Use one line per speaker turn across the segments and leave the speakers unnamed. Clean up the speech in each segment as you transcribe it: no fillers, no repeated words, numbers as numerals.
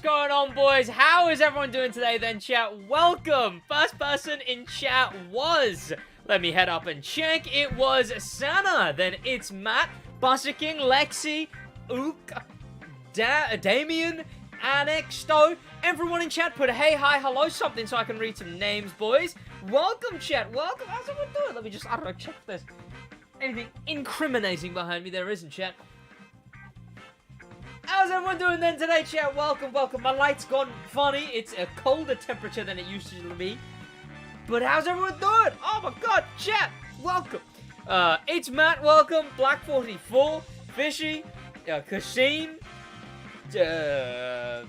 going on, boys? How is everyone doing today then, chat? Welcome. First person in chat was, let me head up and check, it was Sana. Then it's Matt, Bussiking, Lexi, Ook, Damien, Annexto. Everyone in chat put a hey, hi, hello, something so I can read some names, boys. Welcome, chat. Welcome. How's everyone doing? Let me just, I don't know, check if there's anything incriminating behind me. There isn't, chat. How's everyone doing then today, chat? Welcome, welcome. My light's gone funny. It's a colder temperature than it used to be. But how's everyone doing? Oh my god, chat. Welcome. It's Matt, welcome. Black44, Fishy, Kasim. If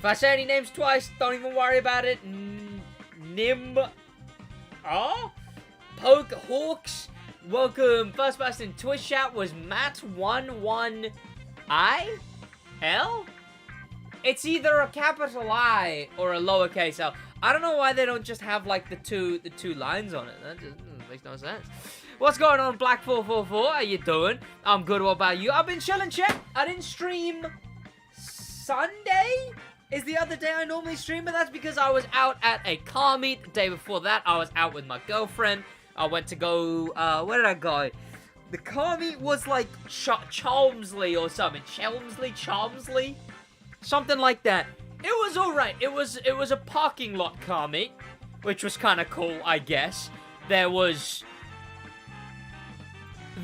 I say any names twice, don't even worry about it. Poke Hawks. Welcome. First person in Twitch chat was Matt11I. L? It's either a capital I or a lowercase L. I don't know why they don't just have like the two lines on it. That just makes no sense. What's going on, Black444? How you doing? I'm good. What about you? I've been chilling, chat. I didn't stream Sunday. Is the other day I normally stream, but that's because I was out at a car meet. The day before that, I was out with my girlfriend. I went to go. Where did I go? The car meet was like Chelmsley or something. Chelmsley? Something like that. It was alright. It was a parking lot car meet, which was kind of cool, I guess. There was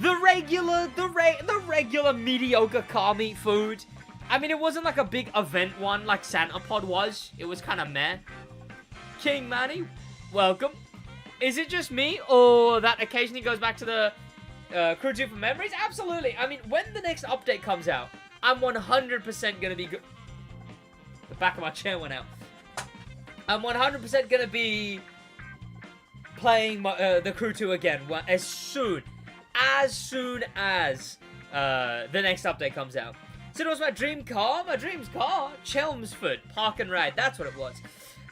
the regular mediocre car meet food. I mean, it wasn't like a big event one like Santa Pod was. It was kind of meh. King Manny, welcome. Is it just me, or that occasionally goes back to the Crew 2 for memories? Absolutely. I mean, when the next update comes out, I'm 100% gonna be good. The back of my chair went out. I'm 100% gonna be playing the Crew 2 again as soon as the next update comes out. So it was my dream car. My dream car, Chelmsford Park and Ride. That's what it was.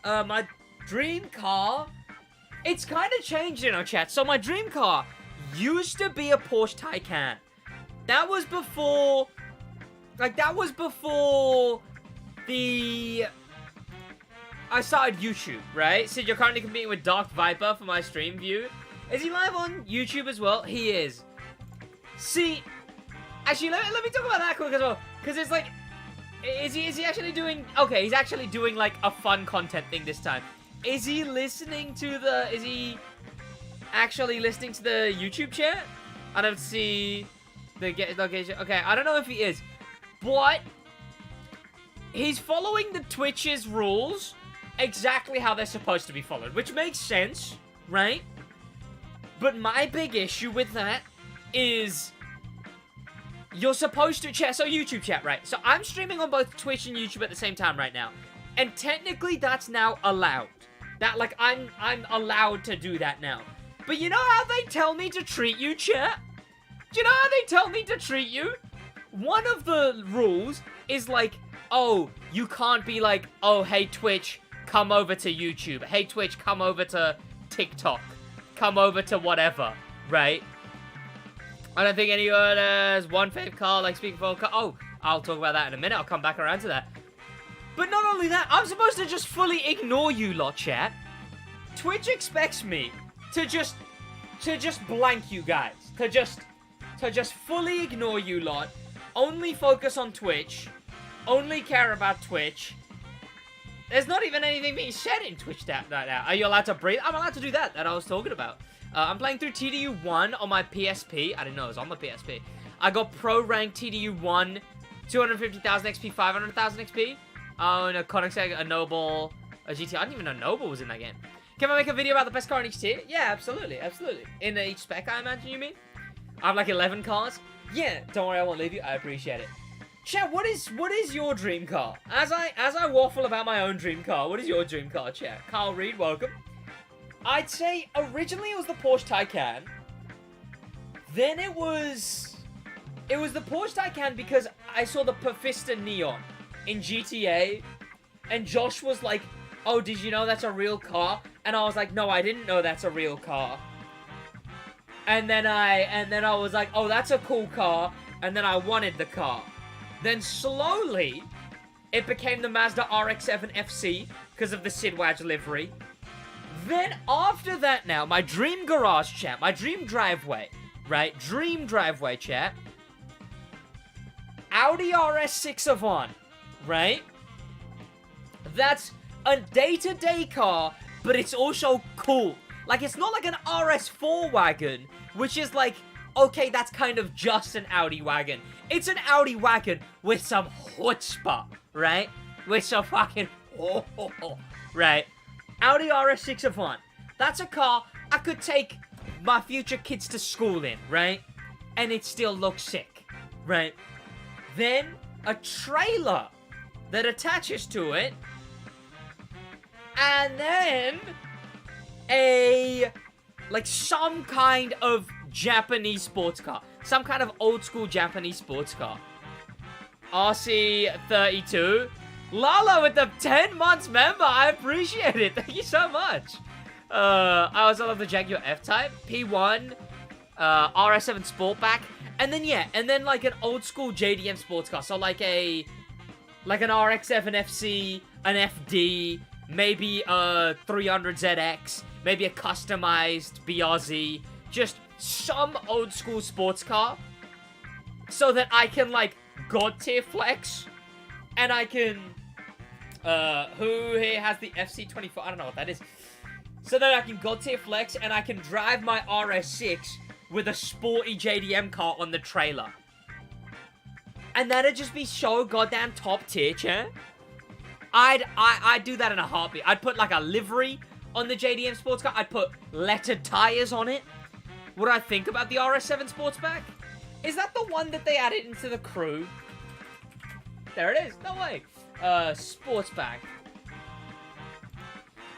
My dream car. It's kind of changed in our chat. So my dream car used to be a Porsche Taycan. That was before I started YouTube, right? Sid, you're currently competing with Dark Viper for my stream view. Is he live on YouTube as well? He is. See, actually, let me talk about that quick as well. Because it's like, is he actually doing, okay, he's actually doing like a fun content thing this time. Is he actually listening to the YouTube chat? I don't see the location. Okay, I don't know if he is, but he's following the Twitch's rules exactly how they're supposed to be followed, which makes sense, right? But my big issue with that is you're supposed to chat. So YouTube chat, right? So I'm streaming on both Twitch and YouTube at the same time right now, and technically that's now allowed. That, like, I'm allowed to do that now. But you know how they tell me to treat you, chat? Do you know how they tell me to treat you? One of the rules is like, oh, you can't be like, oh, hey, Twitch, come over to YouTube. Hey, Twitch, come over to TikTok. Come over to whatever, right? I don't think anyone has one fave car, like, speaking for a car. Oh, I'll talk about that in a minute. I'll come back around to that. But not only that, I'm supposed to just fully ignore you lot, chat. Twitch expects me to just blank you guys. To just fully ignore you lot. Only focus on Twitch. Only care about Twitch. There's not even anything being said in Twitch that now. Are you allowed to breathe? I'm allowed to do that I was talking about. I'm playing through TDU1 on my PSP. I didn't know it was on the PSP. I got pro rank TDU1, 250,000 XP, 500,000 XP. Oh, and a Koenigsegg, a Noble, a GT. I didn't even know Noble was in that game. Can I make a video about the best car in each tier? Yeah, absolutely, absolutely. In each spec, I imagine you mean? I have like 11 cars. Yeah, don't worry, I won't leave you. I appreciate it. Chat, what is your dream car? As I waffle about my own dream car, what is your dream car, chat? Carl Reed, welcome. I'd say originally it was the Porsche Taycan. Then it was the Porsche Taycan because I saw the Perfista Neon in GTA, and Josh was like, oh, did you know that's a real car? And I was like, no, I didn't know that's a real car. And then I was like, oh, that's a cool car. And then I wanted the car. Then slowly, It became the Mazda RX-7 FC because of the SidWaj livery. Then after that now, my dream garage, chat, my dream driveway, right? Dream driveway, chat. Audi RS6 Avant, right? That's a day-to-day car, but it's also cool. Like, it's not like an RS4 wagon, which is like, okay, that's kind of just an Audi wagon. It's an Audi wagon with some chutzpah, right? With some fucking, right? Audi RS6 Avant. That's a car I could take my future kids to school in, right? And it still looks sick, right? Then, a trailer that attaches to it. And then, some kind of Japanese sports car. Some kind of old school Japanese sports car. RC32. Lala with the 10 months member. I appreciate it. Thank you so much. I also love the Jaguar F-Type. P1. RS7 Sportback. And then, yeah. And then, like, an old school JDM sports car. So, like an RX-7 FC. An FD. Maybe a 300ZX. Maybe a customized BRZ. Just some old school sports car. So that I can, like, God tier flex. And I can... who here has the FC24? I don't know what that is. So that I can God tier flex and I can drive my RS6 with a sporty JDM car on the trailer. And that'd just be so goddamn top tier, chat. I'd do that in a heartbeat. I'd put like a livery on the JDM sports car. I'd put lettered tires on it. What do I think about the RS7 Sportsback? Is that the one that they added into the crew? There it is. No way. Sportsback.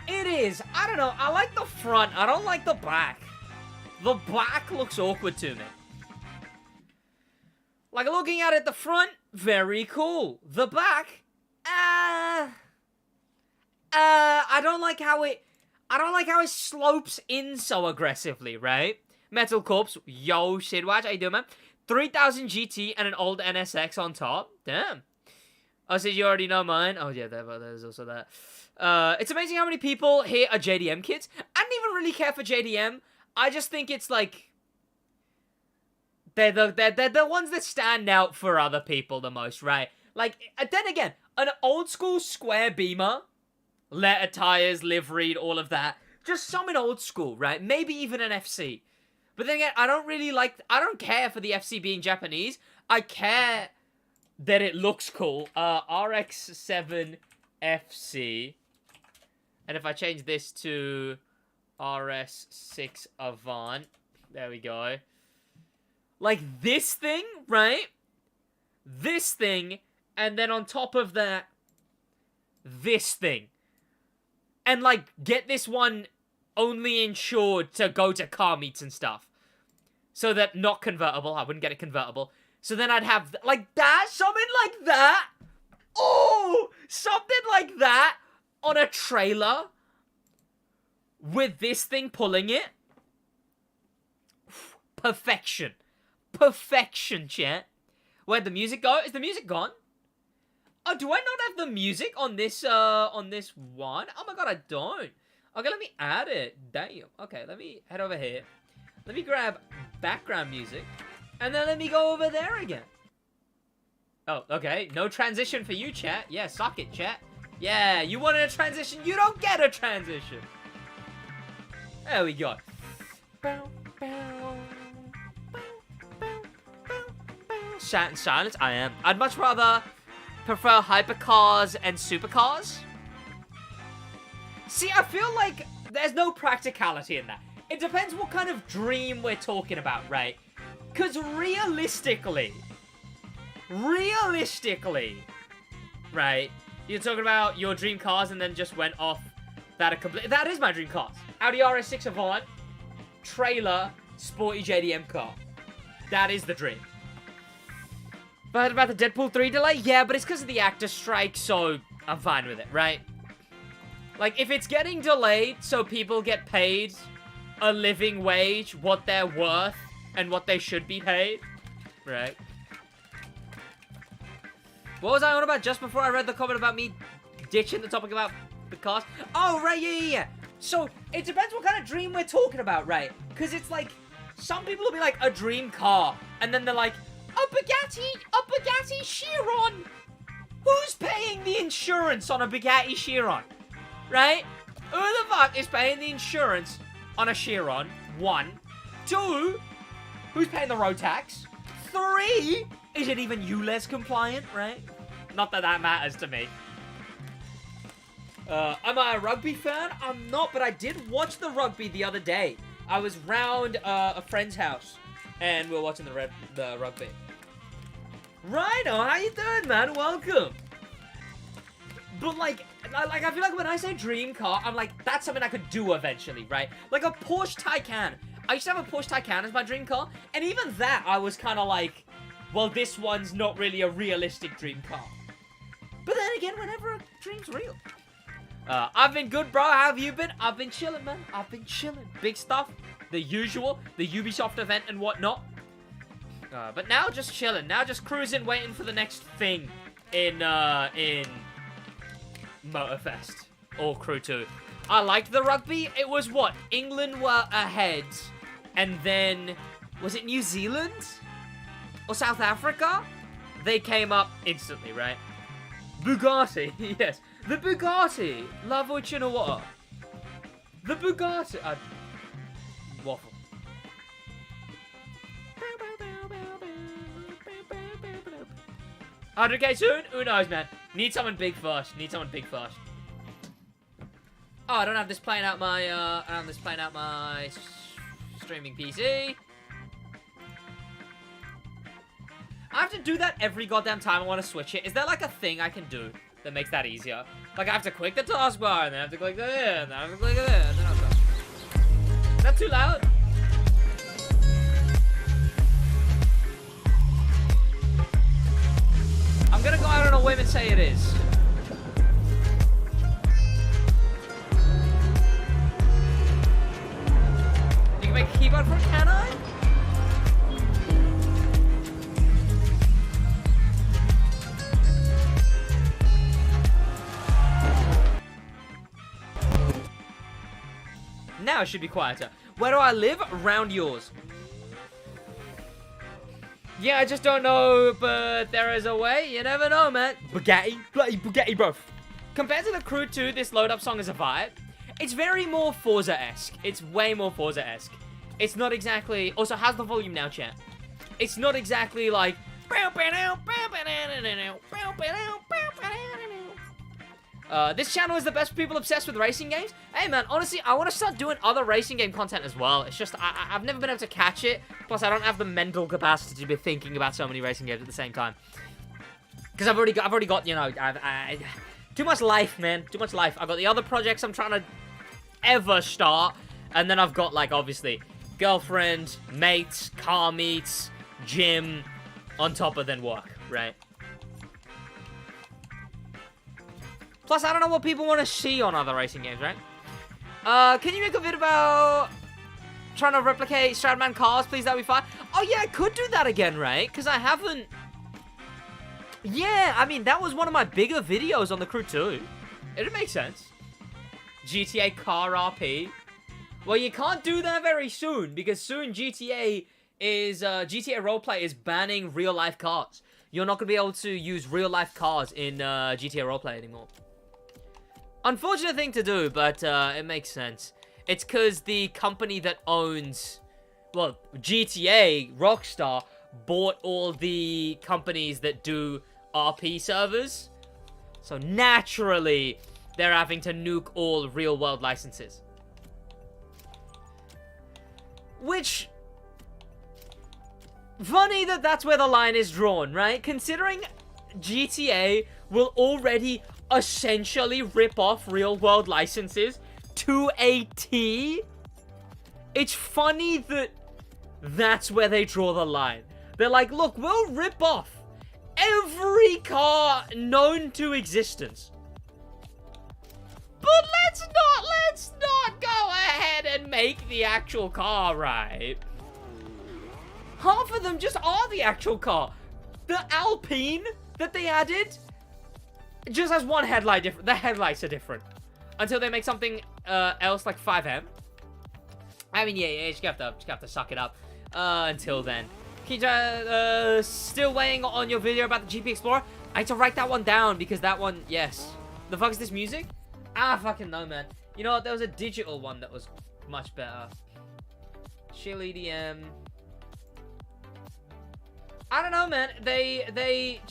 It is. I don't know. I like the front. I don't like the back. The back looks awkward to me. Like, looking at it, the front, very cool. The back, I don't like how it slopes in so aggressively, right? Metal Corpse, yo, SidWaj, how you doing, man? 3000 GT and an old NSX on top. Damn. Oh, so you already know mine? Oh, yeah, there's also that. It's amazing how many people here are JDM kids. I don't even really care for JDM. I just think it's like... They're the ones that stand out for other people the most, right? Like, then again, an old school square Beamer, letter tires, liveried, all of that. Just some in old school, right? Maybe even an FC. But then again, I don't care for the FC being Japanese. I care that it looks cool. RX-7 FC. And if I change this to RS6 Avant. There we go. Like this thing, right? This thing. And then on top of that, this thing. And like, get this one only insured to go to car meets and stuff. So that, not convertible. I wouldn't get it convertible. So then I'd have, like that. Something like that. Oh! Something like that on a trailer. With this thing pulling it. Perfection. Perfection, chat. Where'd the music go? Is the music gone? Oh, do I not have the music on this one? Oh my god, I don't. Okay, let me add it. Damn. Okay, let me head over here. Let me grab background music. And then let me go over there again. Oh, okay. No transition for you, chat. Yeah, suck it, chat. Yeah, you wanted a transition. You don't get a transition. There we go. Sat in silence? I am. I'd much rather prefer hypercars and supercars. See, I feel like there's no practicality in that. It depends what kind of dream we're talking about, right? Because realistically, right? You're talking about your dream cars and then just went off that are complete. That is my dream cars. Audi RS6 Avant, trailer, sporty JDM car. That is the dream. But about the Deadpool 3 delay? Yeah, but it's because of the actor strike, so I'm fine with it, right? Like, if it's getting delayed so people get paid a living wage, what they're worth, and what they should be paid, right? What was I on about just before I read the comment about me ditching the topic about the cars? Oh, right, yeah. So, it depends what kind of dream we're talking about, right? Because it's like, some people will be like, a dream car. And then they're like, a Bugatti Chiron. Who's paying the insurance on a Bugatti Chiron? Right? Who the fuck is paying the insurance on a Chiron? 1. 2, who's paying the road tax? 3, is it even ULEZ compliant, right? Not that that matters to me. Am I a rugby fan? I'm not, but I did watch the rugby the other day. I was round a friend's house, and we were watching the rugby. Rhino, how you doing, man? Welcome. But like, I feel like when I say dream car, I'm like, that's something I could do eventually, right? Like a Porsche Taycan. I used to have a Porsche Taycan as my dream car, and even that, I was kind of like, well, this one's not really a realistic dream car. But then again, whenever a dream's real. I've been good, bro. How have you been? I've been chilling, man. I've been chilling. Big stuff. The usual. The Ubisoft event and whatnot. But now just chilling. Now just cruising, waiting for the next thing in Motorfest. Or Crew 2. I liked the rugby. It was what? England were ahead. And then, was it New Zealand? Or South Africa? They came up instantly, right? Bugatti, yes. The Bugatti. Love which in a water. The Bugatti. Waffle. 100k soon? Who knows, man? Need someone big first. Need someone big first. Oh, I don't have this playing out my, streaming PC. I have to do that every goddamn time I want to switch it. Is there like a thing I can do that makes that easier? Like I have to click the taskbar, and then I have to click there, and then I have to click there, and then I have to... Is that too loud? I'm gonna go out on a whim and say it is. You can make a keyboard for it, can I? Now it should be quieter. Where do I live? Around yours. Yeah, I just don't know, but there is a way. You never know, man. Bugatti. Bloody Bugatti, bro. Compared to the Crew 2, this load-up song is a vibe. It's very more Forza-esque. It's way more Forza-esque. It's not exactly... Also, how's the volume now, chat? It's not exactly like... This channel is the best for people obsessed with racing games. Hey, man, honestly, I want to start doing other racing game content as well. It's just, I've never been able to catch it. Plus, I don't have the mental capacity to be thinking about so many racing games at the same time. Because I've already got, you know, too much life, man. Too much life. I've got the other projects I'm trying to ever start. And then I've got, like, obviously, girlfriend, mates, car meets, gym, on top of then work, right? Plus, I don't know what people want to see on other racing games, right? Can you make a vid about trying to replicate Stradman cars, please? That'd be fun. Oh, yeah, I could do that again, right? Because I haven't... Yeah, I mean, that was one of my bigger videos on the Crew 2. It'd make sense. GTA Car RP. Well, you can't do that very soon, because soon GTA Roleplay is banning real-life cars. You're not going to be able to use real-life cars in GTA Roleplay anymore. Unfortunate thing to do, but it makes sense. It's because the company that owns, well, GTA, Rockstar, bought all the companies that do RP servers. So naturally, they're having to nuke all real-world licenses. Which... Funny that that's where the line is drawn, right? Considering GTA will already essentially rip off real-world licenses to a T. It's funny that that's where they draw the line. They're like, look, we'll rip off every car known to existence. But let's not go ahead and make the actual car, right? Half of them just are the actual car. The Alpine, that they added just has one headlight different. The headlights are different. Until they make something else like 5M. I mean, yeah, you just have to suck it up until then. Still weighing on your video about the GP Explorer? I need to write that one down because that one, yes. The fuck is this music? Ah, fucking no, man. You know what? There was a digital one that was much better. Chill EDM. I don't know, man. They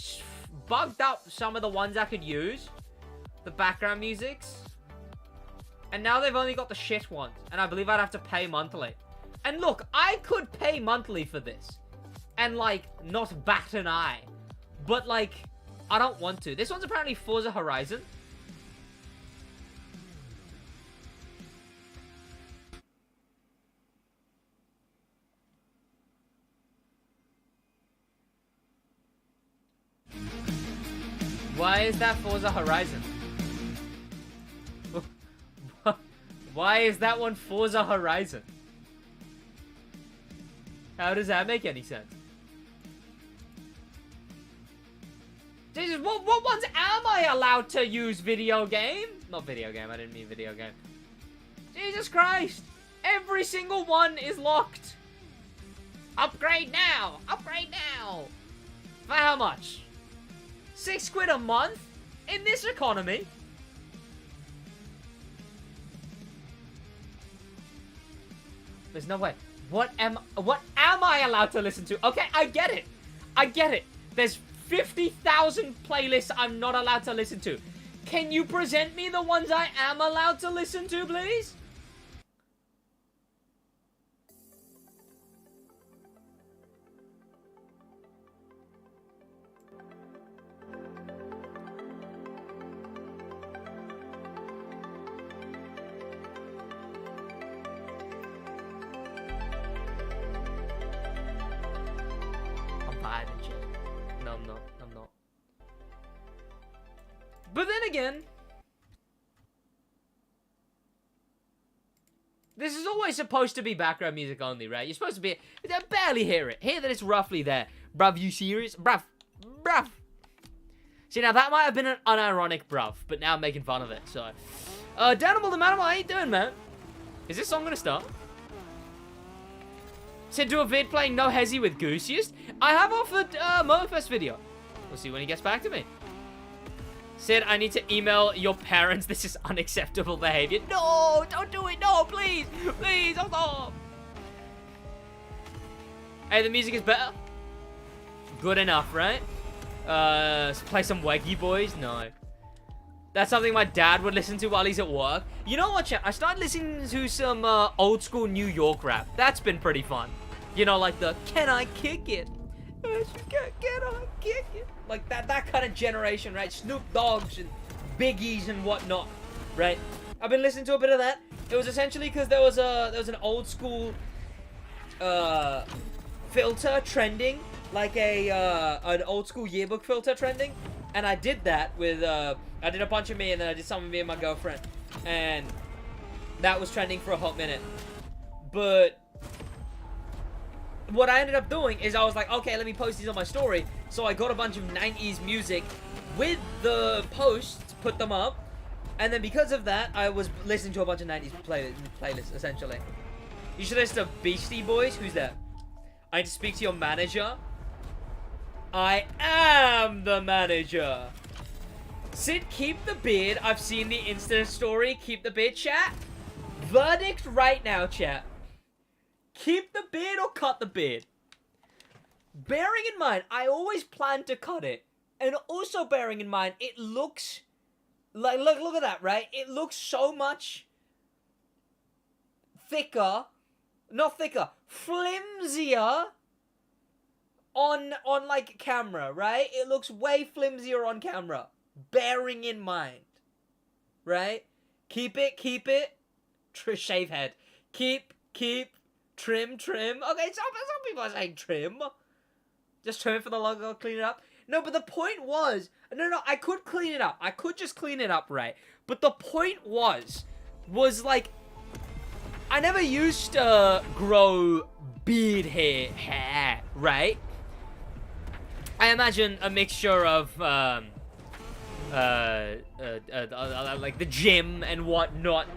bugged up some of the ones I could use. The background musics. And now they've only got the shit ones. And I believe I'd have to pay monthly. And look, I could pay monthly for this. And, like, not bat an eye. But, like, I don't want to. This one's apparently Forza Horizon. Why is that Forza Horizon? Why is that one Forza Horizon? How does that make any sense? Jesus, what ones am I allowed to use? Video game? Not video game, I didn't mean video game. Jesus Christ! Every single one is locked! Upgrade now! Upgrade now! For how much? £6 a month? In this economy? There's no way. What am I allowed to listen to? Okay, I get it. I get it. There's 50,000 playlists I'm not allowed to listen to. Can you present me the ones I am allowed to listen to, please? No, I'm not. I'm not. But then again, this is always supposed to be background music only, right? You're supposed to be... I barely hear it. Hear that it's roughly there. Bruv, you serious? Bruv. Bruv. See, now that might have been an unironic bruv, but now I'm making fun of it, so... Danimal the Manimal, how you doing, man? Is this song gonna start? Said do a vid playing No Hezzy with Goosiest. I have offered Motorfest video. We'll see when he gets back to me. Said I need to email your parents. This is unacceptable behavior. No, don't do it. No, please. Please, hold on. Hey, the music is better. Good enough, right? Play some Weggy Boys? No. That's something my dad would listen to while he's at work. You know what, chat? I started listening to some old school New York rap. That's been pretty fun. You know, like the, can I kick it? Can I kick it? Like that kind of generation, right? Snoop Dogg's and Biggie's and whatnot, right? I've been listening to a bit of that. It was essentially because there was an old school filter trending, like an old school yearbook filter trending. And I did that with, I did a bunch of me, and then I did some of me and my girlfriend. And that was trending for a hot minute. But what I ended up doing is I was like, okay, let me post these on my story. So I got a bunch of 90s music with the posts, put them up. And then because of that, I was listening to a bunch of 90s playlists, essentially. You should listen to Beastie Boys. Who's that? I need to speak to your manager. I am the manager. Sid, keep the beard. I've seen the Insta story. Keep the beard, chat. Verdict right now, chat. Keep the beard or cut the beard. Bearing in mind, I always plan to cut it. And also bearing in mind, it looks... Like, look at that, right? It looks so much... thicker. Not thicker. Flimsier... On like camera, right? It looks way flimsier on camera. Bearing in mind. Right? Keep it. Shave head. Keep, trim. Okay, some people are saying trim. Just trim for the logo, clean it up. No, but the point was... No, I could clean it up. I could just clean it up, right? But the point was like... I never used to grow beard hair, right? I imagine a mixture of like the gym and whatnot.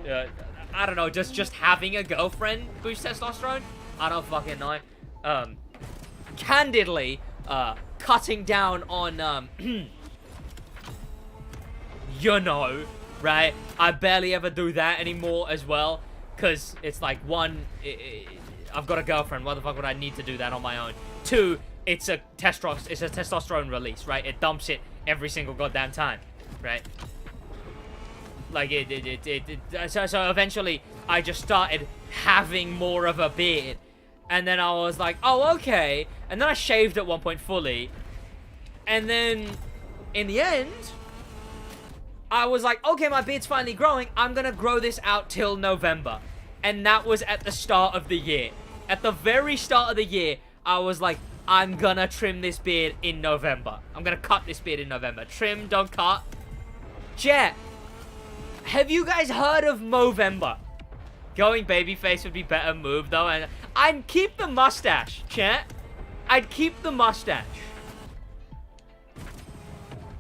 I don't know, just having a girlfriend boosts testosterone. I don't fucking know. Candidly, cutting down on you know, right? I barely ever do that anymore as well, cause it's like one, I've got a girlfriend. Why the fuck would I need to do that on my own? Two, it's a testosterone release, right? It dumps it every single goddamn time, right? Like so eventually I just started having more of a beard, and then I was like, oh, okay, and then I shaved at one point fully, and then in the end I was like, okay, my beard's finally growing, I'm gonna grow this out till November. And that was at the start of the year. At the very start of the year, I was like, I'm gonna trim this beard in November. I'm gonna cut this beard in November. Trim, don't cut. Chat, have you guys heard of Movember? Going babyface would be better move, though. And I'd keep the mustache, chat. I'd keep the mustache.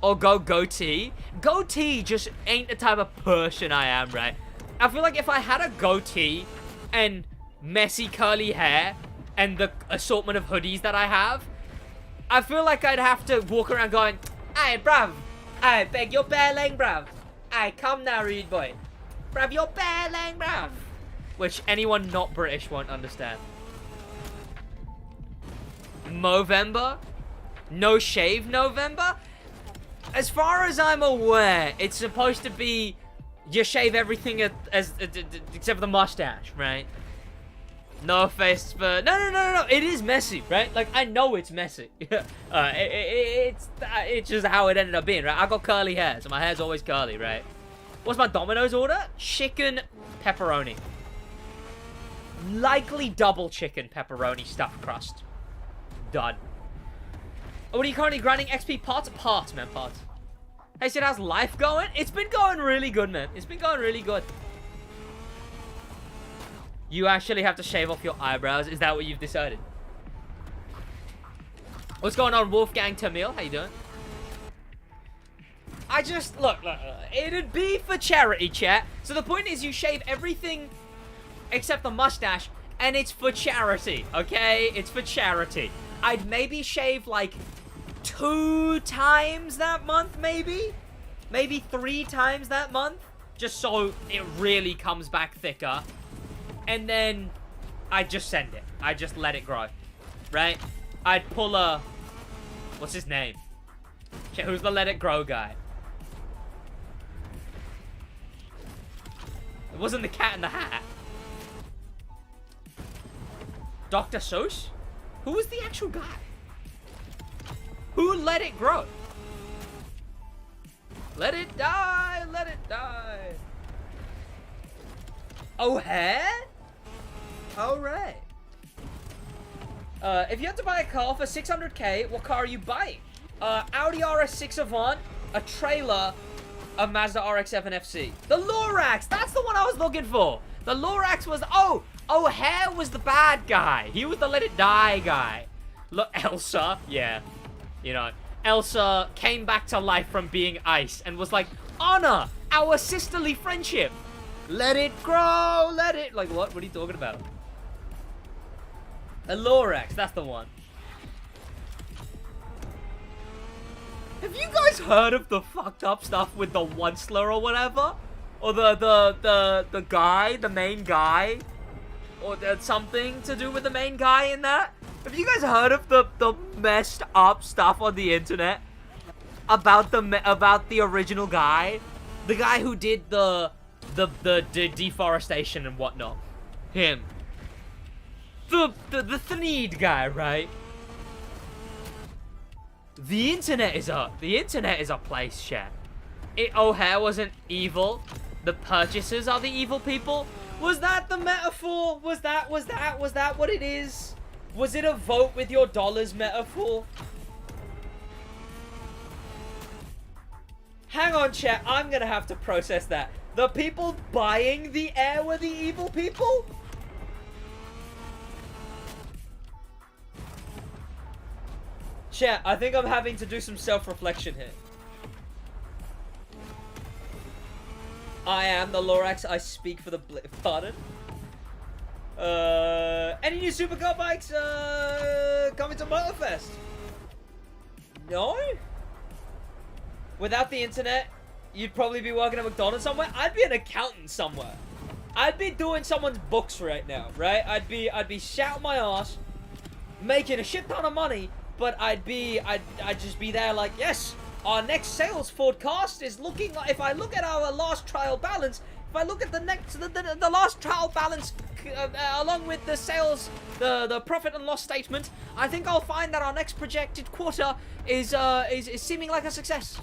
Or go goatee. Goatee just ain't the type of person I am, right? I feel like if I had a goatee and messy curly hair and the assortment of hoodies that I have, I feel like I'd have to walk around going, "Aye, bruv. Aye, beg your bare leg, bruv. Aye, come now, rude boy. Bruv, your bare leg, bruv." Which anyone not British won't understand. Movember? No shave November? As far as I'm aware, it's supposed to be you shave everything except for the mustache, right? No face, but no. It is messy, right? Like, I know it's messy. It's just how it ended up being, right? I got curly hair, so my hair's always curly, right? What's my Domino's order? Chicken pepperoni. Likely double chicken pepperoni stuffed crust. Done. Oh, what are you currently grinding XP parts? Parts, man, parts. Hey, Sid, how's life going? It's been going really good, man. It's been going really good. You actually have to shave off your eyebrows. Is that what you've decided? What's going on, Wolfgang Tamil? How you doing? I just... Look. It'd be for charity, chat. So the point is you shave everything except the mustache, and it's for charity, okay? It's for charity. I'd maybe shave, like, 2 times that month, maybe? Maybe 3 times that month? Just so it really comes back thicker. And then I'd just send it. I'd just let it grow. Right? I'd pull a... What's his name? Who's the let it grow guy? It wasn't the Cat in the Hat. Dr. Seuss? Who was the actual guy? Who let it grow? Let it die, let it die. O'Hare? Alright. If you had to buy a car for 600k, what car are you buying? Audi RS6 Avant, a trailer, a Mazda RX-7 FC. The Lorax, that's the one I was looking for. The Lorax was, oh, O'Hare was the bad guy. He was the let it die guy. Look, Elsa, yeah. You know, Elsa came back to life from being ice and was like, honor our sisterly friendship. Let it grow, let it... Like, what? What are you talking about? A Lorax, that's the one. Have you guys heard of the fucked up stuff with the Onceler or whatever? Or the guy, the main guy? Or something to do with the main guy in that? Have you guys heard of the messed up stuff on the internet? About the original guy? The guy who did the deforestation and whatnot. Him. The Thneed guy, right? The internet is a place, chat. O'Hare wasn't evil. The purchasers are the evil people. Was that the metaphor? Was that what it is? Was it a vote with your dollars metaphor? Hang on, chat. I'm gonna have to process that. The people buying the air were the evil people? Chat, I think I'm having to do some self-reflection here. I am the Lorax, I speak for the pardon? Any new supercar bikes, coming to Motorfest? No? Without the internet, you'd probably be working at McDonald's somewhere. I'd be an accountant somewhere. I'd be doing someone's books right now, right? I'd be shouting my ass, making a shit ton of money, but I'd just be there like, yes, our next sales forecast is looking like, if I look at our last trial balance, if I look at the last trial balance along with the sales, the profit and loss statement, I think I'll find that our next projected quarter is seeming like a success.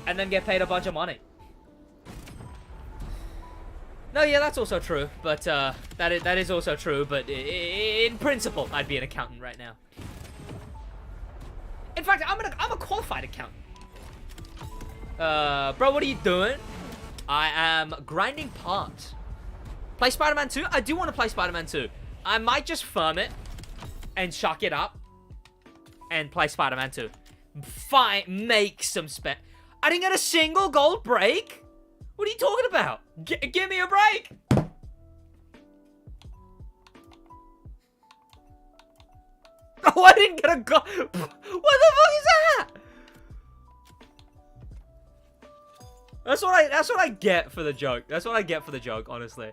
And then get paid a bunch of money. No, yeah, that's also true, but that is also true, but in principle, I'd be an accountant right now. In fact, I'm a qualified accountant. Bro, what are you doing? I am grinding parts. Play Spider-Man 2? I do want to play Spider-Man 2. I might just firm it and chuck it up and play Spider-Man 2. Fine, make some spec. I didn't get a single gold break? What are you talking about? Give me a break! Oh, I didn't get a gold. What the fuck is that? That's what I get for the joke. That's what I get for the joke, honestly.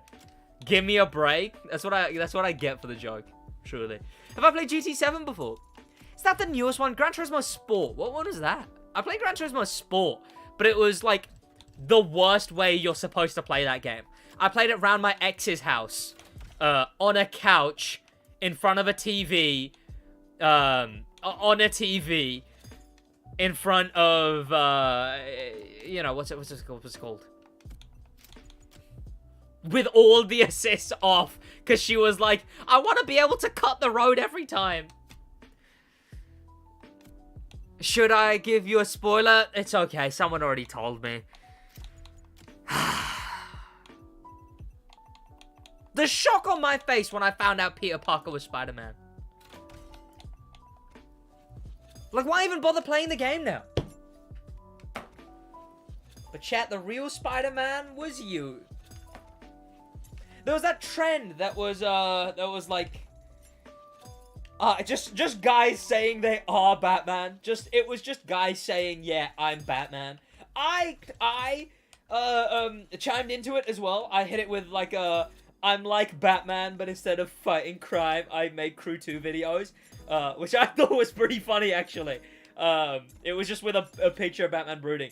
Give me a break. That's what I get for the joke. Truly. Have I played GT7 before? Is that the newest one? Gran Turismo Sport. What one is that? I played Gran Turismo Sport, but it was like the worst way you're supposed to play that game. I played it around my ex's house, on a couch, in front of a TV, on a TV, in front of, you know, what's it called? With all the assists off, because she was like, I want to be able to cut the road every time. Should I give you a spoiler? It's okay, someone already told me. The shock on my face when I found out Peter Parker was Spider-Man. Like, why even bother playing the game now? But chat, the real Spider-Man was you. There was that trend that was like, just guys saying they are Batman. It was just guys saying, yeah, I'm Batman. I chimed into it as well. I hit it with like I'm like Batman, but instead of fighting crime, I make Crew 2 videos, which I thought was pretty funny, actually. It was just with a picture of Batman brooding.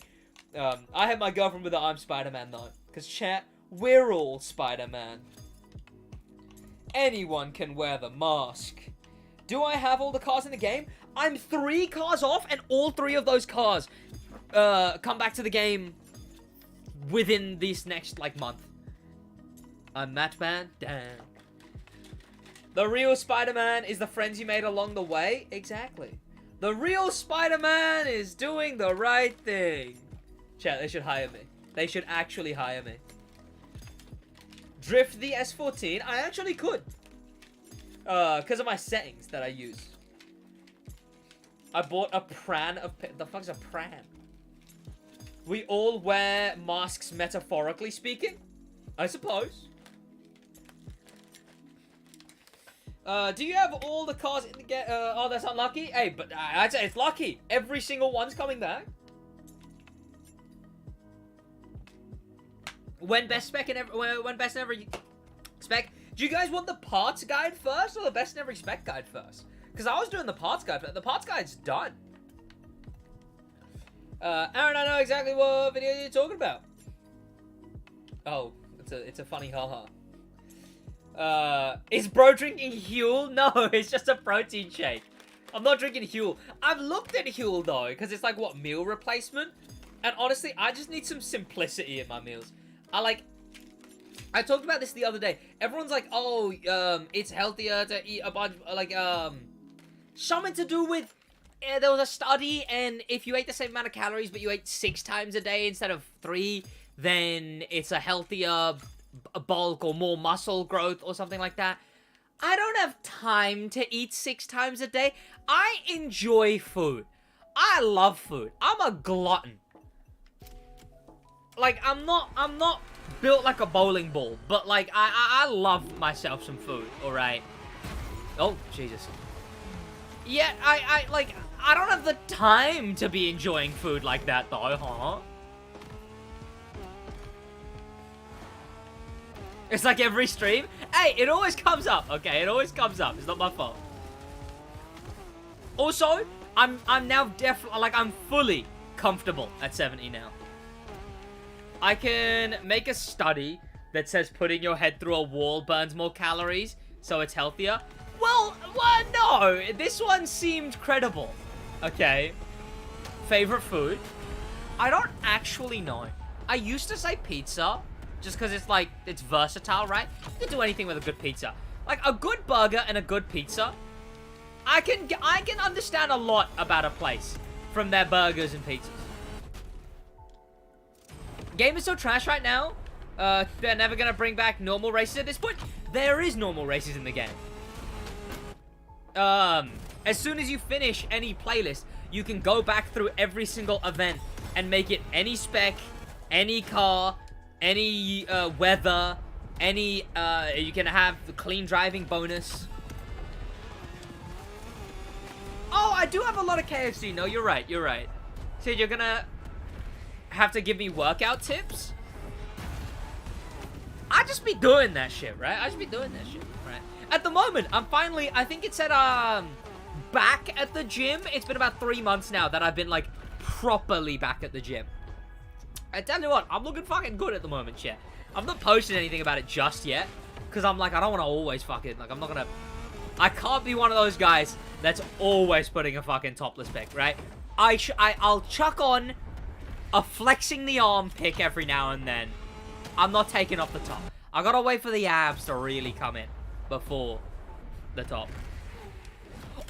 I had my girlfriend with the I'm Spider-Man, though. Because, chat, we're all Spider-Man. Anyone can wear the mask. Do I have all the cars in the game? I'm 3 cars off, and all 3 of those cars come back to the game within this next, like, month. I'm Batman. Damn. The real Spider-Man is the friends you made along the way? Exactly. The real Spider-Man is doing the right thing. Chat, they should hire me. They should actually hire me. Drift the S14? I actually could. Because of my settings that I use. I bought a pran of... The fuck's a pran? We all wear masks metaphorically speaking? I suppose. Do you have all the cars in the game? Oh, that's unlucky. Hey, but I'd say it's lucky. Every single one's coming back. When best spec in every, when best in every spec, do you guys want the parts guide first or the best in every spec guide first? Because I was doing the parts guide, but the parts guide's done. Aaron, I know exactly what video you're talking about. Oh, it's a funny haha. Is bro drinking Huel? No, it's just a protein shake. I'm not drinking Huel. I've looked at Huel though, because it's like, what, meal replacement? And honestly, I just need some simplicity in my meals. I talked about this the other day. Everyone's like, oh, it's healthier to eat a bunch, like, something to do with, there was a study, and if you ate the same amount of calories, but you ate 6 times a day instead of 3, then it's a healthier bulk or more muscle growth or something like that. I don't have time to eat 6 times a day. I enjoy food. I love food. I'm a glutton. Like, I'm not built like a bowling ball, but like, I love myself some food, alright? Oh, Jesus. Yeah, I don't have the time to be enjoying food like that, though, huh? It's like every stream. Hey, it always comes up, okay? It always comes up. It's not my fault. Also, I'm now definitely, like, I'm fully comfortable at 70 now. I can make a study that says putting your head through a wall burns more calories, so it's healthier. Well, no. This one seemed credible. Okay. Favorite food? I don't actually know. I used to say pizza, just because it's like, it's versatile, right? You can do anything with a good pizza. Like, a good burger and a good pizza, I can understand a lot about a place from their burgers and pizzas. Game is so trash right now. They're never gonna bring back normal races at this point. There is normal races in the game. As soon as you finish any playlist, you can go back through every single event and make it any spec, any car, any weather, any you can have the clean driving bonus. Oh, I do have a lot of KFC. No, you're right. You're right. So you're gonna have to give me workout tips? I just be doing that shit, right? I just be doing that shit, right? At the moment, I'm finally, I think it said, back at the gym. It's been about 3 months now that I've been, like, properly back at the gym. I tell you what, I'm looking fucking good at the moment, shit. I'm not posting anything about it just yet, because I'm like, I don't want to always fucking, like, I'm not gonna, I can't be one of those guys that's always putting a fucking topless pic, right? I'll chuck on a flexing the arm pic every now and then. I'm not taking off the top. I gotta wait for the abs to really come in before the top.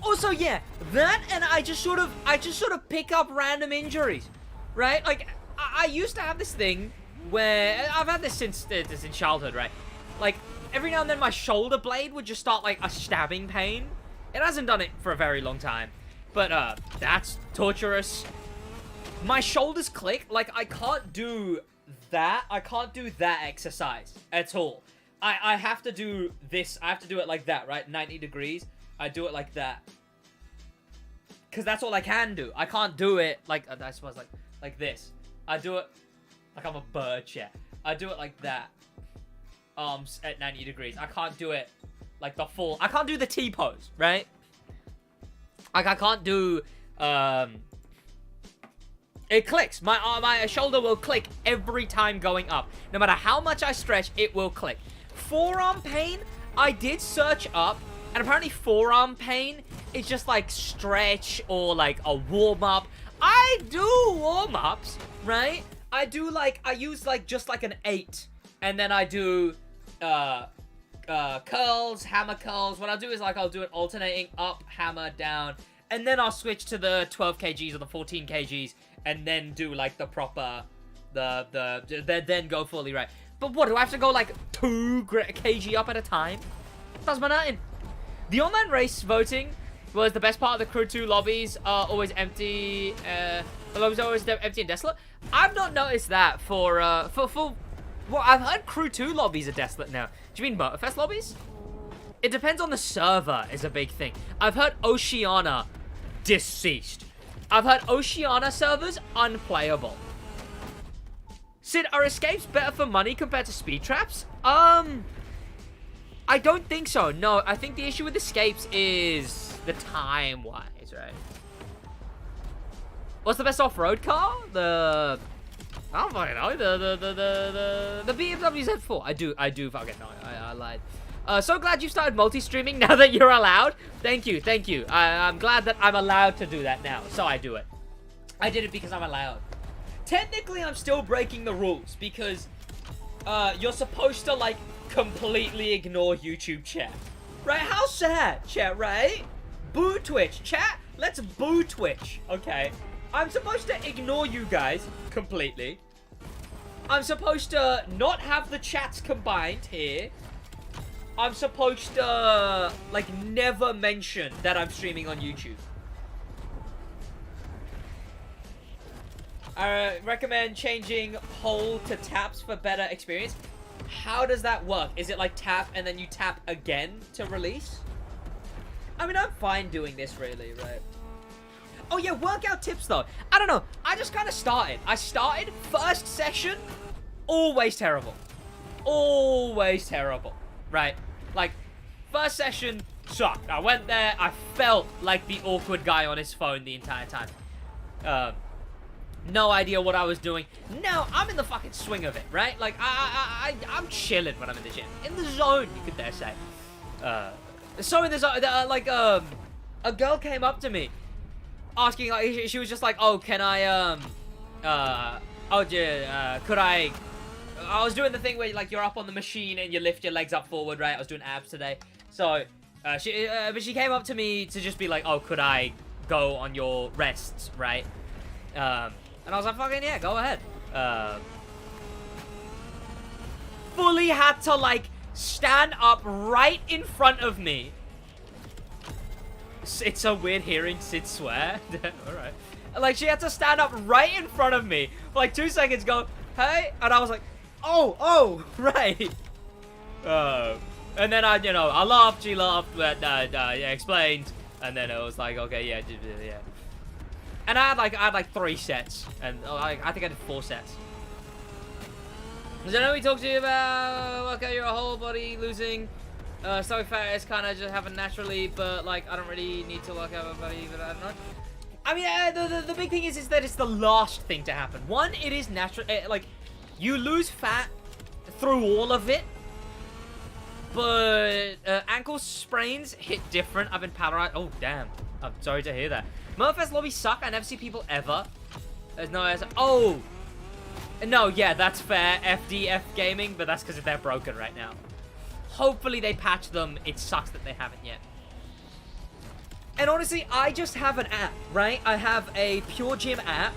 Also, yeah, that and I just sort of pick up random injuries, right? Like, I used to have this thing where I've had this since childhood, right? Like, every now and then my shoulder blade would just start like a stabbing pain. It hasn't done it for a very long time, but that's torturous. My shoulders click. Like, I can't do that. I can't do that exercise at all. I have to do this. I have to do it like that, right? 90 degrees. I do it like that. Because that's all I can do. I can't do it like, I suppose, like this. I do it like I'm a bird, yeah. I do it like that. Arms at 90 degrees. I can't do it like the full. I can't do the T-pose, right? Like, I can't do, it clicks. My shoulder will click every time going up. No matter how much I stretch, it will click. Forearm pain, I did search up, and apparently forearm pain is just like stretch or like a warm-up. I do warm-ups, right? I use like just like an 8, and then I do curls, hammer curls. What I'll do is like I'll do it alternating up, hammer, down, and then I'll switch to the 12 kgs or the 14 kgs, and then do like the proper, then go fully right. But what, do I have to go like 2 kg up at a time? That's my nothing. The online race voting was the best part of the Crew 2 lobbies are always empty. The lobbies are always empty and desolate. I've not noticed that for well, I've heard Crew 2 lobbies are desolate now. Do you mean Motorfest lobbies? It depends on the server is a big thing. I've heard Oceania deceased. I've heard Oceania servers unplayable. Sid, are escapes better for money compared to speed traps? I don't think so. No, I think the issue with escapes is the time-wise, right? What's the best off-road car? I don't fucking know. The BMW Z4. I do fucking know. I lied. So glad you started multi-streaming now that you're allowed. Thank you. I'm glad that I'm allowed to do that now, so I do it. I did it because I'm allowed. Technically, I'm still breaking the rules because you're supposed to, like, completely ignore YouTube chat. Right? How sad, chat, right? Boo Twitch. Chat, let's boo Twitch. Okay. I'm supposed to ignore you guys completely. I'm supposed to not have the chats combined here. I'm supposed to, like, never mention that I'm streaming on YouTube. I recommend changing hold to taps for better experience. How does that work? Is it like tap and then you tap again to release? I mean, I'm fine doing this really, right? Oh yeah, workout tips though. I don't know. I just kind of started. I started first session, always terrible. Always terrible, right? Like, first session sucked. I went there, I felt like the awkward guy on his phone the entire time. No idea what I was doing. Now, I'm in the fucking swing of it, right? Like, I'm chilling when I'm in the gym. In the zone, you could dare say. So in the zone, a girl came up to me, asking, like, she was just like, oh, can I, could I was doing the thing where, like, you're up on the machine and you lift your legs up forward, right? I was doing abs today. So, but she came up to me to just be like, oh, could I go on your rests, right? And I was like, fucking yeah, go ahead. Fully had to, like, stand up right in front of me. It's so weird hearing Sid swear. Alright. Like, she had to stand up right in front of me for, like, 2 seconds, go, hey? And I was like, oh, right. And then I laughed, she laughed, but, explained. And then it was like, okay, yeah. And I had like 3 sets, and I think I did 4 sets. So I know we talked to you about, okay, your whole body losing stomach fat is kind of just happen naturally, but like I don't really need to work out my body, but I don't know. I mean, the big thing is that it's the last thing to happen. One, it is natural, like you lose fat through all of it, but ankle sprains hit different. I've been paralyzed. Oh damn, I'm sorry to hear that. Motorfest lobbies suck. I never see people ever. There's no... Oh! No, yeah, that's fair. FDF Gaming, but that's because they're broken right now. Hopefully they patch them. It sucks that they haven't yet. And honestly, I just have an app, right? I have a Pure Gym app,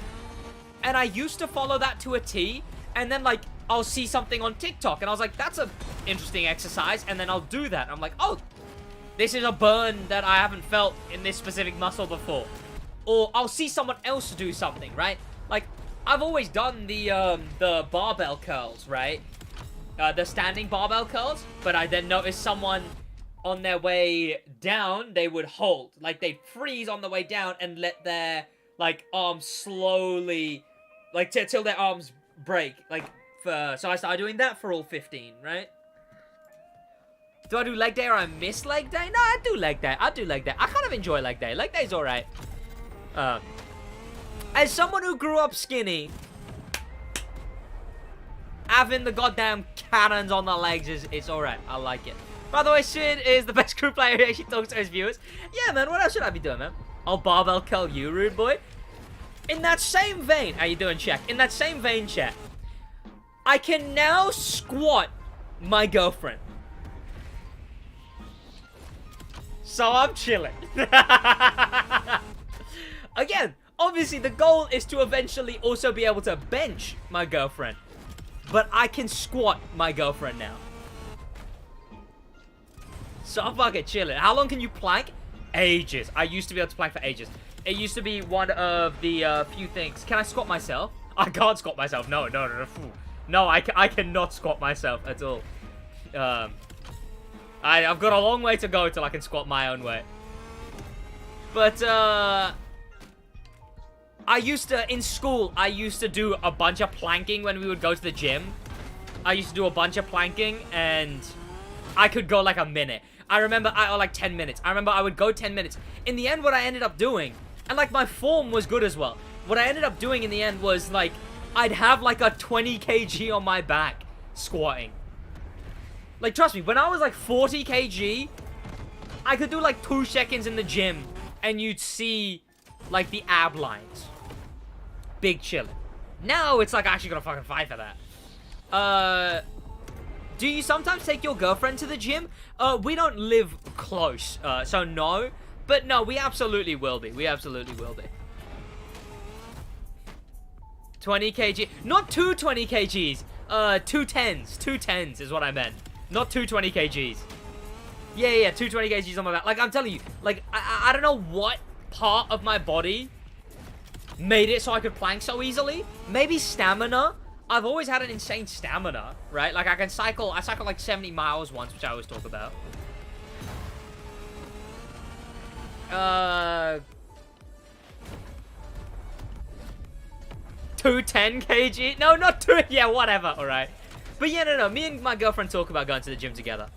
and I used to follow that to a T, and then, like, I'll see something on TikTok, and I was like, that's a interesting exercise, and then I'll do that. I'm like, oh, this is a burn that I haven't felt in this specific muscle before. Or I'll see someone else do something, right? Like, I've always done the barbell curls, right? The standing barbell curls. But I then noticed someone on their way down, they would hold. Like, they'd freeze on the way down and let their, like, arms slowly, like, till their arms break. Like, so I started doing that for all 15, right? Do I do leg day or I miss leg day? No, I do leg day. I kind of enjoy leg day. Leg day's alright. As someone who grew up skinny, having the goddamn cannons on the legs it's alright. I like it. By the way, Sid is the best crew player who actually talks to his viewers. Yeah, man, what else should I be doing, man? I'll barbell curl you, rude boy. In that same vein, how you doing, chat? In that same vein, chat, I can now squat my girlfriend. So I'm chilling. Again, obviously the goal is to eventually also be able to bench my girlfriend. But I can squat my girlfriend now. So I'm fucking chilling. How long can you plank? Ages. I used to be able to plank for ages. It used to be one of the few things. Can I squat myself? I can't squat myself. No. No, I cannot squat myself at all. I've got a long way to go till I can squat my own way. But, in school, I used to do a bunch of planking when we would go to the gym. I used to do a bunch of planking, and I could go like a minute. I remember, or like 10 minutes. I remember I would go 10 minutes. In the end, what I ended up doing, and like my form was good as well. What I ended up doing in the end was like, I'd have like a 20 kg on my back squatting. Like, trust me, when I was like 40 kg, I could do like 2 seconds in the gym, and you'd see like the ab lines. Big chillin'. Now it's like actually gonna fucking fight for that. Do you sometimes take your girlfriend to the gym? We don't live close, so no. But no, we absolutely will be. We absolutely will be. 20 kg. Not 220 kgs. 2 10s. 2 10s is what I meant. Not 220 kgs. Yeah, 220 kgs on my back. Like, I'm telling you, like, I don't know what part of my body made it so I could plank so easily. Maybe stamina. I've always had an insane stamina, right? Like, I cycled like 70 miles once, which I always talk about. 210 kg? No, not 2. Yeah, whatever. All right. But yeah, no. Me and my girlfriend talk about going to the gym together.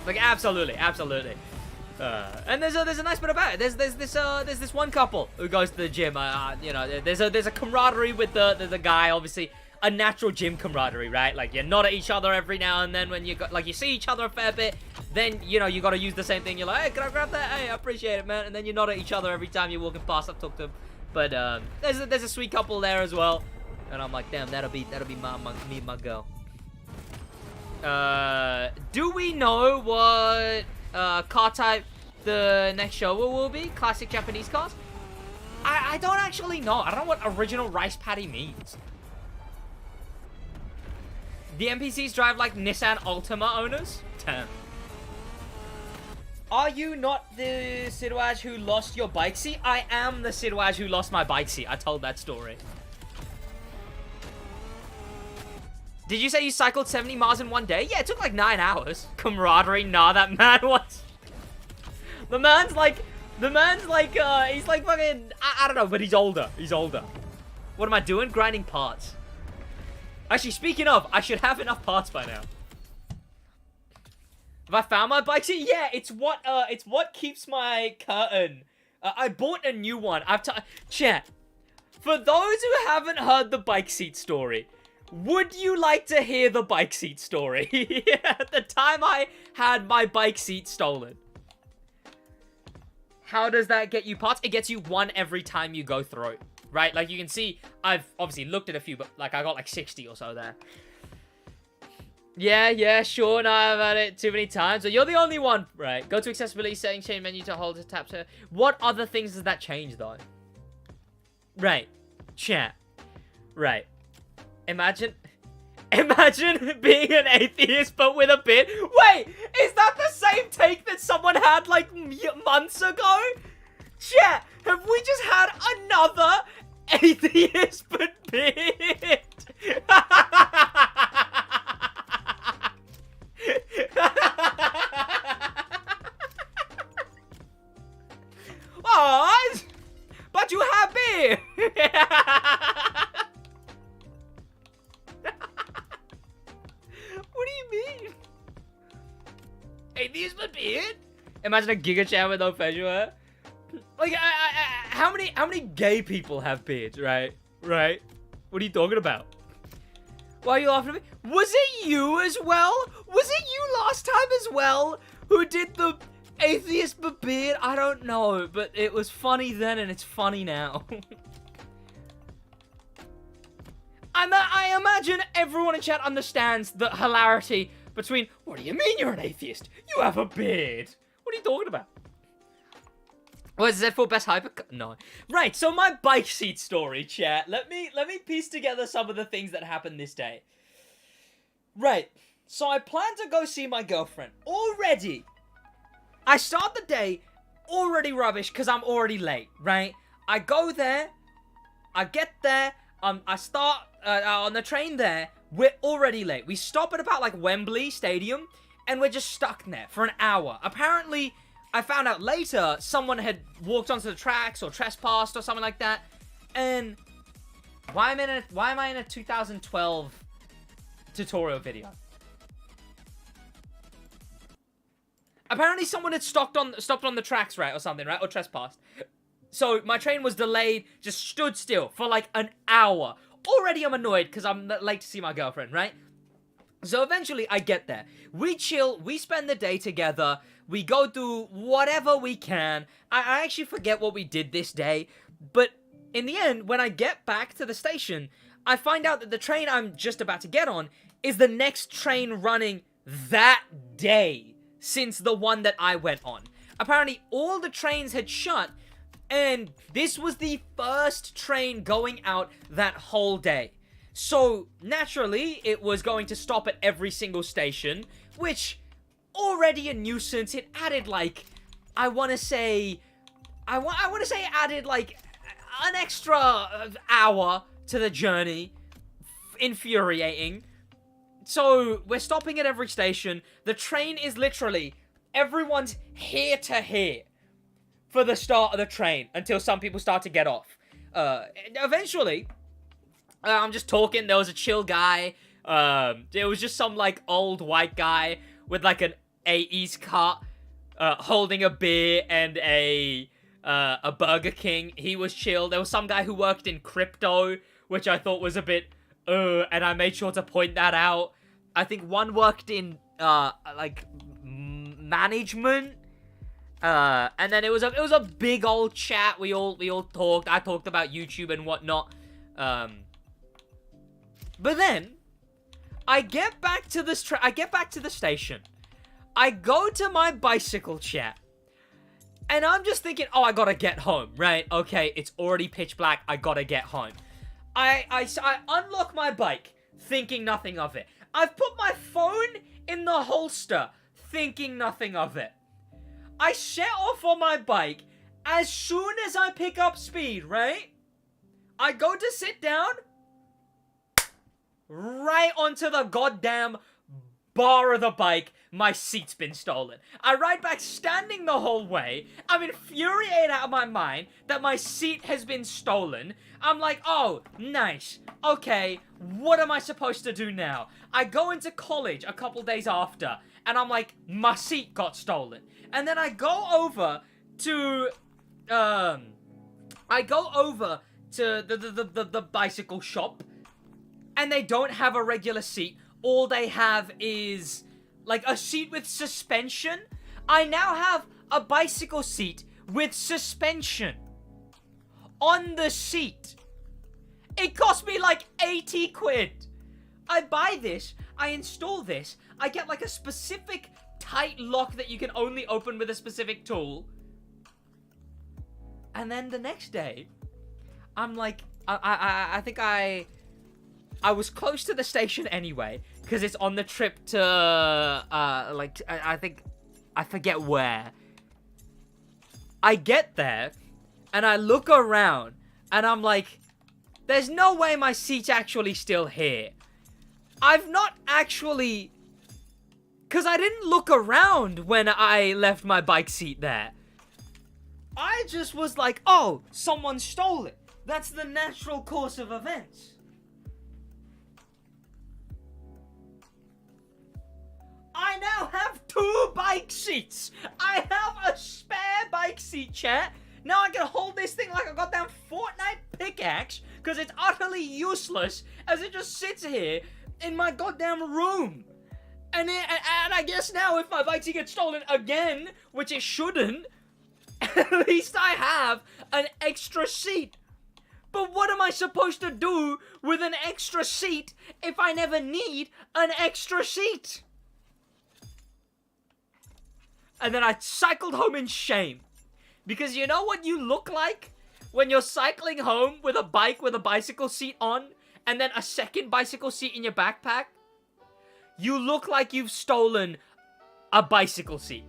Like, absolutely. And there's a nice bit about it. There's this one couple who goes to the gym. You know, there's a camaraderie with the guy. Obviously, a natural gym camaraderie, right? Like, you nod at each other every now and then when you see each other a fair bit. Then, you know, you got to use the same thing. You're like, hey, can I grab that? Hey, I appreciate it, man. And then you nod at each other every time you're walking past. I've talked to them. But there's a sweet couple there as well. And I'm like, damn, that'll be me and my girl. Do we know what car type the next show will be? Classic Japanese cars? I don't actually know. I don't know what original rice paddy means. The NPCs drive like Nissan Altima owners? Damn. Are you not the SidWaj who lost your bike seat? I am the SidWaj who lost my bike seat. I told that story. Did you say you cycled 70 miles in one day? Yeah, it took like 9 hours. Camaraderie? Nah, that man was... The man's like, he's like fucking... I don't know, but he's older. What am I doing? Grinding parts. Actually, speaking of, I should have enough parts by now. Have I found my bike seat? Yeah, it's what keeps my curtain. I bought a new one. Chat. For those who haven't heard the bike seat story, would you like to hear the bike seat story? At the time I had my bike seat stolen. How does that get you parts? It gets you one every time you go through it, right? Like, you can see, I've obviously looked at a few, but like I got like 60 or so there. Yeah, sure. No, I've had it too many times. So you're the only one, right? Go to accessibility settings, change menu to hold to tap to. What other things does that change, though? Right. Chat. Right. Imagine being an atheist, but with a beard. Wait, is that the same take that someone had, like, months ago? Chat, have we just had another atheist, but beard? What? But you have beard. What do you mean? Atheist but beard? Imagine a Giga Chan with no facial hair. Like, how many gay people have beards, right? Right? What are you talking about? Why are you laughing at me? Was it you as well? Was it you last time as well who did the atheist but beard? I don't know, but it was funny then and it's funny now. I imagine everyone in chat understands the hilarity between, what do you mean you're an atheist? You have a beard. What are you talking about? What is Z4 best hyper? No. Right, so my bike seat story, chat. Let me piece together some of the things that happened this day. Right, so I plan to go see my girlfriend. Already, I start the day already rubbish because I'm already late, right? I go there, I get there, I start on the train there, we're already late. We stop at about like Wembley Stadium, and we're just stuck there for an hour. Apparently, I found out later, someone had walked onto the tracks or trespassed or something like that. And why am I in a 2012 tutorial video? Apparently someone had stopped on the tracks, right, or something, right, or trespassed. So my train was delayed, just stood still for like an hour. Already I'm annoyed because I'm late to see my girlfriend, right? So eventually I get there. We chill, we spend the day together, we go do whatever we can. I actually forget what we did this day, but in the end, when I get back to the station, I find out that the train I'm just about to get on is the next train running that day since the one that I went on. Apparently, all the trains had shut, and this was the first train going out that whole day. So, naturally, it was going to stop at every single station, which, already a nuisance. It added, like, I want to say it added, like, an extra hour to the journey. Infuriating. So, we're stopping at every station. The train is literally, everyone's here to here for the start of the train until some people start to get off. Eventually, I'm just talking. There was a chill guy. It was just some, like, old white guy with, like, an 80s cut, holding a beer and a Burger King. He was chill. There was some guy who worked in crypto, which I thought was a bit, and I made sure to point that out. I think one worked in, like, management. And then it was a big old chat. We all talked. I talked about YouTube and whatnot. But then I get back to the station. I go to my bicycle chat. And I'm just thinking, oh, I gotta get home, right? Okay, it's already pitch black. I gotta get home. I unlock my bike, thinking nothing of it. I've put my phone in the holster, thinking nothing of it. I set off on my bike. As soon as I pick up speed, right? I go to sit down. Right onto the goddamn bar of the bike. My seat's been stolen. I ride back standing the whole way. I'm infuriated out of my mind that my seat has been stolen. I'm like, oh, nice. Okay, what am I supposed to do now? I go into college a couple days after, and I'm like, my seat got stolen. And then I go over to, the bicycle shop, and they don't have a regular seat. All they have is, like, a seat with suspension. I now have a bicycle seat with suspension on the seat. It cost me like 80 quid. I buy this, I install this, I get like a specific tight lock that you can only open with a specific tool. And then the next day, I'm like, I think I was close to the station anyway, because it's on the trip to, I think, I forget where. I get there, and I look around, and I'm like, there's no way my seat's actually still here. I've not actually, because I didn't look around when I left my bike seat there. I just was like, oh, someone stole it. That's the natural course of events. I now have 2 bike seats. I have a spare bike seat, chat. Now I can hold this thing like a goddamn Fortnite pickaxe, because it's utterly useless as it just sits here in my goddamn room. And I guess now if my bike seat gets stolen again, which it shouldn't, at least I have an extra seat. But what am I supposed to do with an extra seat if I never need an extra seat? And then I cycled home in shame. Because you know what you look like when you're cycling home with a bike with a bicycle seat on and then a second bicycle seat in your backpack? You look like you've stolen a bicycle seat.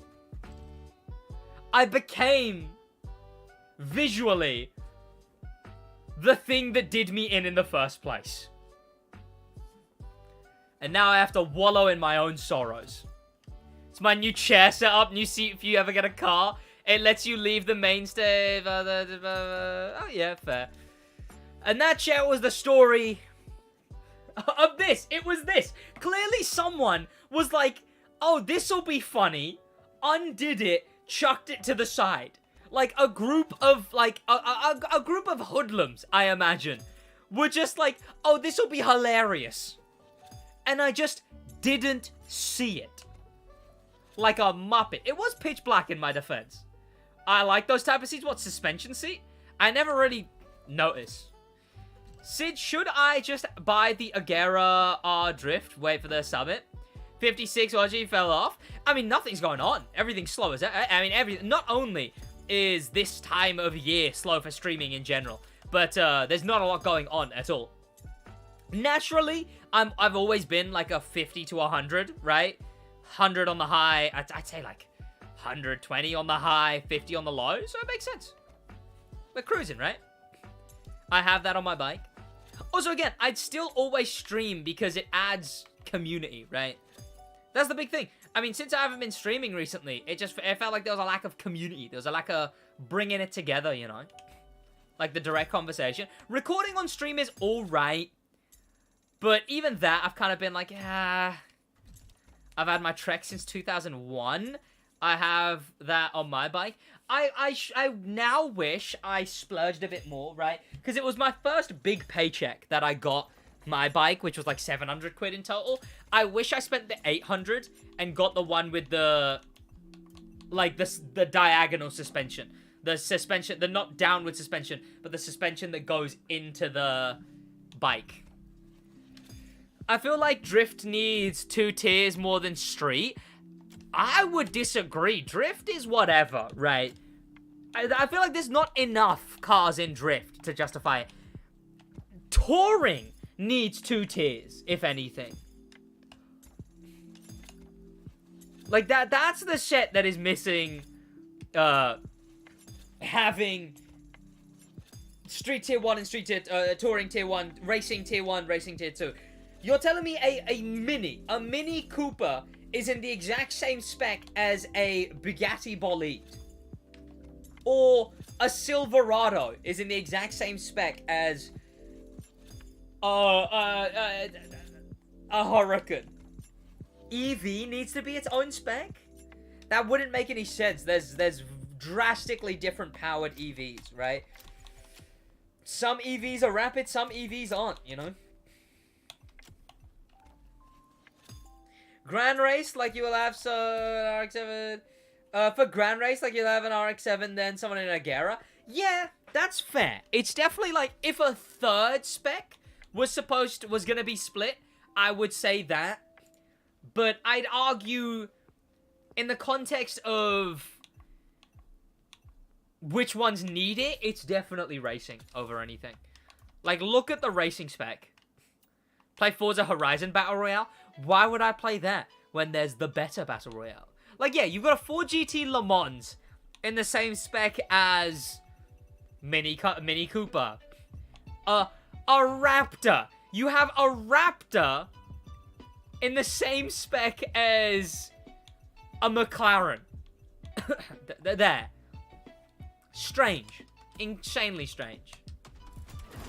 I became, visually, the thing that did me in the first place. And now I have to wallow in my own sorrows. It's my new chair setup, new seat if you ever get a car. It lets you leave the mainstay. Oh yeah, fair. And that chair was the story of this. It was this. Clearly someone was like, oh, this'll be funny. Undid it, chucked it to the side. Like a group of, like, a group of hoodlums, I imagine, were just like, oh, this'll be hilarious. And I just didn't see it. Like a muppet. It was pitch black in my defense. I like those type of seats. What, suspension seat? I never really noticed. Sid, should I just buy the Agera R Drift? Wait for the summit? 56 OG fell off. I mean, nothing's going on. Everything's slow as I mean, not only is this time of year slow for streaming in general, but there's not a lot going on at all. Naturally, I've always been like a 50 to 100, right? 100 on the high. I'd say like 120 on the high, 50 on the low. So it makes sense. We're cruising, right? I have that on my bike. Also, again, I'd still always stream because it adds community, right? That's the big thing. I mean, since I haven't been streaming recently, it felt like there was a lack of community. There was a lack of bringing it together, you know? Like the direct conversation. Recording on stream is alright. But even that, I've kind of been like, I've had my Trek since 2001. I have that on my bike. I now wish I splurged a bit more, right? Because it was my first big paycheck that I got my bike, which was like 700 quid in total. I wish I spent the 800 and got the one with the, like, the diagonal suspension. The suspension, the not downward suspension, but the suspension that goes into the bike. I feel like Drift needs 2 tiers more than Street. I would disagree. Drift is whatever, right? I feel like there's not enough cars in Drift to justify it. Touring needs 2 tiers, if anything. Like, that's the shit that is missing, having Street Tier 1 and Street Tier, Touring Tier 1, Racing Tier 1, Racing Tier 2. You're telling me a Mini Cooper is in the exact same spec as a Bugatti Bolide? Or a Silverado is in the exact same spec as a Huracan? EV needs to be its own spec? That wouldn't make any sense. There's drastically different powered EVs, right? Some EVs are rapid, some EVs aren't, you know? Grand Race, like you will have RX-7. For Grand Race, like you'll have an RX-7, then someone in a Agera. Yeah, that's fair. It's definitely like, if a third spec was gonna be split, I would say that. But I'd argue, in the context of which ones need it, it's definitely racing over anything. Like, look at the racing spec. Play Forza Horizon Battle Royale. Why would I play that when there's the better Battle Royale? Like, yeah, you've got a 4GT Le Mans in the same spec as Mini Cooper. A Raptor. You have a Raptor in the same spec as a McLaren. There. Strange. Insanely strange.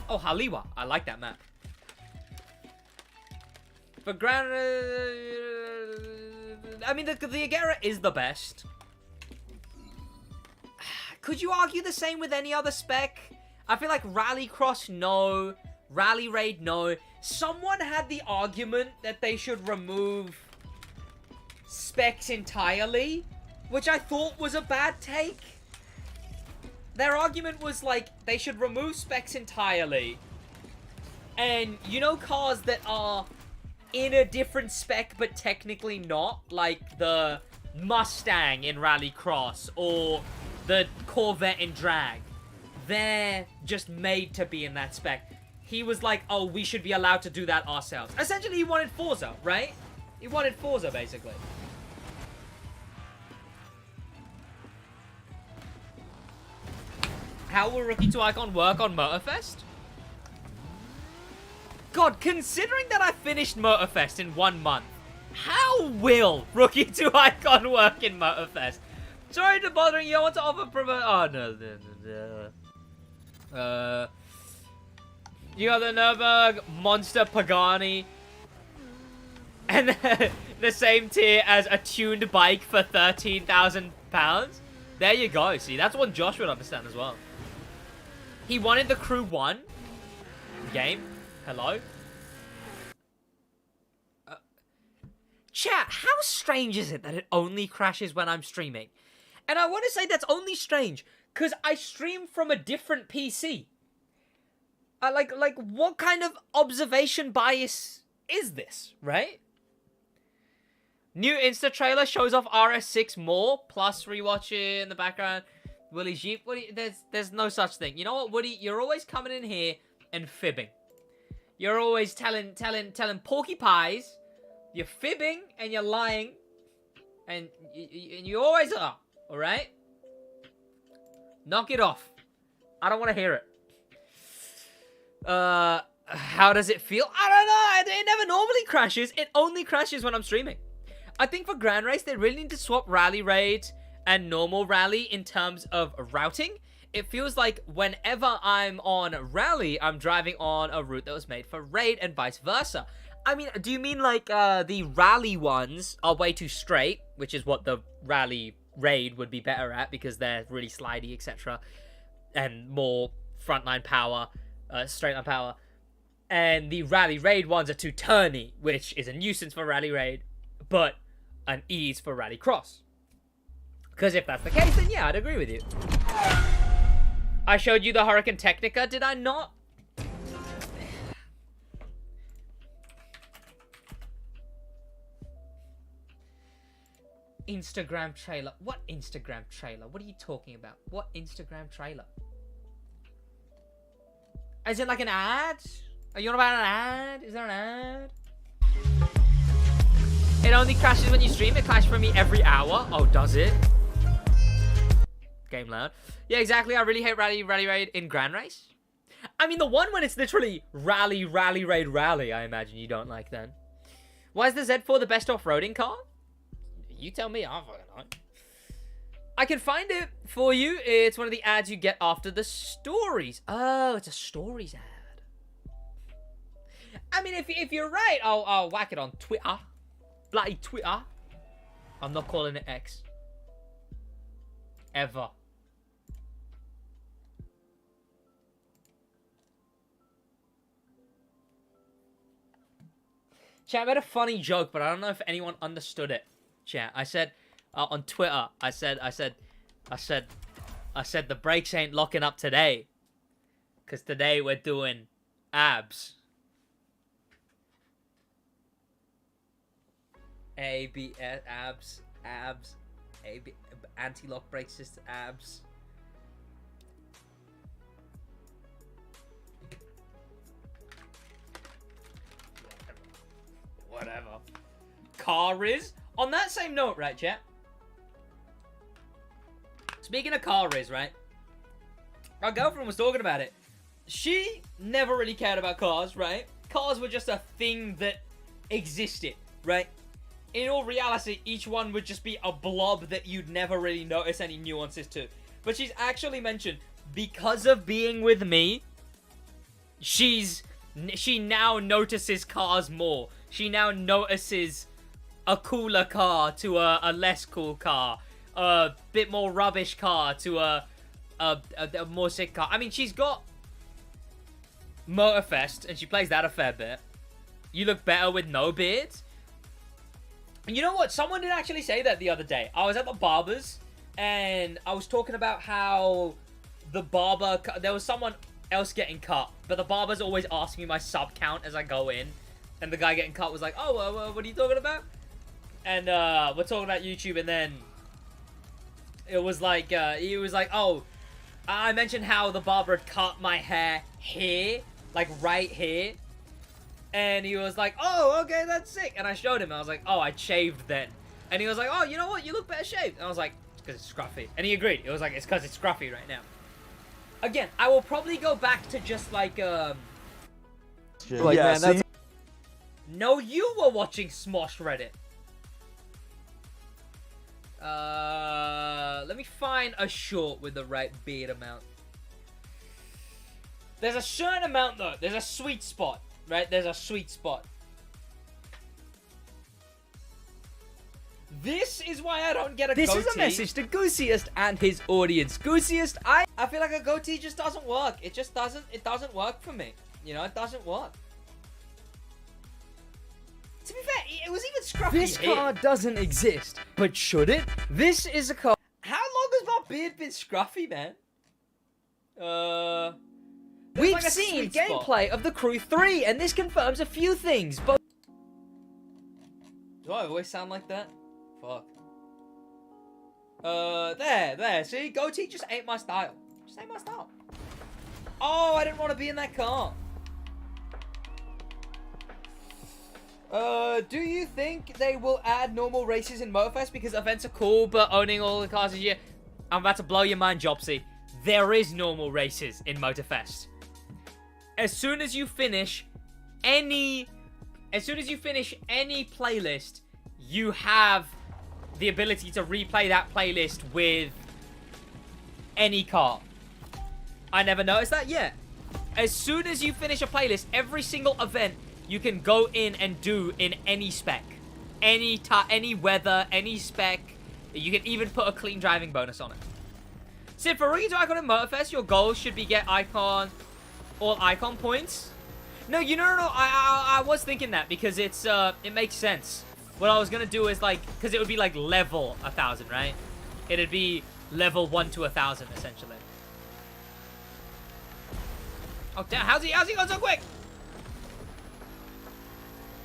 Oh, Haliwa. I like that map. For Grand... I mean, the Agera is the best. Could you argue the same with any other spec? I feel like Rallycross, no. Rally Raid, no. Someone had the argument that they should remove specs entirely, which I thought was a bad take. Their argument was like, they should remove specs entirely. And, you know, cars that are in a different spec, but technically not, like the Mustang in Rallycross or the Corvette in Drag. They're just made to be in that spec. He was like, oh, we should be allowed to do that ourselves. Essentially, he wanted Forza, right? He wanted Forza, basically. How will Rookie to Icon work on Motorfest? God, considering that I finished Motorfest in 1 month, how will Rookie to Icon work in Motorfest? Sorry to bothering you, I want to offer promo... Oh, no. You got the Nürburg Monster Pagani. And the same tier as a tuned bike for £13,000. There you go. See, that's one Josh would understand as well. He wanted the Crew 1 game. Hello? Chat, how strange is it that it only crashes when I'm streaming? And I want to say that's only strange because I stream from a different PC. Like, what kind of observation bias is this, right? New Insta trailer shows off RS6 more, plus rewatch it in the background. Willie Jeep, there's no such thing. You know what, Woody? You're always coming in here and fibbing. You're always telling porky pies. You're fibbing and you're lying. And you always are. Alright? Knock it off. I don't want to hear it. How does it feel? I don't know. It never normally crashes. It only crashes when I'm streaming. I think for Grand Race, they really need to swap Rally Raid and normal Rally in terms of routing. It feels like whenever I'm on Rally, I'm driving on a route that was made for Raid and vice versa. I mean, do you mean like the Rally ones are way too straight, which is what the Rally Raid would be better at because they're really slidey, etc. and more frontline power, straight line power. And the Rally Raid ones are too turny, which is a nuisance for Rally Raid, but an ease for Rally Cross. Because if that's the case, then yeah, I'd agree with you. I showed you the Hurricane Technica, did I not? Instagram trailer. What Instagram trailer? What are you talking about? What Instagram trailer? Is it like an ad? Are you on about an ad? Is there an ad? It only crashes when you stream. It crashes for me every hour. Oh, does it? Game loud. Yeah, exactly. I really hate Rally Raid in Grand Race. I mean, the one when it's literally Rally Raid Rally, I imagine you don't like then. Why is the Z4 the best off-roading car? You tell me. I'm fucking know. I can find it for you. It's one of the ads you get after the stories. Oh, it's a stories ad. I mean, if you're right, I'll whack it on Twitter. Bloody Twitter. I'm not calling it X. Ever. Chat, I made a funny joke, but I don't know if anyone understood it. Chat, I said on Twitter, I said the brakes ain't locking up today, cause today we're doing abs. ABS abs, AB anti-lock brake system abs. Whatever. Car is. On that same note, right, chat? Speaking of car is, right? Our girlfriend was talking about it. She never really cared about cars, right? Cars were just a thing that existed, right? In all reality, each one would just be a blob that you'd never really notice any nuances to. But she's actually mentioned, because of being with me, she now notices cars more. She now notices a cooler car to a less cool car, a bit more rubbish car to a more sick car. I mean, she's got Motorfest, and she plays that a fair bit. You look better with no beard. And you know what? Someone did actually say that the other day. I was at the barber's, and I was talking about how the barber... There was someone else getting cut, but the barber's always asking me my sub count as I go in. And the guy getting cut was like, oh, what are you talking about? And we're talking about YouTube, and then it was like, he was like, oh, I mentioned how the barber had cut my hair here, like right here. And he was like, oh, okay, that's sick. And I showed him, I was like, oh, I shaved then. And he was like, oh, you know what? You look better shaved. And I was like, it's because it's scruffy. And he agreed. It was like, it's because it's scruffy right now. Again, I will probably go back to just like,
Like,
yeah,
man, that's...
No, you were watching Smosh Reddit. Let me find a short with the right beard amount. There's a certain amount, though. There's a sweet spot, right? There's a sweet spot. This is why I don't get a goatee.
This is a message to Goosiest and his audience. Goosiest, I
feel like a goatee just doesn't work. It just doesn't. It doesn't work for me. You know, it doesn't work. To be fair, it was even scruffy.
This car doesn't exist, but should it? This is a car.
How long has my beard been scruffy, man?
We've
like a
seen
sweet spot.
gameplay of the Crew 3, and this confirms a few things. But
do I always sound like that? Fuck. There. See, goatee just ain't my style. Just ain't my style. Oh, I didn't want to be in that car. Do you think they will add normal races in Motorfest because events are cool, but owning all the cars is yeah? I'm about to blow your mind, Jopsy. There is normal races in Motorfest. As soon as you finish any playlist, you have the ability to replay that playlist with any car. I never noticed that yet. As soon as you finish a playlist, every single event you can go in and do in any spec. Any weather, any spec. You can even put a clean driving bonus on it. Sid, for rookie to icon in Motorfest, your goal should be get all icon points. No, I was thinking that because it makes sense. What I was gonna do is like, because it would be like level 1,000, right? It'd be level 1 to 1,000 essentially. Oh damn! How's he going so quick?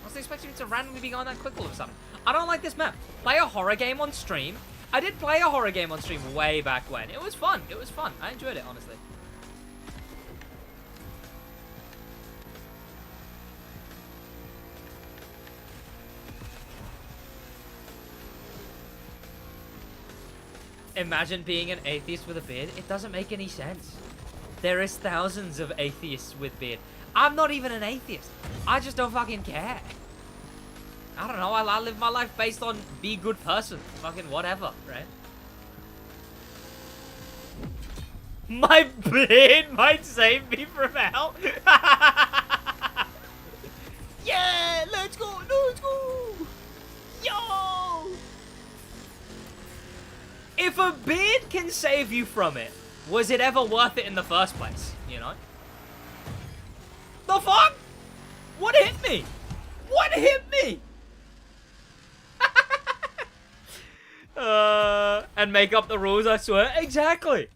I wasn't expecting him to randomly be going that quick all of a sudden. I don't like this map. Play a horror game on stream. I did play a horror game on stream way back when. It was fun. It was fun. I enjoyed it, honestly. Imagine being an atheist with a beard. It doesn't make any sense. There is thousands of atheists with beard. I'm not even an atheist. I just don't fucking care. I don't know. I live my life based on be a good person. Fucking whatever, right? My beard might save me from hell. Yeah, let's go. Let's go. Yo. If a beard can save you from it, was it ever worth it in the first place? You know? The fuck? What hit me? What hit me? And make up the rules, I swear. Exactly.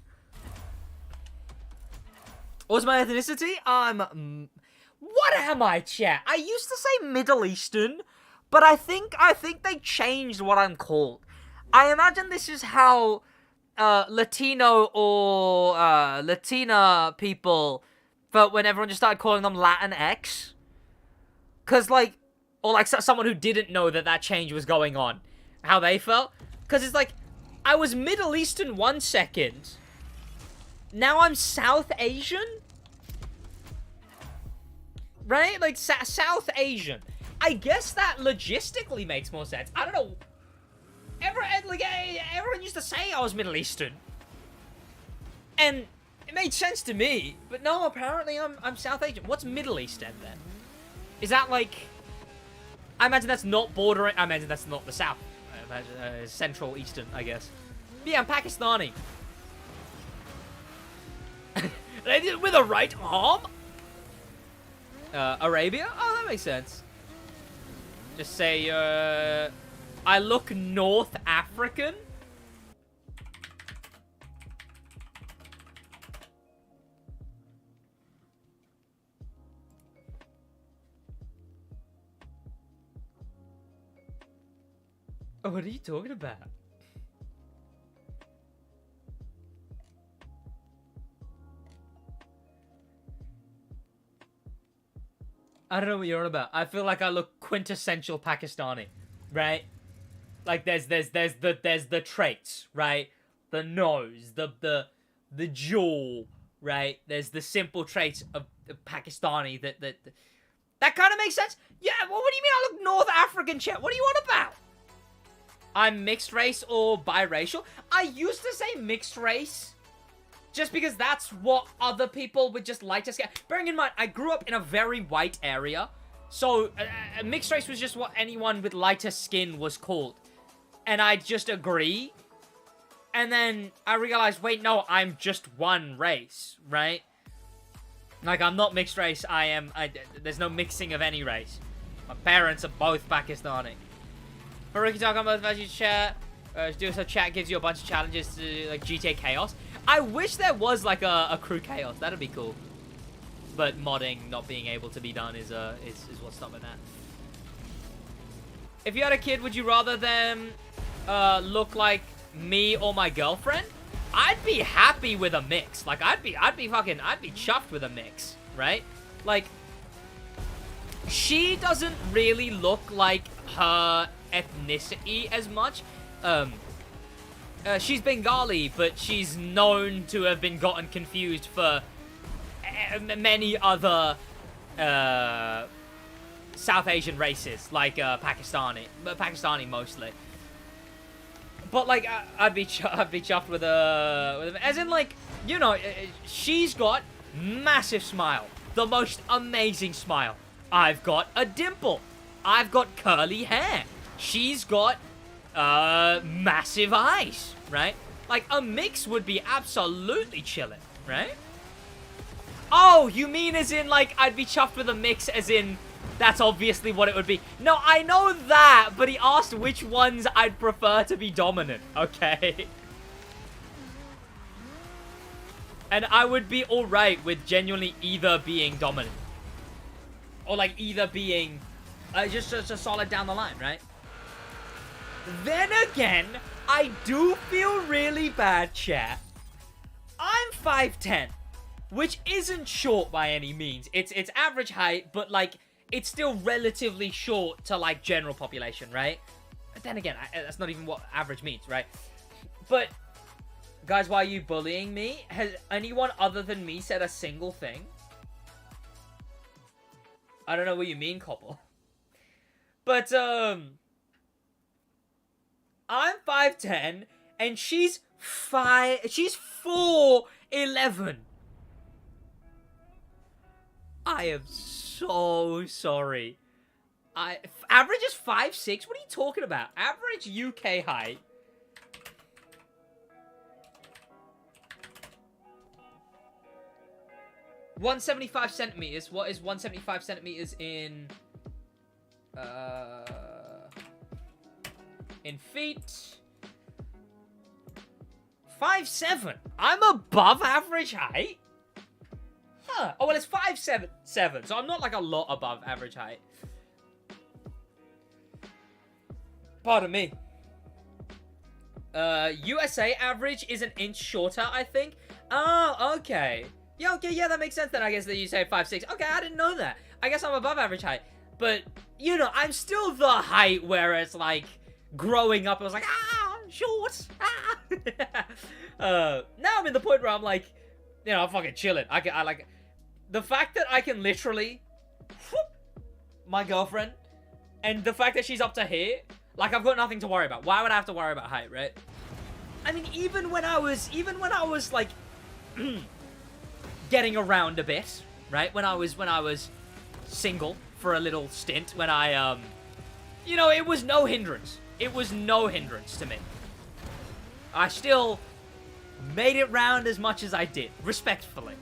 What's my ethnicity? What am I, chat? I used to say Middle Eastern, but I think they changed what I'm called. I imagine this is how Latino or Latina people felt when everyone just started calling them Latinx. Cause like, or like someone who didn't know that change was going on, how they felt. Cause it's like, I was Middle Eastern 1 second, now I'm South Asian, right? Like South Asian. I guess that logistically makes more sense. I don't know. Everyone used to say I was Middle Eastern, and it made sense to me. But no, apparently I'm South Asian. What's Middle Eastern then? Is that like? I imagine that's not bordering. I imagine that's not the South. I imagine Central Eastern, I guess. But yeah, I'm Pakistani. They did it with a right arm. Arabia? Oh, that makes sense. Just say I look North African. Oh, what are you talking about? I don't know what you're on about. I feel like I look quintessential Pakistani, right? Like there's the traits, right? The nose, the jaw, right? There's the simple traits of Pakistani that kind of makes sense. Yeah, well, what do you mean I look North African, chat? What are you on about? I'm mixed race or biracial. I used to say mixed race just because that's what other people would just like to say. Bearing in mind, I grew up in a very white area, so mixed race was just what anyone with lighter skin was called. And I just agree. And then I realized, wait, no, I'm just one race, right? Like, I'm not mixed race. There's no mixing of any race. My parents are both Pakistani. For Ricky Talk on both versions, chat. Do so chat gives you a bunch of challenges to, like, GTA Chaos. I wish there was, like, a crew Chaos. That'd be cool. But modding not being able to be done is what's stopping that. If you had a kid, would you rather them look like me or my girlfriend? I'd be happy with a mix. Like, I'd be chuffed with a mix, right? Like, she doesn't really look like her ethnicity as much. She's Bengali, but she's known to have been gotten confused for many other South Asian races, like Pakistani mostly. But like, I'd be chuffed with a, as in like, you know, she's got massive smile, the most amazing smile. I've got a dimple. I've got curly hair. She's got massive eyes, right? Like, a mix would be absolutely chilling, right? Oh, you mean as in, like, I'd be chuffed with a mix as in, that's obviously what it would be. No, I know that, but he asked which ones I'd prefer to be dominant, okay? And I would be alright with genuinely either being dominant. Or, like, either being just a solid down the line, right? Then again, I do feel really bad, chat. I'm 5'10", which isn't short by any means. It's average height, but, like, it's still relatively short to, like, general population, right? But then again, that's not even what average means, right? But, guys, why are you bullying me? Has anyone other than me said a single thing? I don't know what you mean, Koppel. But, I'm 5'10", and she's 4'11". I am so sorry. Average is 5'6". What are you talking about? Average UK height. $175 centimeters. What is 175 centimeters in feet? 5'7". I'm above average height? Huh. Oh, well, it's 5'7", so I'm not, like, a lot above average height. Pardon me. USA average is an inch shorter, I think. Oh, okay. Yeah, okay, yeah, that makes sense then, I guess, that you say 5'6". Okay, I didn't know that. I guess I'm above average height. But, you know, I'm still the height where it's, like, growing up, I was like, short, now I'm in the point where I'm like, you know, I'm fucking chilling. I like, the fact that I can literally, my girlfriend, and the fact that she's up to here, like, I've got nothing to worry about. Why would I have to worry about height, right? I mean, even when I was, like, getting around a bit, right? When I was single for a little stint, when I, you know, it was no hindrance. It was no hindrance to me. I still made it round as much as I did, respectfully.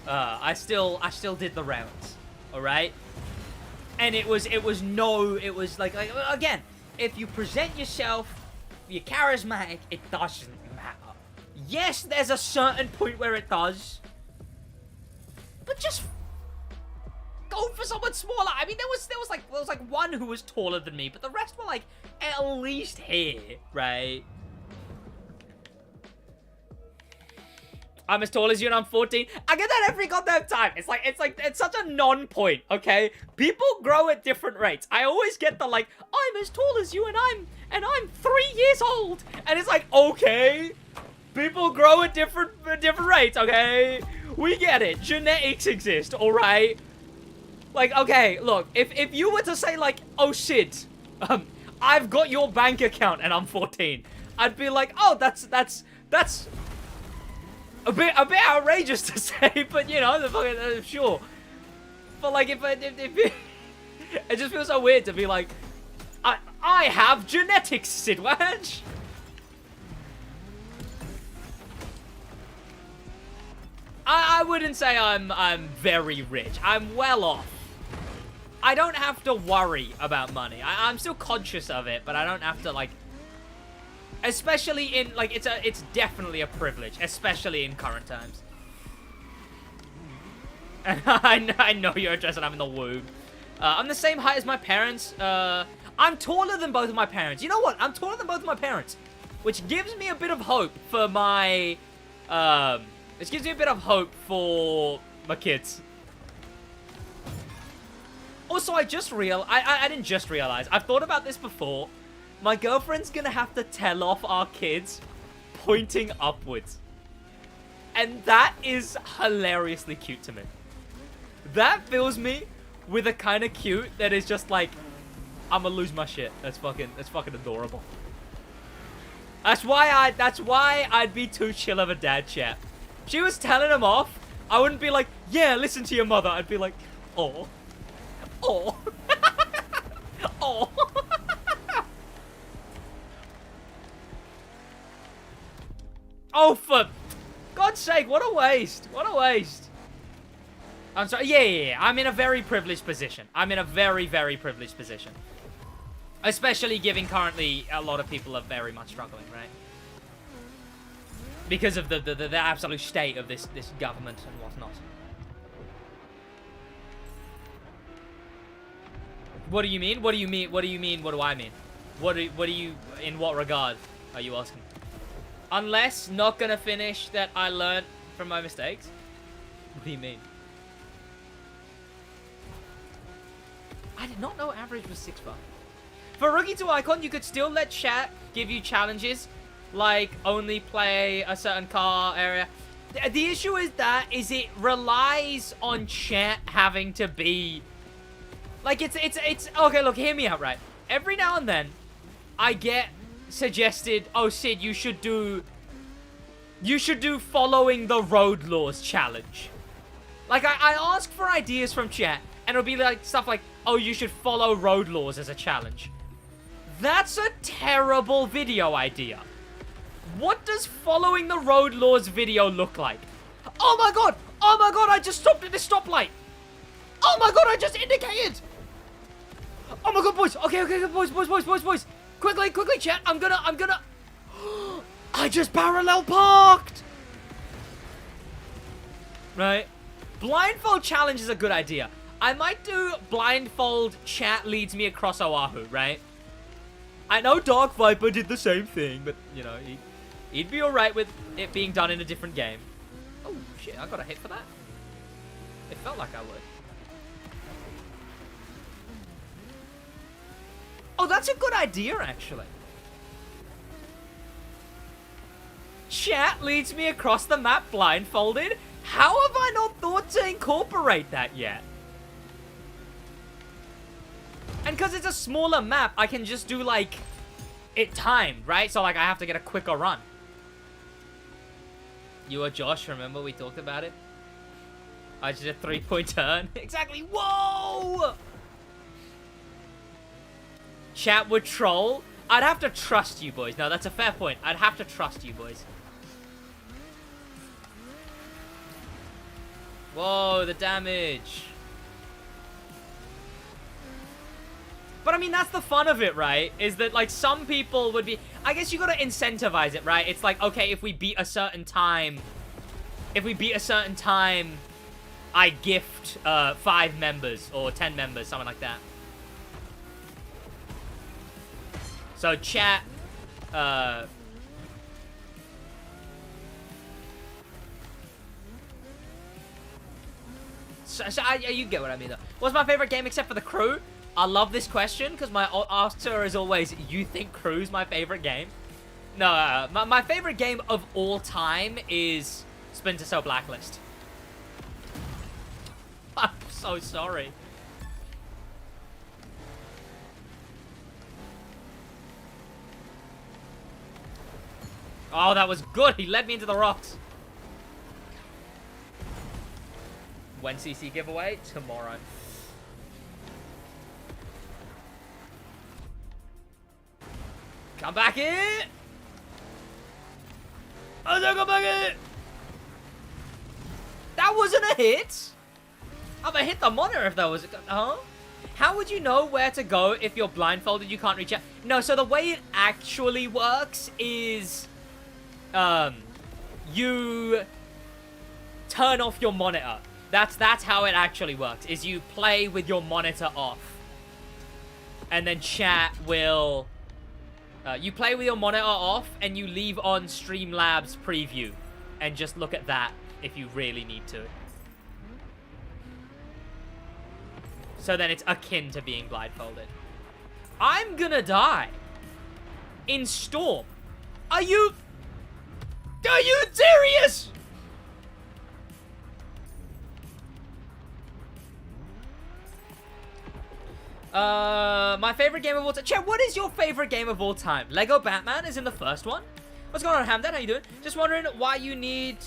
I still did the rounds, all right? And it was like, again, if you present yourself, you're charismatic, it doesn't matter. Yes, there's a certain point where it does, but just go for someone smaller. I mean, there was like one who was taller than me, but the rest were like at least here, right? I'm as tall as you and I'm 14. I get that every goddamn time. It's such a non-point, okay? People grow at different rates. I always get the like, I'm as tall as you and I'm 3 years old. And it's like, okay, people grow at different rates, okay? We get it. Genetics exist, all right? Like, okay, look, if you were to say like, oh Sid, I've got your bank account and I'm 14, I'd be like, oh, that's a bit outrageous to say, but you know, the fucking sure. But like, if it just feels so weird to be like, I have genetics, SidWaj. I wouldn't say I'm very rich. I'm well off. I don't have to worry about money. I'm still conscious of it, but I don't have to like. Especially in, like, it's definitely a privilege, especially in current times. And I know you're addressing I'm in the womb. I'm the same height as my parents. I'm taller than both of my parents. You know what? I'm taller than both of my parents. Which gives me a bit of hope for my, kids. Also, I didn't just realize. I've thought about this before. My girlfriend's gonna have to tell off our kids pointing upwards. And that is hilariously cute to me. That fills me with a kind of cute that is just like, I'm gonna lose my shit. That's fucking adorable. That's why I'd be too chill of a dad, chat. If she was telling him off, I wouldn't be like, yeah, listen to your mother. I'd be like, oh. Oh. Oh. Oh, for God's sake, what a waste. What a waste. I'm sorry. Yeah. I'm in a very privileged position. I'm in a very, very privileged position. Especially given currently a lot of people are very much struggling, right? Because of the absolute state of this government and whatnot. What do you mean? What do you mean? What do you mean? What do I mean? What do you, in what regard are you asking? Unless not gonna finish that I learned from my mistakes? What do you mean? I did not know average was 6 bar. For Rookie to Icon, you could still let chat give you challenges, like only play a certain car area. The issue is it relies on chat having to be... Like, it's... Okay, look, hear me out, right? Every now and then, I get suggested, oh, Sid, you should do following the road laws challenge. Like, I ask for ideas from chat, and it'll be like stuff like, oh, you should follow road laws as a challenge. That's a terrible video idea. What does following the road laws video look like? Oh my god! Oh my god, I just stopped at this stoplight! Oh my god, I just indicated! Oh my god, boys! Okay, boys! Quickly, chat! I'm gonna... I just parallel parked! Right? Blindfold challenge is a good idea. I might do blindfold chat leads me across Oahu, right? I know Dark Viper did the same thing, but, you know, he'd be alright with it being done in a different game. Oh, shit, I got a hit for that? It felt like I would. Oh, that's a good idea, actually. Chat leads me across the map blindfolded. How have I not thought to incorporate that yet? And because it's a smaller map, I can just do, like, it timed, right? So, like, I have to get a quicker run. You or Josh, remember we talked about it? I just did a 3-point turn. Exactly. Whoa! Chat would troll. I'd have to trust you, boys. No, that's a fair point. I'd have to trust you, boys. Whoa, the damage. But I mean, that's the fun of it, right? Is that, like, some people would be... I guess you gotta incentivize it, right? It's like, okay, if we beat a certain time... I gift 5 members or 10 members, something like that. So, chat... you get what I mean, though. What's my favorite game except for The Crew? I love this question, because my answer is always, you think Crew's my favorite game? No, my favorite game of all time is Splinter Cell Blacklist. I'm so sorry. Oh, that was good. He led me into the rocks. When CC giveaway? Tomorrow. Come back in! Oh, no, come back in! That wasn't a hit! I've hit the monitor if that was... Huh? How would you know where to go if you're blindfolded, you can't reach out? No, so the way it actually works is... you turn off your monitor. That's how it actually works, is you play with your monitor off. And then chat will... you play with your monitor off, and you leave on Streamlabs preview. And just look at that if you really need to. So then it's akin to being blindfolded. I'm gonna die in Storm. Are you serious? My favorite game of all time. Chat, what is your favorite game of all time? Lego Batman is in the first one. What's going on, Hamdan? How you doing? Just wondering why you need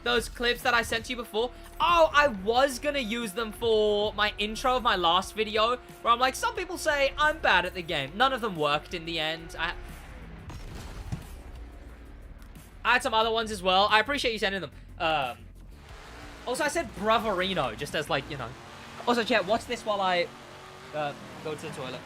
those clips that I sent to you before. Oh, I was gonna use them for my intro of my last video, where I'm like, some people say I'm bad at the game. None of them worked in the end. I had some other ones as well. I appreciate you sending them. Also, I said Braverino, just as, like, you know. Also, chat, watch this while I go to the toilet.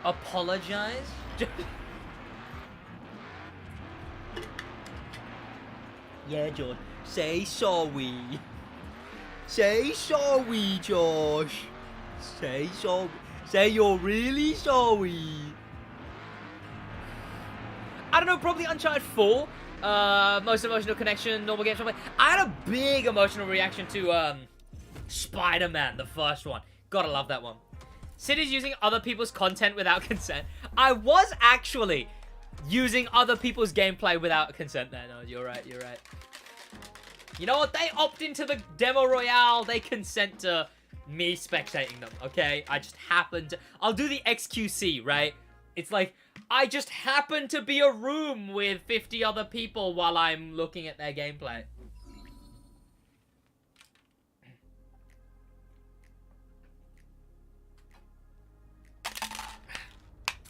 Apologize?
Yeah, George. Say sorry. Say sorry, Josh. Say sorry. Say you're really sorry.
I don't know, probably Uncharted 4. Most emotional connection, normal games. I had a big emotional reaction to Spider-Man, the first one. Gotta love that one. Sid is using other people's content without consent. I was actually using other people's gameplay without consent there. No, you're right, you're right. You know what? They opt into the demo royale. They consent to me spectating them, okay? I just happen to... I'll do the XQC, right? It's like, I just happen to be a room with 50 other people while I'm looking at their gameplay.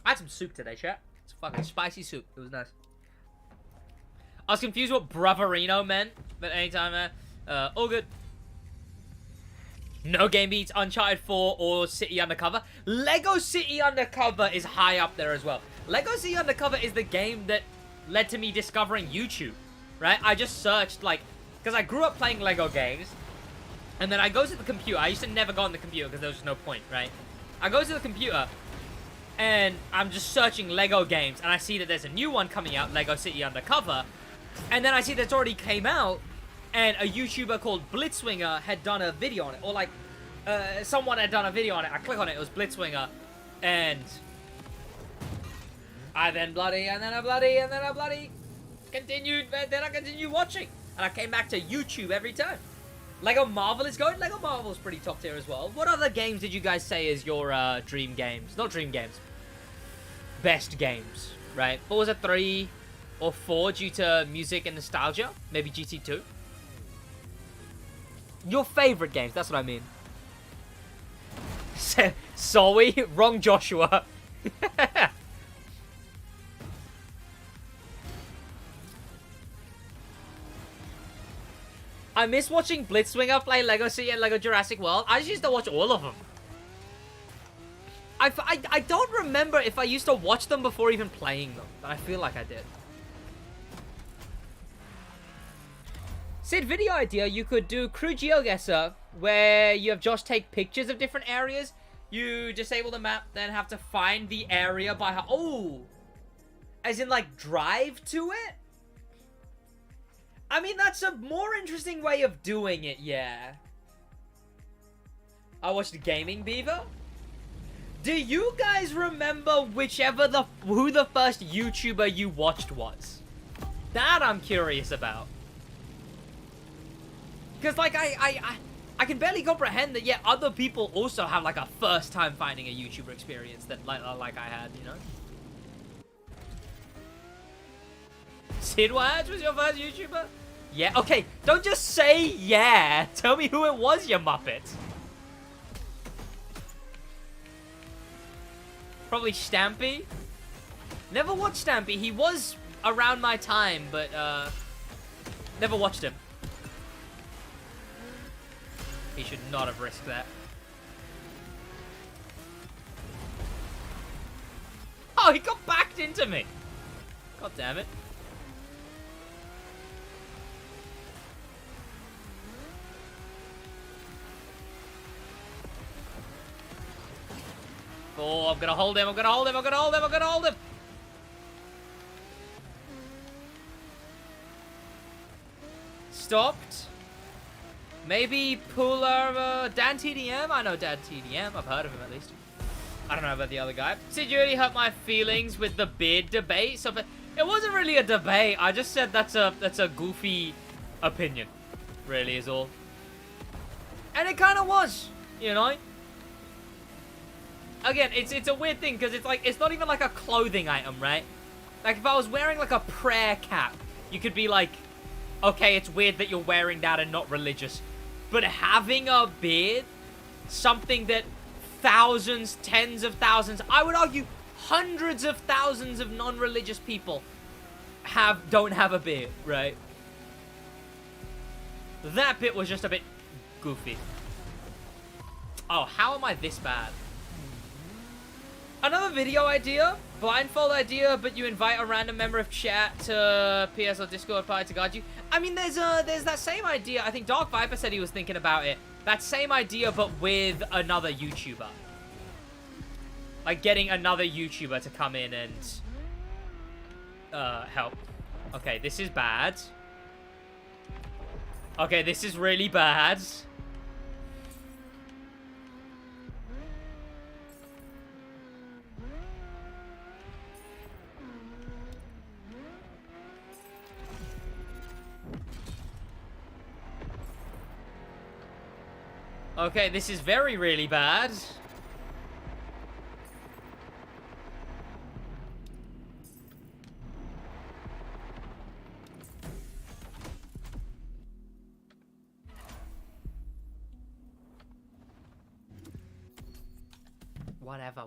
I had some soup today, chat. It's fucking spicy soup. It was nice. I was confused what Braverino meant, but anytime, man. All good. No game beats Uncharted 4 or City Undercover. Lego City Undercover is high up there as well. Lego City Undercover is the game that led to me discovering YouTube, right? I just searched, like, because I grew up playing Lego games, and then I go to the computer. I used to never go on the computer because there was just no point, right? I go to the computer, and I'm just searching Lego games, and I see that there's a new one coming out, Lego City Undercover, and then I see that's already came out, and a YouTuber called Blitzwinger had done a video on it, or like, someone had done a video on it. I click on it, it was Blitzwinger, and I then I continued, then I continued watching, and I came back to YouTube every time. Lego Marvel is going. Lego Marvel's pretty top tier as well. What other games did you guys say is your dream games? Not dream games. Best games, right? What was it, 3 or 4 due to music and nostalgia? Maybe GT2? Your favorite games, that's what I mean. Sorry, wrong Joshua. I miss watching Blitzwinger play Lego City and Lego Jurassic World. I just used to watch all of them. I don't remember if I used to watch them before even playing them, but I feel like I did. Sid, video idea, you could do Crew GeoGuessr, where you have Josh take pictures of different areas. You disable the map, then have to find the area by how... Oh! As in, like, drive to it? I mean, that's a more interesting way of doing it, yeah. I watched Gaming Beaver. Do you guys remember who the first YouTuber you watched was? That I'm curious about. Because, like, I can barely comprehend that, yeah, other people also have, like, a first time finding a YouTuber experience that, like I had, you know? SidWaj was your first YouTuber? Yeah, okay, don't just say yeah. Tell me who it was, you muppet. Probably Stampy. Never watched Stampy. He was around my time, but, never watched him. He should not have risked that. Oh, he got backed into me. God damn it. Oh, I'm gonna hold him, I'm gonna hold him, I'm gonna hold him, I'm gonna hold him! Stopped. Maybe Pooler, Dan TDM? I know Dan TDM, I've heard of him at least. I don't know about the other guy. Sid, you really hurt my feelings with the beard debate. So, but it wasn't really a debate, I just said that's a goofy opinion. Really is all. And it kinda was, you know? Again, it's a weird thing, because it's like, it's not even like a clothing item, right? Like, if I was wearing, like, a prayer cap, you could be like, okay, it's weird that you're wearing that and not religious. But having a beard, something that thousands, tens of thousands, I would argue hundreds of thousands of non-religious people don't have a beard, right? That bit was just a bit goofy. Oh, how am I this bad? Another video idea, blindfold idea, but you invite a random member of chat to PS or Discord party to guide you. I mean, there's that same idea. I think Dark Viper said he was thinking about it. That same idea, but with another YouTuber. Like getting another YouTuber to come in and help. Okay, this is bad. Okay, this is really bad. Okay, this is really bad.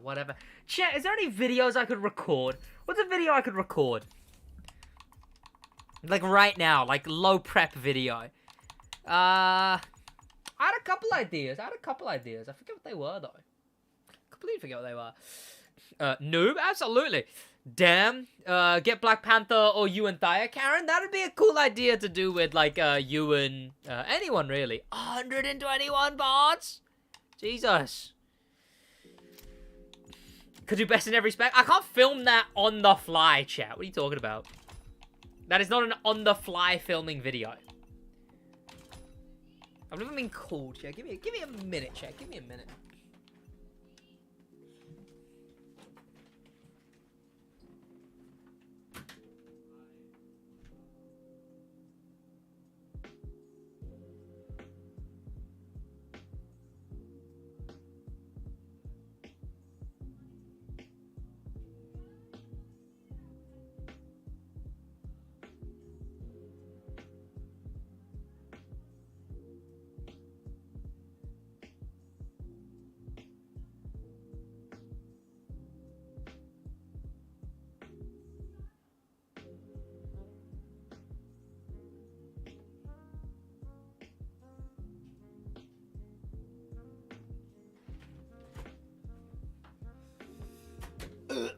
Whatever. Chat, is there any videos I could record? What's a video I could record? Like right now, like low prep video. I had a couple ideas. I forget what they were, though. Completely forget what they were. Noob? Absolutely. Damn. Get Black Panther or you and Thea. Karen, that'd be a cool idea to do with, like, you and anyone, really. 121 bots? Jesus. Could do best in every spec. I can't film that on the fly, chat. What are you talking about? That is not an on the fly filming video. I've never been called, chat. Give me a minute, chat. Give me a minute.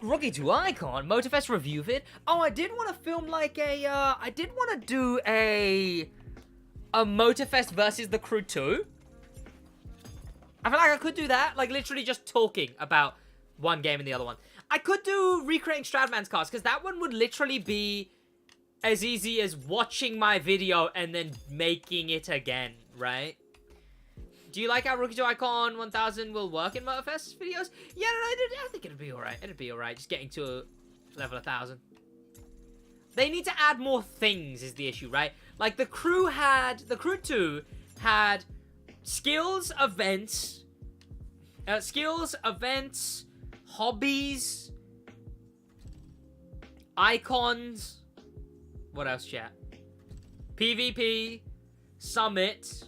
Rookie to Icon, Motorfest review vid. Oh, I did want to film like a, I did want to do a Motorfest versus the Crew 2. I feel like I could do that, like literally just talking about one game and the other one. I could do recreating Stradman's cars, because that one would literally be as easy as watching my video and then making it again, right? Do you like how Rookie to Icon 1000 will work in Motorfest videos? Yeah, no, I think it'd be alright. It'd be alright, just getting to level 1000. They need to add more things is the issue, right? Like, the Crew 2 had skills, events, hobbies, icons. What else, chat? PvP, summit,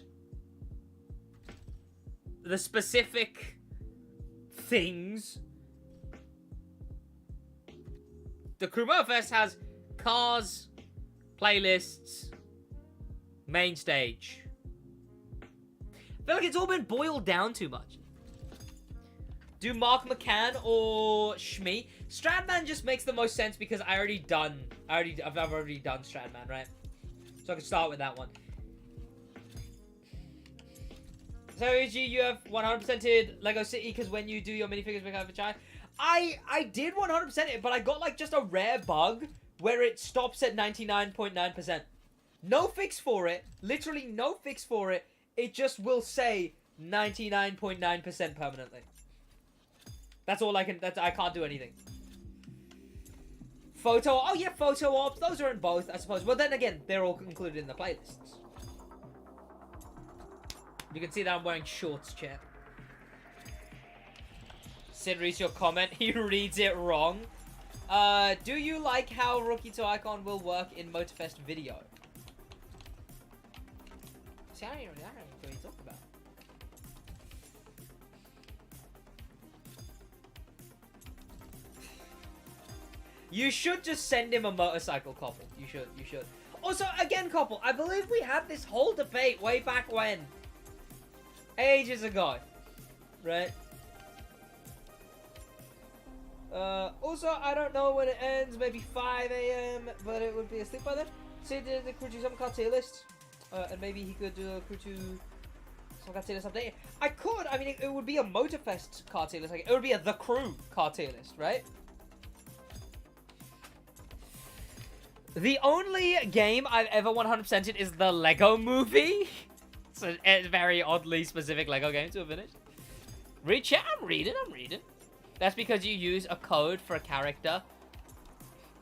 the specific things. The Crew Motorfest has cars, playlists, main stage. I feel like it's all been boiled down too much. Do Mark McCann or Shmee? Stradman just makes the most sense because I've already done Stradman, right? So I can start with that one. So, AG, you have 100%ed Lego City because when you do your minifigures become a child. I did 100% it, but I got like just a rare bug where it stops at 99.9%. No fix for it. Literally no fix for it. It just will say 99.9% permanently. That's all I can. I can't do anything. Photo. Oh yeah, photo ops. Those are in both, I suppose. Well, then again, they're all included in the playlists. You can see that I'm wearing shorts, chat. Sid reads your comment. He reads it wrong. Do you like how Rookie to Icon will work in Motorfest video? See, I don't even know what you talk about. You should just send him a motorcycle, Koppel. You should. Also, again, Koppel, I believe we had this whole debate way back when. Ages ago. Right? Also, I don't know when it ends, maybe 5 AM, but it would be asleep by then. Say the crew to some car tier list, and maybe he could do a crew to some car tier list update. I could, I mean, it would be a Motorfest car tier list, like, it would be a The Crew car tier list, right? The only game I've ever 100%ed is the Lego Movie. It's a very oddly specific Lego game to have finished. Read chat, I'm reading. That's because you use a code for a character.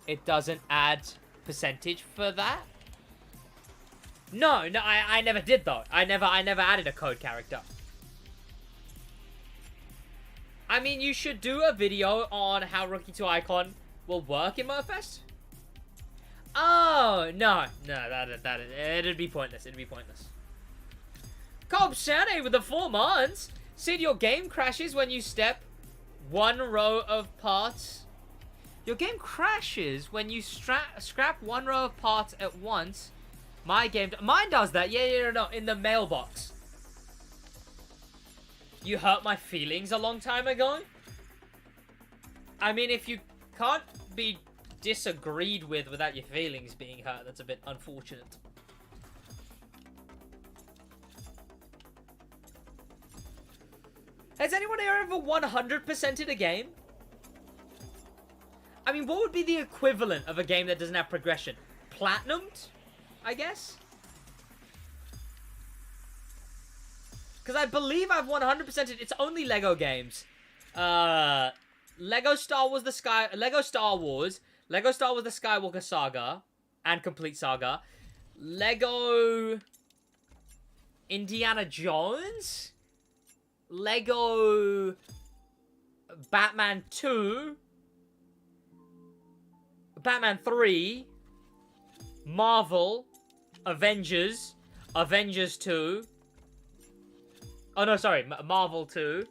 It doesn't add percentage for that. No, I never did though. I never added a code character. I mean, you should do a video on how Rookie to Icon will work in Motorfest. Oh, no, it'd be pointless. Cobb Shane with the 4 months. Sid, your game crashes when you step one row of parts. Your game crashes when you scrap one row of parts at once. Mine does that. Yeah, no, in the mailbox. You hurt my feelings a long time ago. I mean, if you can't be disagreed with without your feelings being hurt, that's a bit unfortunate. Has anyone here ever 100%ed a game? I mean, what would be the equivalent of a game that doesn't have progression? Platinumed, I guess? Because I believe I've 100%ed. It's only Lego games. Lego Star Wars, the Skywalker Saga and Complete Saga. Lego Indiana Jones. Lego Batman 2. Batman 3. Marvel. Avengers. Avengers 2. Oh no, sorry, Marvel 2.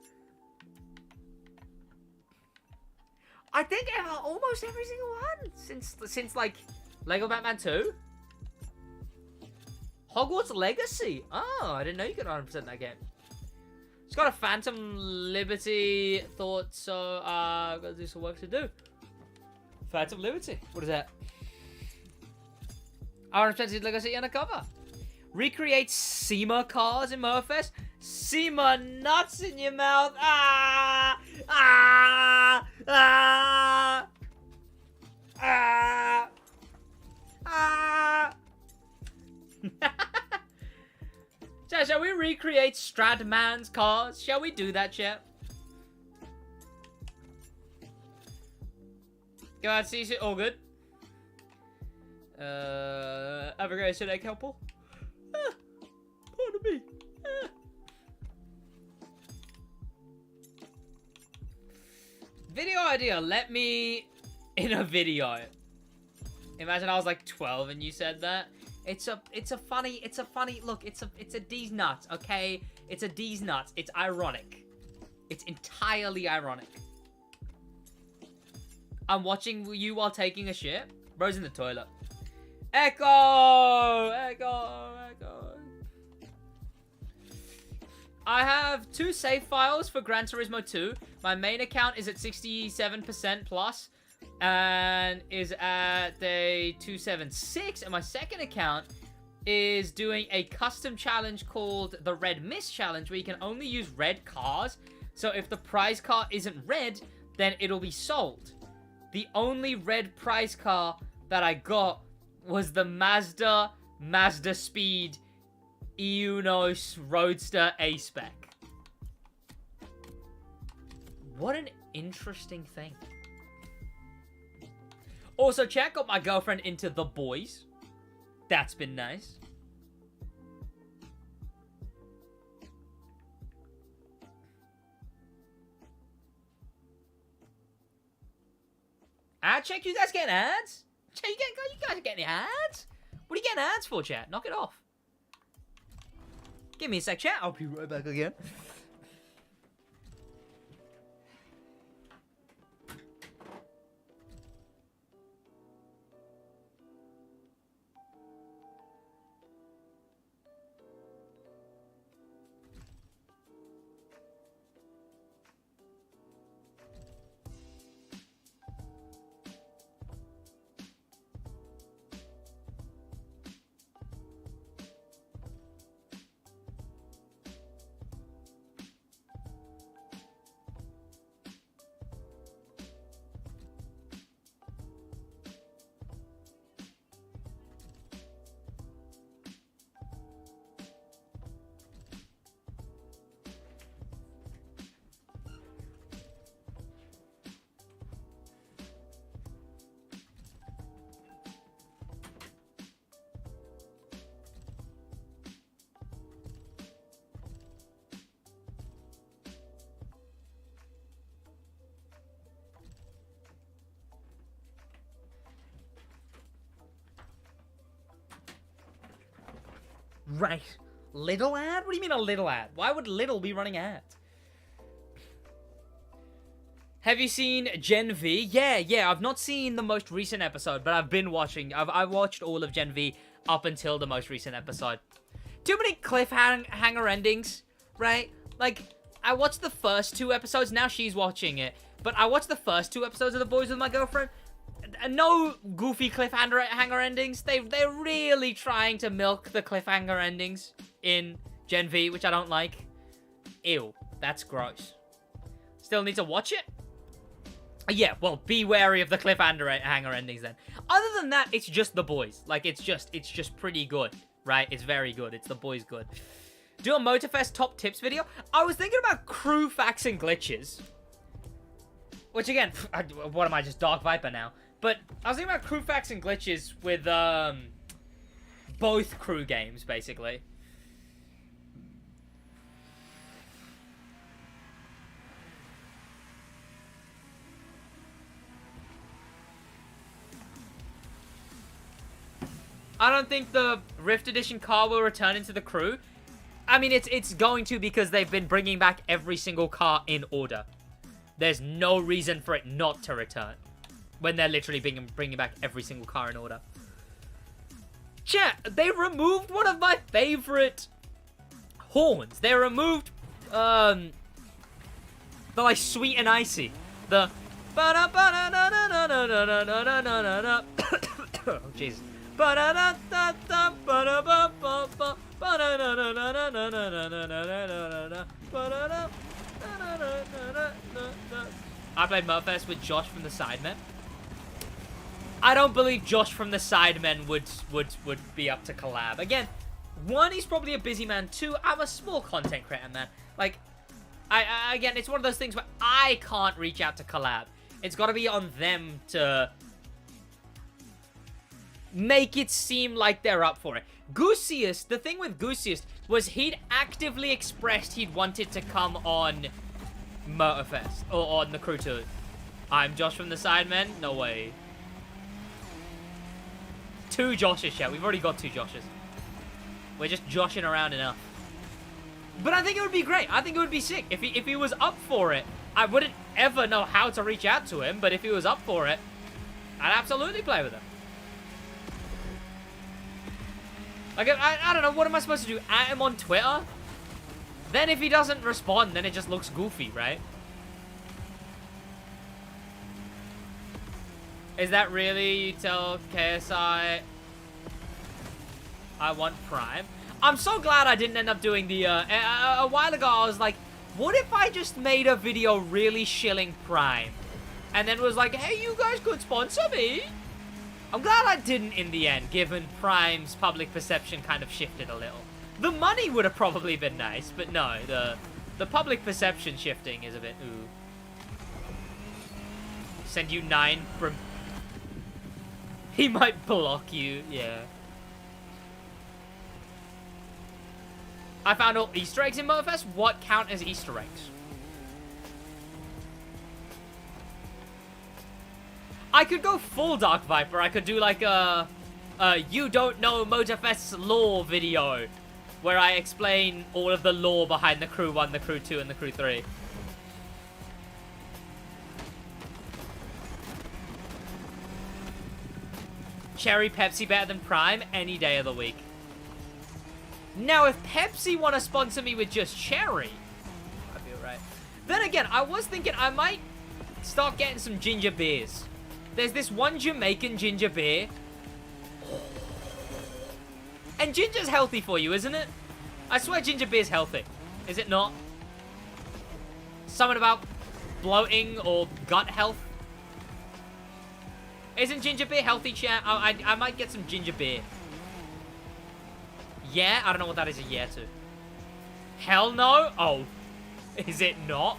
I think almost every single one since like Lego Batman 2. Hogwarts Legacy. Oh, I didn't know you could 100% that game. It's got a Phantom Liberty thought, so I've got to do some work to do. Phantom Liberty. What is that? 100% Legacy Undercover. Recreate SEMA cars in Motorfest. SEMA nuts in your mouth. Ah! Ah! Ah! Ah! Ah! Chat, shall we recreate Stradman's cars? Shall we do that, chat? Go out, see you. All good. Have a great today, couple. Pardon me. Video idea. Let me in a video. Imagine I was like 12 and you said that. It's a funny, look, it's a D's nuts, okay? It's a D's nuts. It's ironic. It's entirely ironic. I'm watching you while taking a shit. Bro's in the toilet. Echo! Echo! Echo! I have 2 save files for Gran Turismo 2. My main account is at 67% plus and is at day 276. And my second account is doing a custom challenge called the Red Mist Challenge, where you can only use red cars. So if the prize car isn't red, then it'll be sold. The only red prize car that I got was the Mazda Speed Eunos Roadster A-Spec. What an interesting thing. Also, chat, got my girlfriend into The Boys. That's been nice. Ad check? You guys getting ads? Chat, you guys getting ads? What are you getting ads for, chat? Knock it off. Give me a sec, chat. I'll be right back again. Right. Little ad? What do you mean a little ad? Why would Little be running ads? Have you seen Gen V? Yeah. I've not seen the most recent episode, but I've been watching. I've watched all of Gen V up until the most recent episode. Too many cliffhanger endings, right? Like, I watched the first 2 episodes. Now she's watching it. But I watched the first 2 episodes of The Boys with my girlfriend. No goofy cliffhanger endings. They're really trying to milk the cliffhanger endings in Gen V, which I don't like. Ew, that's gross. Still need to watch it? Yeah, well, be wary of the cliffhanger endings then. Other than that, it's just The Boys. Like, it's just pretty good, right? It's very good. It's The Boys good. Do a Motorfest top tips video? I was thinking about crew facts and glitches. Which, again, what am I, just Dark Viper now? But I was thinking about crew facts and glitches with both crew games, basically. I don't think the Rift Edition car will return into the crew. I mean, it's going to, because they've been bringing back every single car in order. There's no reason for it not to return when they're literally bringing back every single car in order. Chat, they removed one of my favorite horns. They removed, the, like, sweet and icy. The, oh, Jesus. I played Motorfest with Josh from the Sidemen. I don't believe Josh from the Sidemen would be up to collab. Again, 1, he's probably a busy man. 2, I'm a small content creator, man. Like, again, it's one of those things where I can't reach out to collab. It's got to be on them to make it seem like they're up for it. Goosiest, the thing with Goosiest was he'd actively expressed he'd wanted to come on Motorfest, or on the crew tour. I'm Josh from the Sidemen? No way. 2 Joshes, chat. We've already got 2 Joshes. We're just joshing around enough. But I think it would be great. I think it would be sick. If he was up for it, I wouldn't ever know how to reach out to him, but if he was up for it, I'd absolutely play with him. Like, I don't know, what am I supposed to do? At him on Twitter? Then if he doesn't respond, then it just looks goofy, right? Is that really, you tell KSI I want Prime? I'm so glad I didn't end up doing the, a while ago I was like, what if I just made a video really shilling Prime? And then was like, hey, you guys could sponsor me. I'm glad I didn't in the end, given Prime's public perception kind of shifted a little. The money would have probably been nice, but no, the public perception shifting is a bit, ooh. Send you 9 from... He might block you, yeah. I found all Easter eggs in Motorfest. What count as Easter eggs? I could go full Dark Viper. I could do like a you don't know Motorfest's lore video where I explain all of the lore behind the Crew 1, the Crew 2, and the Crew 3. Cherry Pepsi better than Prime any day of the week. Now, if Pepsi want to sponsor me with just Cherry, I feel right. Then again, I was thinking I might start getting some ginger beers. There's this one Jamaican ginger beer. And ginger's healthy for you, isn't it? I swear ginger beer's healthy. Is it not? Something about bloating or gut health? Isn't ginger beer healthy, chat? I might get some ginger beer. Yeah? I don't know what that is a yeah to. Hell no? Oh. Is it not?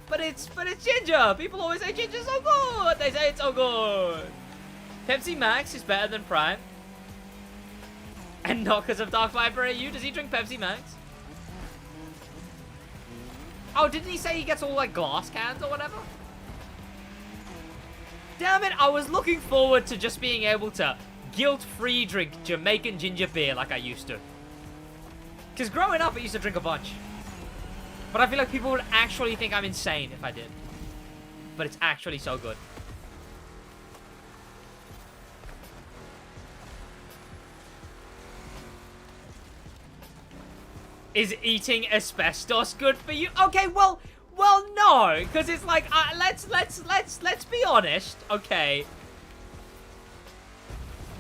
But it's ginger. People always say ginger's so good. They say it's so good. Pepsi Max is better than Prime. And not because of Dark Viper AU. Does he drink Pepsi Max? Oh, didn't he say he gets all like glass cans or whatever? Damn it, I was looking forward to just being able to guilt-free drink Jamaican ginger beer like I used to. Because growing up, I used to drink a bunch. But I feel like people would actually think I'm insane if I did. But it's actually so good. Is eating asbestos good for you? Okay, well, no, because it's like, let's be honest, okay.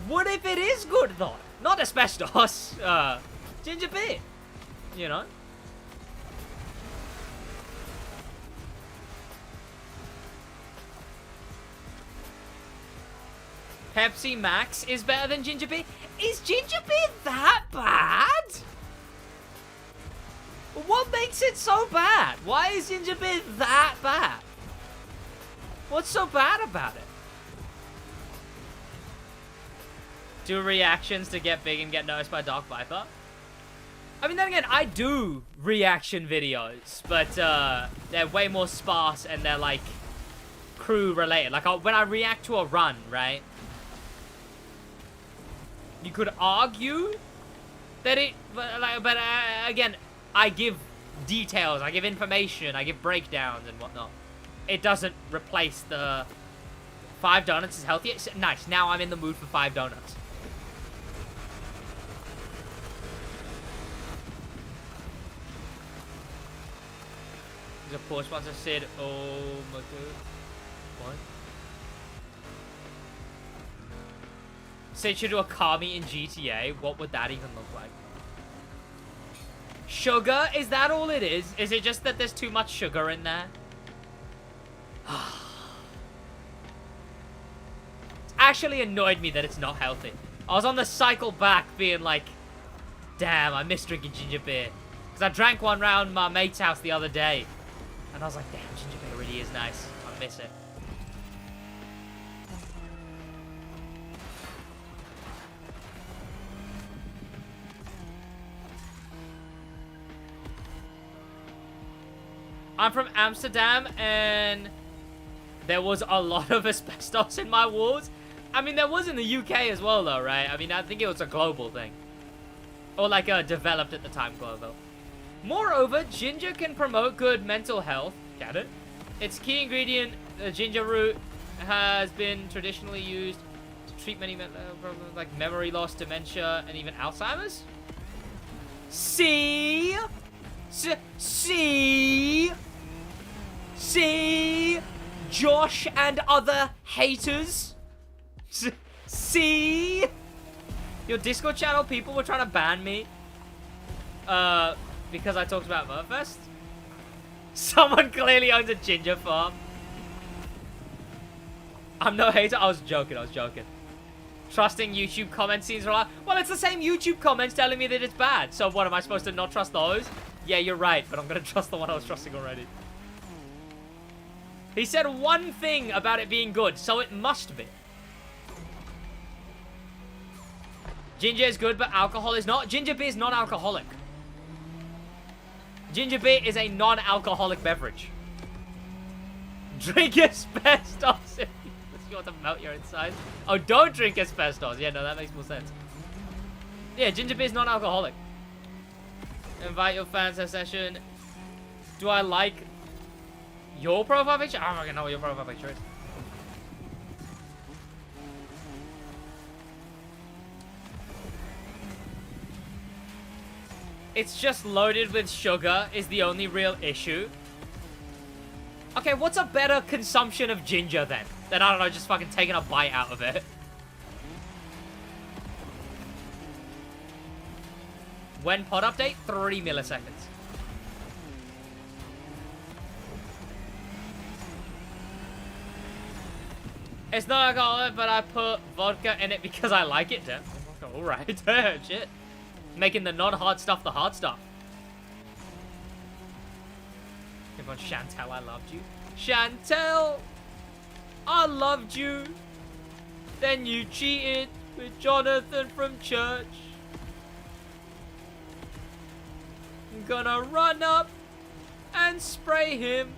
What if it is good though? Not asbestos, ginger beer, you know? Pepsi Max is better than ginger beer? Is ginger beer that bad? What makes it so bad? Why is ginger beer that bad? What's so bad about it? Do reactions to get big and get noticed by Dark Viper? I mean, then again, I do reaction videos, but they're way more sparse and they're like crew related. Like when I react to a run, right? You could argue that it, but again, I give details, I give information, I give breakdowns and whatnot. It doesn't replace the 5 donuts is healthy. Nice, now I'm in the mood for 5 donuts. Is a poor sponsor Sid? Oh my god. What? Sid should do a Kami in GTA. What would that even look like? Sugar? Is that all it is? Is it just that there's too much sugar in there? It's actually annoyed me that it's not healthy. I was on the cycle back being like, damn, I miss drinking ginger beer. Because I drank one round my mate's house the other day. And I was like, damn, ginger beer really is nice. I miss it. I'm from Amsterdam, and there was a lot of asbestos in my walls. I mean, there was in the UK as well, though, right? I mean, I think it was a global thing. Or, like, developed at the time global. Moreover, ginger can promote good mental health. Get it? Its key ingredient, ginger root, has been traditionally used to treat many mental problems like memory loss, dementia, and even Alzheimer's. See? See? Josh and other haters? See? Your Discord channel, people were trying to ban me. Because I talked about Motorfest. Someone clearly owns a ginger farm. I'm no hater. I was joking. Trusting YouTube comment scenes are like, well, it's the same YouTube comments telling me that it's bad. So what, am I supposed to not trust those? Yeah, you're right, but I'm going to trust the one I was trusting already. He said one thing about it being good, so it must be. Ginger is good, but alcohol is not. Ginger beer is non-alcoholic. Ginger beer is a non-alcoholic beverage. Drink asbestos if you want to melt your insides. Oh, don't drink asbestos. Yeah, no, that makes more sense. Yeah, ginger beer is non-alcoholic. Invite your fans to a session. Do I like your profile picture? I don't fucking know what your profile picture is. It's just loaded with sugar is the only real issue. Okay, what's a better consumption of ginger then? Than, I don't know, just fucking taking a bite out of it. When pod update? 3 milliseconds. It's not alcoholic, but I put vodka in it because I like it. Damn. Alright. Shit. Making the non-hard stuff the hard stuff. Come on, Chantel, I loved you. Chantel! I loved you. Then you cheated with Jonathan from church. I'm gonna run up and spray him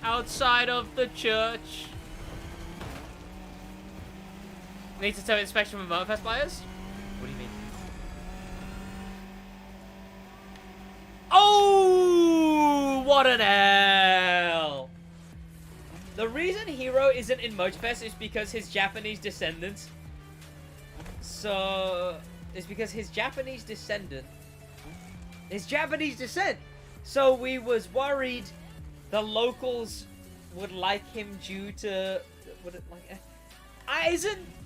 outside of the church. Need to tell inspection from Motorfest players? What do you mean? Oh, what an L! The reason Hero isn't in Motorfest is because his Japanese descendants. It's because his Japanese descent. So we was worried the locals would like him due to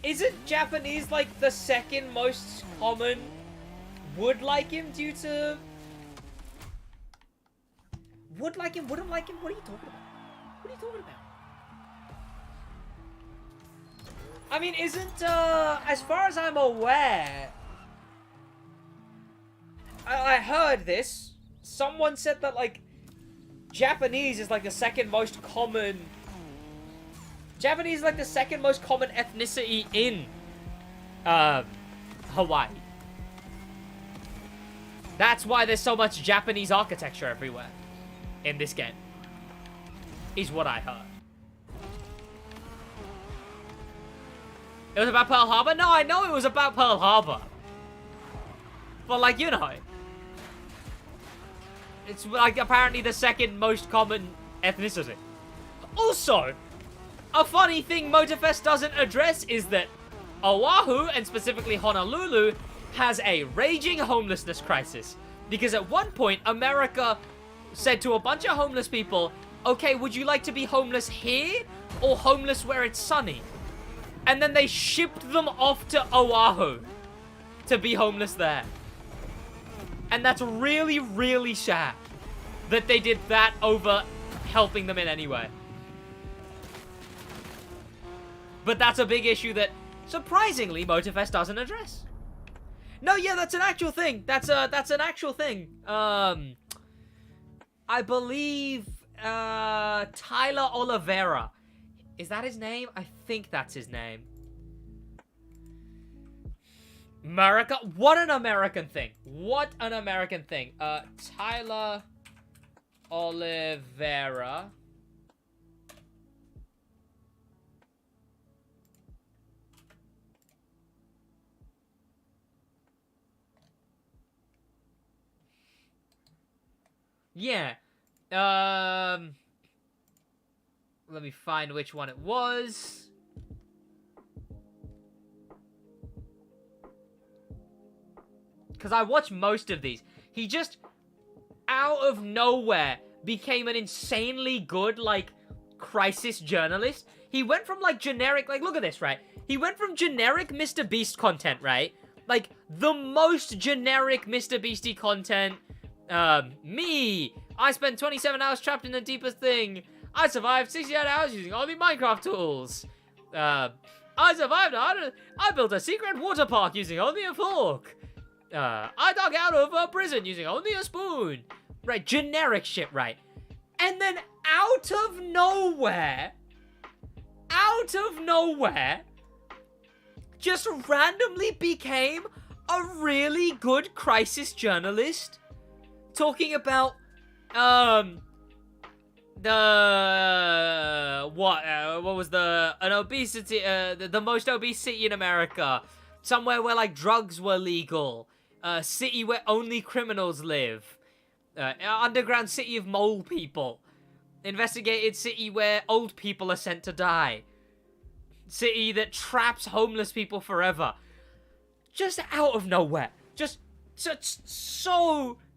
isn't Japanese like the second most common would like him due to would like him, wouldn't like him? What are you talking about? I mean, isn't as far as I'm aware, I heard this. Someone said that like Japanese is like the second most common. Japanese is like the second most common ethnicity in Hawaii. That's why there's so much Japanese architecture everywhere in this game. Is what I heard. It was about Pearl Harbor? No, I know it was about Pearl Harbor. But like, you know, it's like apparently the second most common ethnicity. Also, a funny thing Motorfest doesn't address is that Oahu, and specifically Honolulu, has a raging homelessness crisis. Because at one point, America said to a bunch of homeless people, okay, would you like to be homeless here or homeless where it's sunny? And then they shipped them off to Oahu to be homeless there. And that's really, really sad that they did that over helping them in any way. But that's a big issue that, surprisingly, Motorfest doesn't address. No, yeah, that's an actual thing. That's an actual thing. I believe, Tyler Oliveira. Is that his name? I think that's his name. America? What an American thing. What an American thing. Tyler Oliveira. Yeah. Let me find which one it was. Because I watched most of these. He just, out of nowhere, became an insanely good, like, crisis journalist. He went from, like, generic, like, look at this, right? He went from generic Mr. Beast content, right? Like, the most generic Mr. Beastie content. Me! I spent 27 hours trapped in the deepest thing. I survived 68 hours using only Minecraft tools. I survived. I built a secret water park using only a fork. I dug out of a prison using only a spoon. Right, generic shit, right? And then out of nowhere, just randomly became a really good crisis journalist. Talking about, what was an obesity, the most obese city in America. Somewhere where, like, drugs were legal. A city where only criminals live. Underground city of mole people. Investigated city where old people are sent to die. City that traps homeless people forever. Just out of nowhere. Just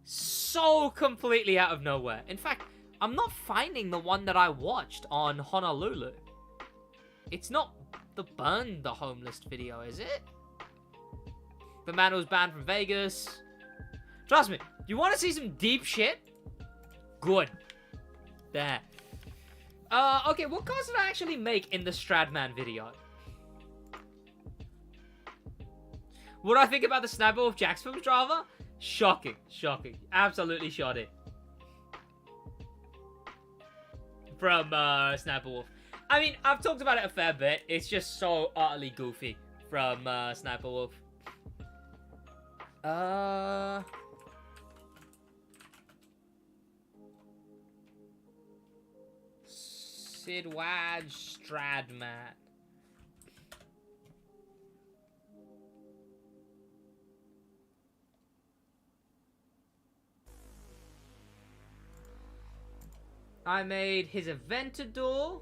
so completely out of nowhere. In fact, I'm not finding the one that I watched on Honolulu. It's not the Burn the Homeless video, is it? The man who was banned from Vegas. Trust me, you want to see some deep shit? Good. There. Okay, what cars did I actually make in the Stradman video? What do I think about the Sniper Wolf Jacksonville driver? Shocking. Shocking. Absolutely shot it. From, Sniper Wolf. I mean, I've talked about it a fair bit. It's just so utterly goofy from, Sniper Wolf. SidWaj Stradman. I made his Aventador.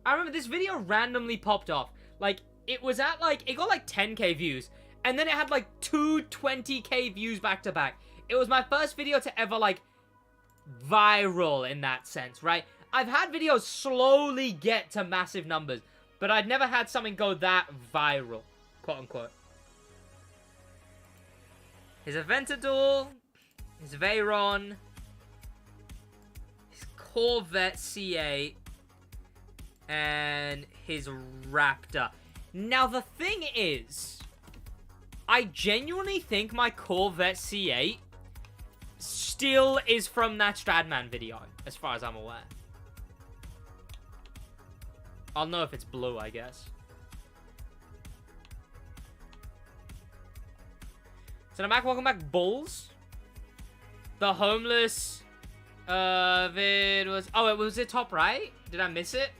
I remember this video randomly popped off. Like, it was at, like, it got, like, 10k views. And then it had, like, 220k views back to back. It was my first video to ever, like, viral in that sense, right? I've had videos slowly get to massive numbers. But I'd never had something go that viral, quote unquote. His Aventador. His Veyron. Corvette C8 and his Raptor. Now, the thing is, I genuinely think my Corvette C8 still is from that Stradman video, as far as I'm aware. I'll know if it's blue, I guess. So, welcome back, Bulls. The homeless... it was... Oh, it was it top right? Did I miss it?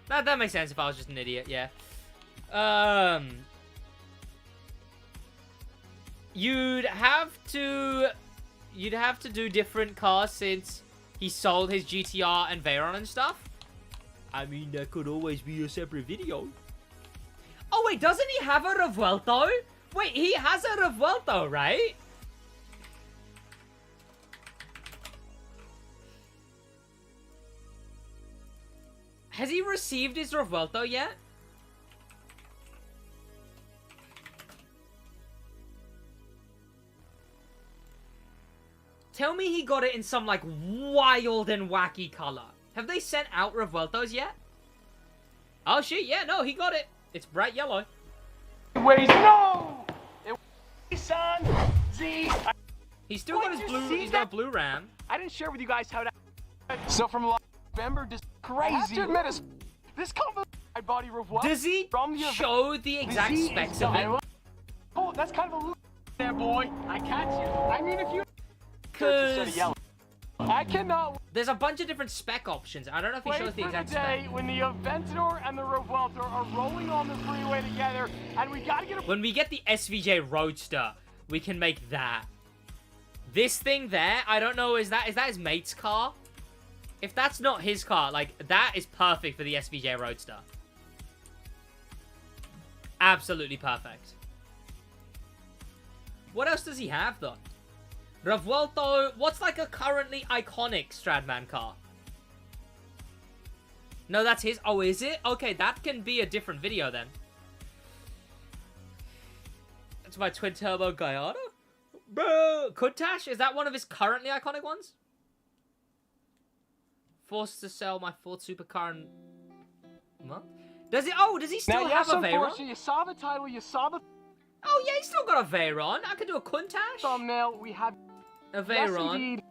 That makes sense if I was just an idiot, yeah. You'd have to do different cars since he sold his GTR and Veyron and stuff. I mean, that could always be a separate video. Oh, wait, doesn't he have a Revuelto? Wait, he has a Revuelto, right? Has he received his Revuelto yet? Tell me he got it in some, like, wild and wacky color. Have they sent out Revueltos yet? Oh, shit, yeah, no, he got it. It's bright yellow.
Wait, no! Son, Z.
He's still got his blue, he's got a blue Ram.
I didn't share with you guys how to... So from November, just crazy. I have to admit, this company, my body Revuelto.
Does he show the exact specs of it?
Oh, that's kind of a loop there, boy. I catch you. I mean, if you...
Cause
I cannot
There's a bunch of different spec options. I don't know if he
wait
shows the
for the
exact
day
spec.
when the Aventador and the Revueltor are rolling on the freeway together, and we gotta get a...
When we get the SVJ Roadster, we can make that. This thing there, I don't know, is that his mate's car? If that's not his car, like, that is perfect for the SVJ Roadster. Absolutely perfect. What else does he have, though? Revuelto, what's like a currently iconic Stradman car? No, that's his. Oh, is it? Okay, that can be a different video then. That's my twin-turbo Gallardo? Bro, Countach? Is that one of his currently iconic ones? Forced to sell my Ford supercar in... What? Does he? Oh, does he still
Now,
have
yes,
a Veyron?
unfortunately, you saw the title, you saw the
Oh, yeah, he's still got a Veyron. I could do a Countach.
thumbnail, we have...
A
Yes,
Veyron.
indeed.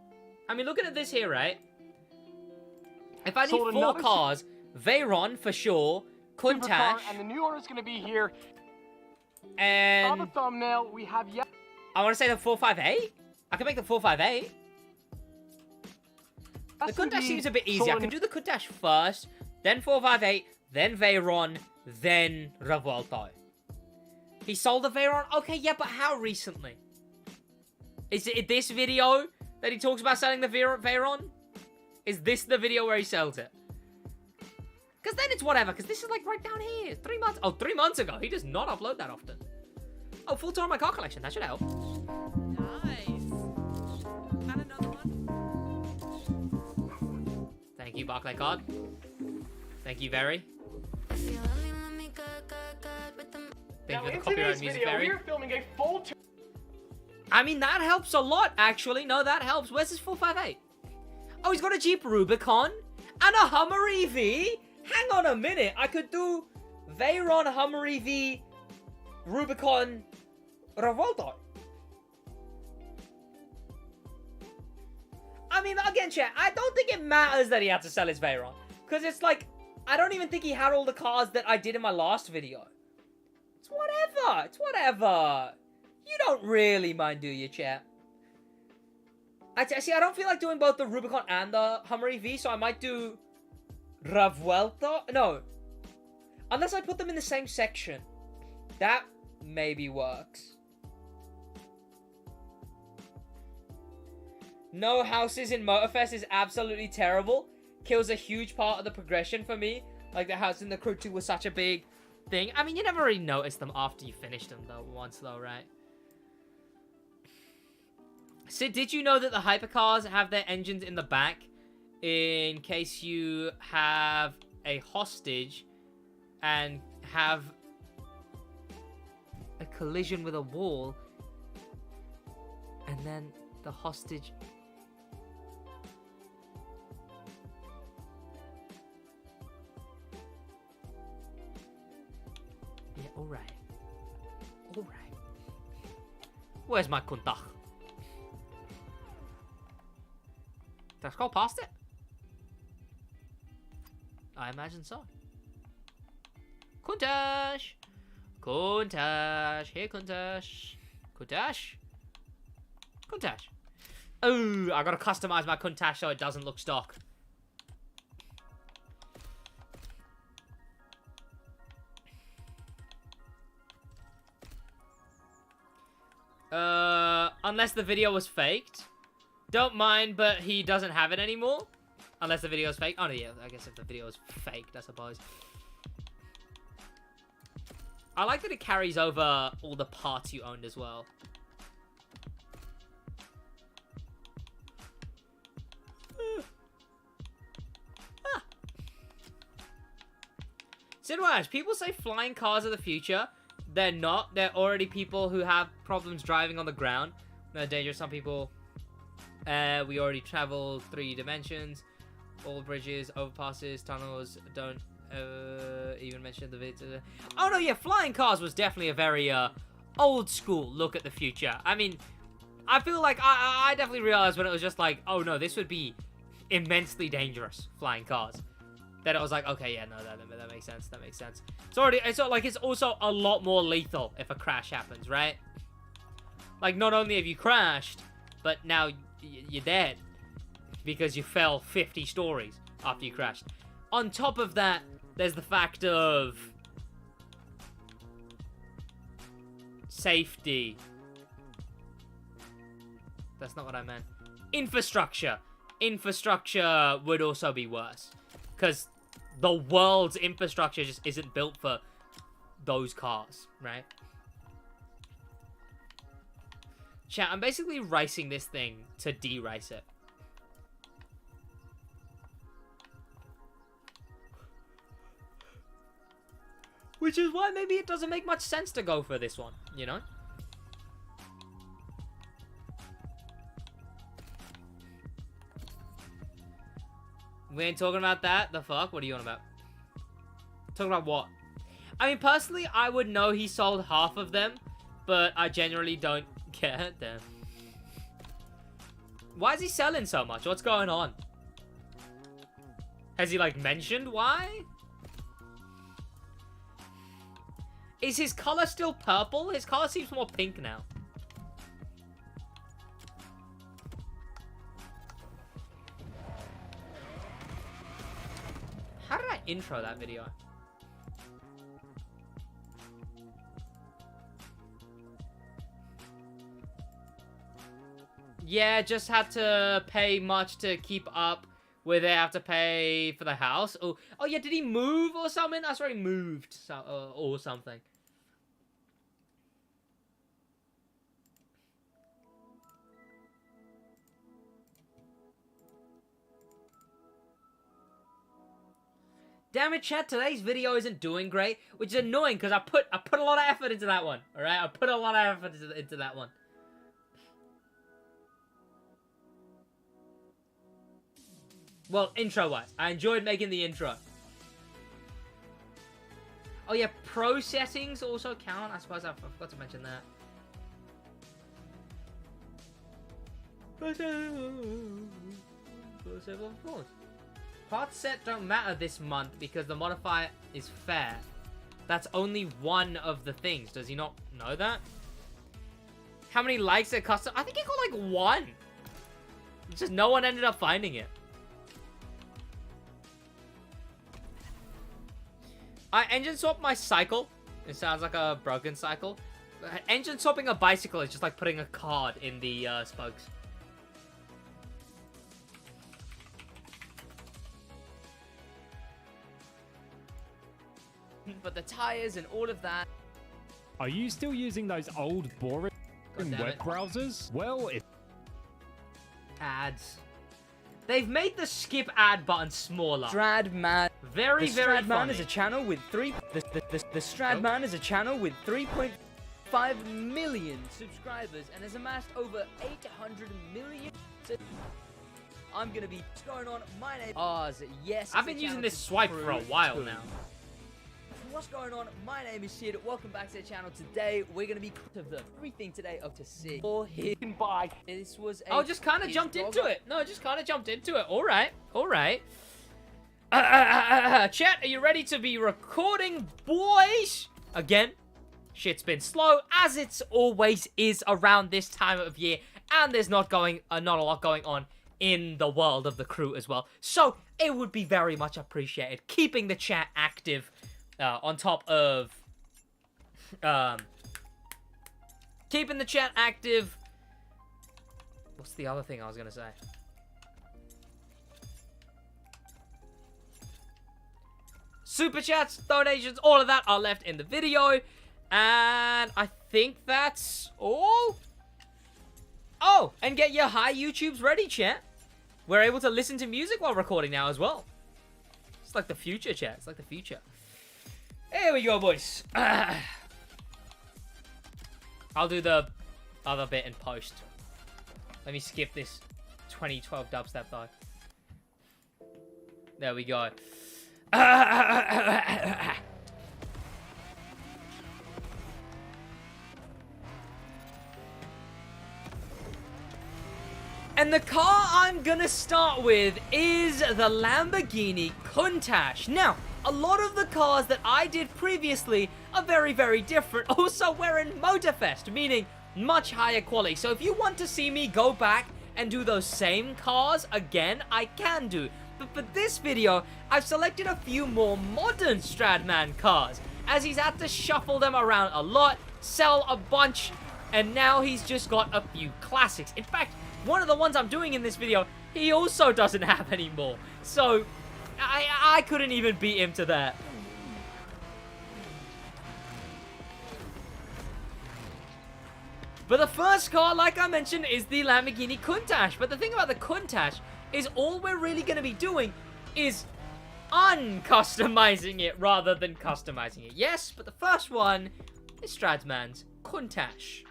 I mean, looking at this here, right? If I need
Sold
4
another
cars, Veyron for sure,
Supercar,
Countach,
and the new owner's gonna be here. Saw the
and
thumbnail, we have yet...
I want to say the 458. I can make the 458. The
Yes,
Countach
indeed.
seems a bit easy.
Sold
I can do the Countach first, then 458, then Veyron, then Revuelto. He sold the Veyron? Okay, yeah, but how recently? Is it this video that he talks about selling the Veyron? Is this the video where he sells it? Because then it's whatever, because this is like right down here. 3 months. Oh, 3 months ago. He does not upload that often. Oh, full tour of my car collection. That should help.
Nice. And another one.
Thank you, Barclay Card. Thank you, Very. Thank you
Now,
for the
in
copyright
today's
music,
video,
Very.
we're filming a full...
I mean, that helps a lot, actually. No, that helps. Where's his 458? Oh, he's got a Jeep Rubicon and a Hummer EV. Hang on a minute. I could do Veyron, Hummer EV, Rubicon, Revuelto. I mean, again, chat, I don't think it matters that he had to sell his Veyron. Because it's like, I don't even think he had all the cars that I did in my last video. It's whatever. It's whatever. You don't really mind, do you, chat? See, I don't feel like doing both the Rubicon and the Hummer EV, so I might do Revuelto. No. Unless I put them in the same section. That maybe works. No houses in Motorfest is absolutely terrible. Kills a huge part of the progression for me. Like, the house in the Crew 2 was such a big thing. I mean, you never really noticed them after you finished them, though, once, though, right? Sid, did you know that the hypercars have their engines in the back in case you have a hostage and have a collision with a wall and then the hostage... Yeah, alright. Alright. Where's my Countach? Did I scroll past it? I imagine so. Countach! Countach! Here, Countach! Countach! Countach! Oh, I gotta customize my Countach so it doesn't look stock. Unless the video was faked. Don't mind, but he doesn't have it anymore. Unless the video is fake. Oh, no, yeah. I guess if the video is faked, I suppose. I like that it carries over all the parts you owned as well. SidWaj, people say flying cars are the future. They're not. They're already people who have problems driving on the ground. They're dangerous. Some people... we already traveled 3 dimensions. All bridges, overpasses, tunnels. Don't even mention the video. Oh, no, yeah. Flying cars was definitely a very old school look at the future. I mean, I feel like I definitely realized when it was just like, oh, no, this would be immensely dangerous, flying cars. Then it was like, okay, yeah, no, that makes sense. That makes sense. It's also a lot more lethal if a crash happens, right? Like, not only have you crashed, but now you're dead. because you fell 50 stories after you crashed. On top of that, there's the fact of safety. That's not what I meant. Infrastructure. Infrastructure would also be worse, because the world's infrastructure just isn't built for those cars, right? Chat, I'm basically racing this thing to de-race it. Which is why maybe it doesn't make much sense to go for this one, you know? We ain't talking about that? The fuck? What are you on about? Talking about what? I mean, personally, I would know he sold half of them, but I generally don't get them. Why is he selling so much? What's going on? Has he, like, mentioned why? Is his color still purple? His color seems more pink now. How did I intro that video? Yeah, just had to pay much to keep up with they have to pay for the house. Oh yeah, did he move or something? That's right, he moved or something. Damn it, chat, today's video isn't doing great, which is annoying because I put a lot of effort into that one. Alright? I put a lot of effort into that one. Well, intro-wise. I enjoyed making the intro. Oh yeah, pro settings also count. I suppose I forgot to mention that. Of course. Parts set don't matter this month because the modifier is fair. That's only one of the things. Does he not know that? How many likes it custom? I think he got like 1. It's just no one ended up finding it. I engine swap my cycle. It sounds like a broken cycle. Engine swapping a bicycle is just like putting a card in the spokes. But the tires and all of that.
Are you still using those old boring web browsers? Well, if
ads. They've made the skip ad button smaller.
Stradman.
Very, very
Stradman
funny.
is a channel with the Stradman is a channel with 3.5 million subscribers and has amassed over 800 million. I'm gonna be going on. My name. Oz. Yes.
I've been using this swipe for a while now.
What's going on? My name is Sid. Welcome back to the channel. Today we're gonna be of the everything today up to see or hit by. This was.
Oh, just kind of jumped into it. No, just kind of jumped into it. All right, all right. Chat, are you ready to be recording, boys? Again, shit's been slow as it's always is around this time of year, and there's not a lot going on in the world of the crew as well. So it would be very much appreciated keeping the chat active. On top of keeping the chat active. What's the other thing I was gonna say? Super chats, donations, all of that are left in the video. And I think that's all. Oh, and get your hi YouTubes ready, chat. We're able to listen to music while recording now as well. It's like the future, chat. It's like the future. Here we go, boys. I'll do the other bit in post. Let me skip this 2012 dubstep though. There we go. And the car I'm gonna start with is the Lamborghini Countach. Now, a lot of the cars that I did previously are very, very different. Also, we're in Motorfest, meaning much higher quality. So if you want to see me go back and do those same cars again, I can do. But for this video, I've selected a few more modern Stradman cars, as he's had to shuffle them around a lot, sell a bunch, and now he's just got a few classics. In fact, one of the ones I'm doing in this video, he also doesn't have anymore. So, I couldn't even beat him to that. But the first car, like I mentioned, is the Lamborghini Countach. But the thing about the Countach is all we're really going to be doing is uncustomizing it rather than customizing it. Yes, but the first one is Stradman's Countach.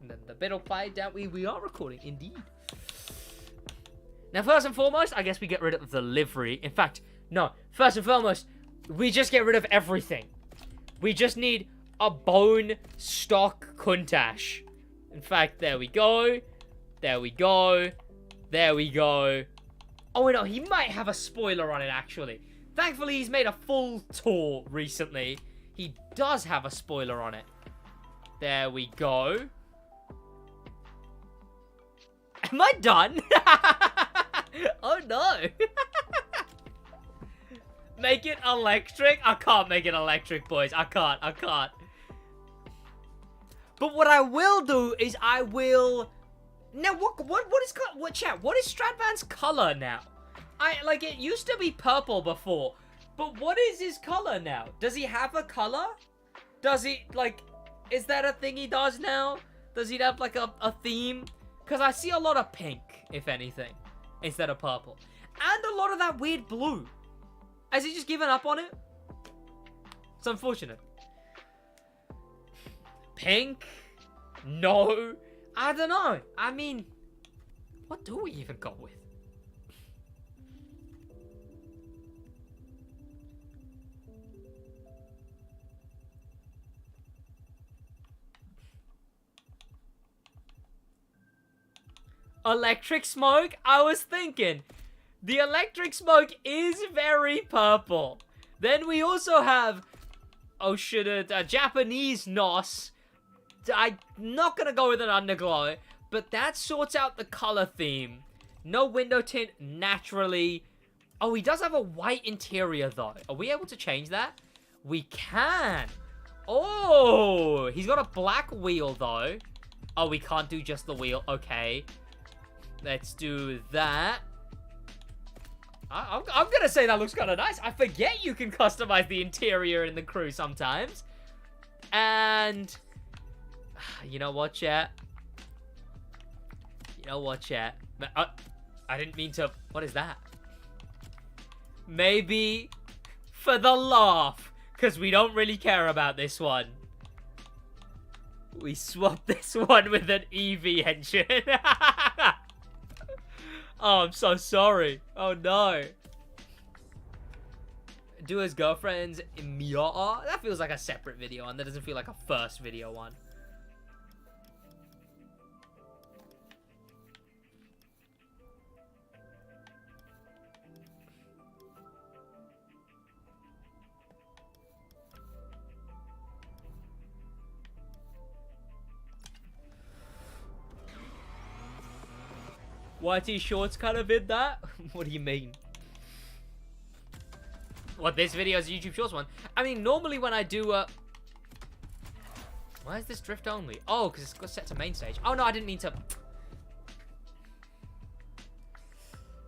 And then the bit will play that we are recording, indeed. Now, first and foremost, I guess we get rid of the livery. In fact, no. First and foremost, we just get rid of everything. We just need a bone stock Countach. In fact, there we go. There we go. There we go. Oh, no, he might have a spoiler on it, actually. Thankfully, he's made a full tour recently. He does have a spoiler on it. There we go. Am I done? Oh, no. Make it electric? I can't make it electric, boys. I can't. But what I will do is I will... Now, what is Stradman's color now? It used to be purple before, but what is his color now? Does he have a color? Does he, is that a thing he does now? Does he have, a theme? Because I see a lot of pink, if anything, instead of purple. And a lot of that weird blue. Has he just given up on it? It's unfortunate. Pink? No. I don't know. I mean, what do we even go with? Electric smoke? I was thinking. The electric smoke is very purple. Then we also have... Oh shit, a Japanese NOS. I'm not gonna go with an underglow, but that sorts out the color theme. No window tint, naturally. Oh, he does have a white interior, though. Are we able to change that? We can. Oh, he's got a black wheel, though. Oh, we can't do just the wheel. Okay. Let's do that. I'm gonna say that looks kind of nice. I forget you can customize the interior in the crew sometimes. And... You know what, chat? I didn't mean to... What is that? Maybe for the laugh, because we don't really care about this one. We swapped this one with an EV engine. Oh, I'm so sorry. Oh, no. Do his girlfriend's Miata? That feels like a separate video one. That doesn't feel like a first video one. YT Shorts kind of in that? What do you mean? What, this video is a YouTube Shorts one? I mean, normally when I do why is this drift only? Oh, because it's got set to main stage. Oh, no, I didn't mean to...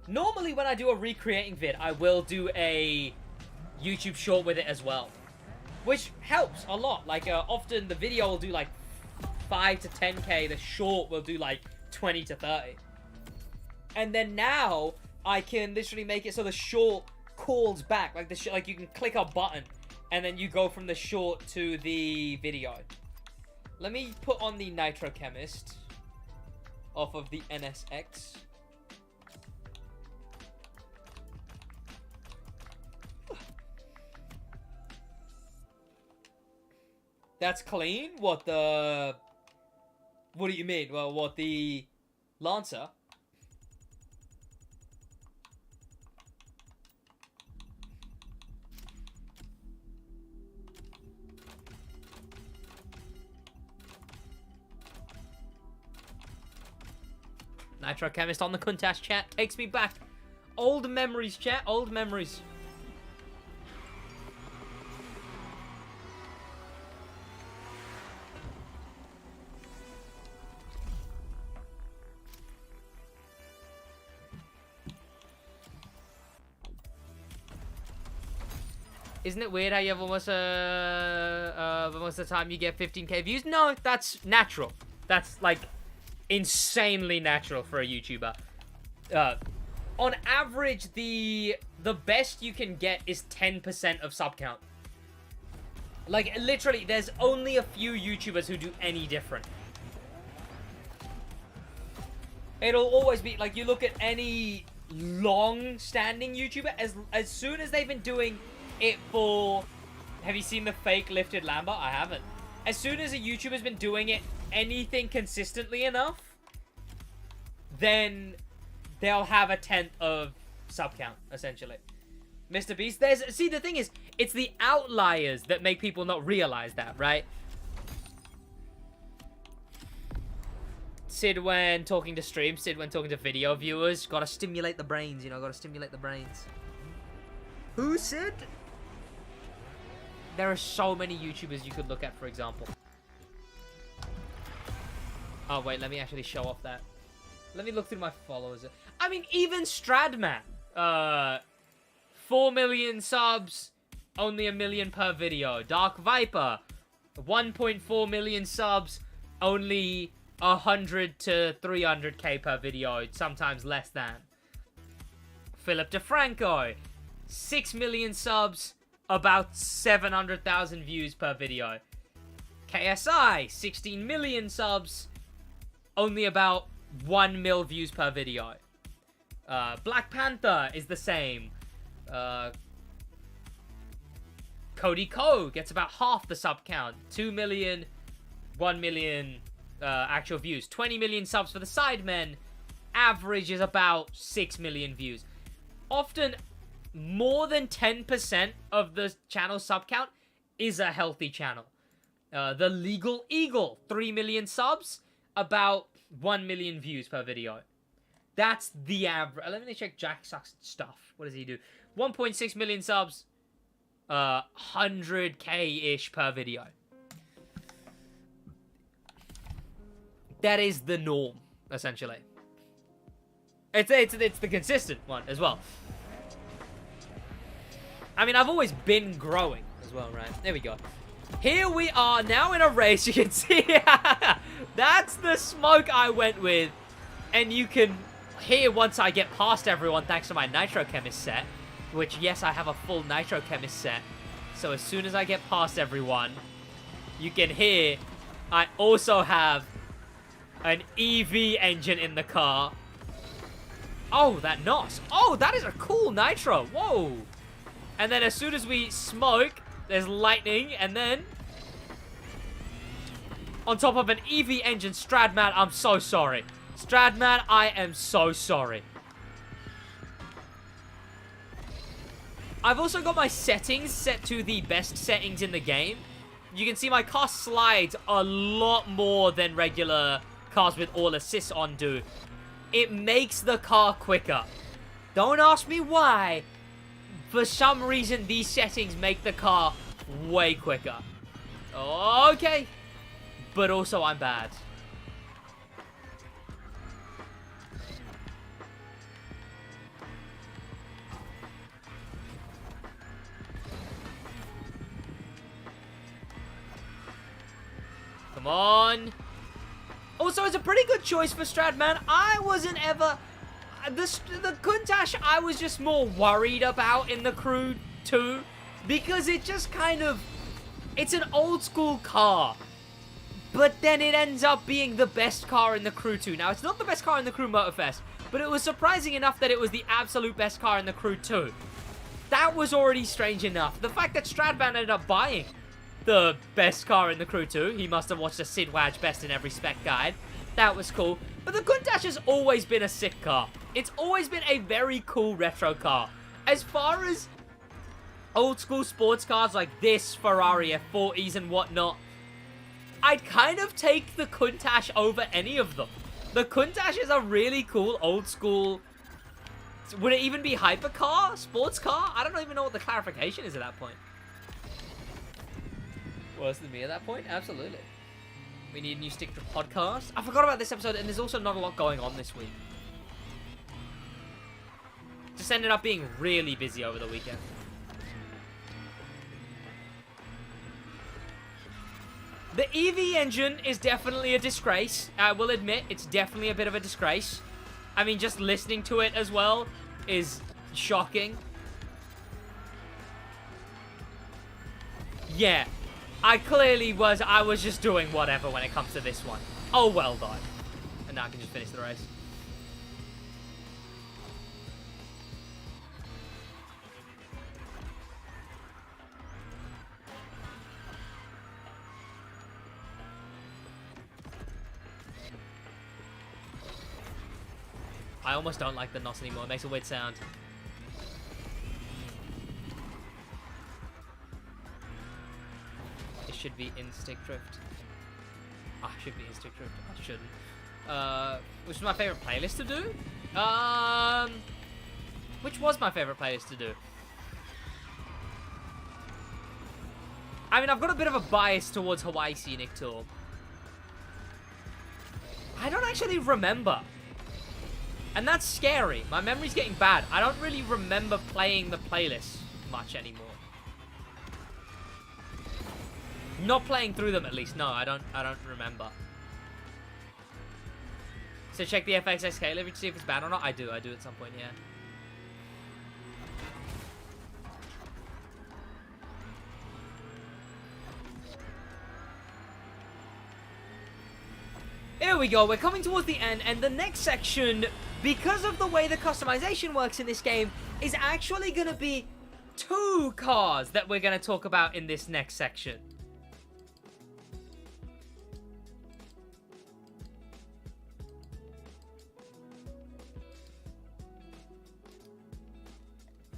Normally when I do a recreating vid, I will do a YouTube Short with it as well. Which helps a lot. Often the video will do, 5 to 10k. The short will do, 20 to 30. And then now, I can literally make it so the short calls back. You can click a button, and then you go from the short to the video. Let me put on the Nitro Chemist off of the NSX. That's clean? What do you mean? Well, what, the Lancer? Nitro Chemist on the Countach chat takes me back. Old memories, chat. Old memories. Isn't it weird how you have almost most of the time you get 15k views? No, that's natural. That's like insanely natural for a YouTuber. On average, the best you can get is 10% of sub count. Like literally, there's only a few YouTubers who do any different. It'll always be like, you look at any long-standing YouTuber, as soon as they've been doing it for... Have you seen the fake lifted Lambo? I haven't. As soon as a YouTuber's been doing it anything consistently enough, then they'll have a 10th of sub count, essentially. Mr. Beast, see, the thing is, it's the outliers that make people not realize that, right? Sid when talking to stream, Sid when talking to video viewers, gotta stimulate the brains, you know, gotta stimulate the brains. Who, Sid? There are so many YouTubers you could look at, for example. Oh, wait, let me actually show off that. Let me look through my followers. I mean, even Stradman. 4 million subs, only 1 million per video. Dark Viper, 1.4 million subs, only 100 to 300k per video, sometimes less than. Philip DeFranco, 6 million subs, about 700,000 views per video. KSI, 16 million subs, only about 1 mil views per video. Black Panther is the same. Cody Ko gets about half the sub count. 2 million, 1 million actual views. 20 million subs for the Sidemen. Average is about 6 million views. Often, more than 10% of the channel sub count is a healthy channel. The Legal Eagle, 3 million subs, about 1 million views per video. That's the average. Let me check Jack Suck's stuff. What does he do? 1.6 million subs, 100k-ish per video. That is the norm, essentially. It's the consistent one as well. I mean, I've always been growing as well, right? There we go. Here we are now in a race. You can see that's the smoke I went with. And you can hear once I get past everyone thanks to my Nitro Chemist set. Which, yes, I have a full Nitro Chemist set. So as soon as I get past everyone, you can hear I also have an EV engine in the car. Oh, that NOS. Oh, that is a cool Nitro. Whoa. And then as soon as we smoke, there's lightning, and then on top of an EV engine, Stradman, I'm so sorry. Stradman, I am so sorry. I've also got my settings set to the best settings in the game. You can see my car slides a lot more than regular cars with all assists on do. It makes the car quicker. Don't ask me why. For some reason, these settings make the car way quicker. Okay. But also, I'm bad. Come on. Also, it's a pretty good choice for Stradman. I wasn't ever... The Countach, I was just more worried about in the Crew 2. Because it just kind of... It's an old school car. But then it ends up being the best car in the Crew 2. Now, it's not the best car in the Crew Motorfest. But it was surprising enough that it was the absolute best car in the Crew 2. That was already strange enough. The fact that Stradman ended up buying the best car in the Crew 2. He must have watched a SidWaj Best in Every Spec guide. That was cool. But the Countach has always been a sick car. It's always been a very cool retro car. As far as old school sports cars like this, Ferrari F40s and whatnot, I'd kind of take the Countach over any of them. The Countach is a really cool old school. Would it even be hypercar? Sports car? I don't even know what the clarification is at that point. Worse than me at that point? Absolutely. We need a new stick drift podcast. I forgot about this episode, and there's also not a lot going on this week. Just ended up being really busy over the weekend. The EV engine is definitely a disgrace. I will admit, it's definitely a bit of a disgrace. I mean, just listening to it as well is shocking. Yeah, I was just doing whatever when it comes to this one. Oh, well done. And now I can just finish the race. I almost don't like the NOS anymore. It makes a weird sound. It should be in stick drift. Ah, it should be in stick drift. I shouldn't. Which was my favorite playlist to do? Which was my favorite playlist to do? I mean, I've got a bit of a bias towards Hawaii Scenic Tour. I don't actually remember. And that's scary. My memory's getting bad. I don't really remember playing the playlist much anymore. Not playing through them, at least. No, I don't remember. So check the FXS Caleb to see if it's bad or not. I do at some point, yeah. Here we go, we're coming towards the end, and the next section, because of the way the customization works in this game, is actually going to be 2 cars that we're going to talk about in this next section.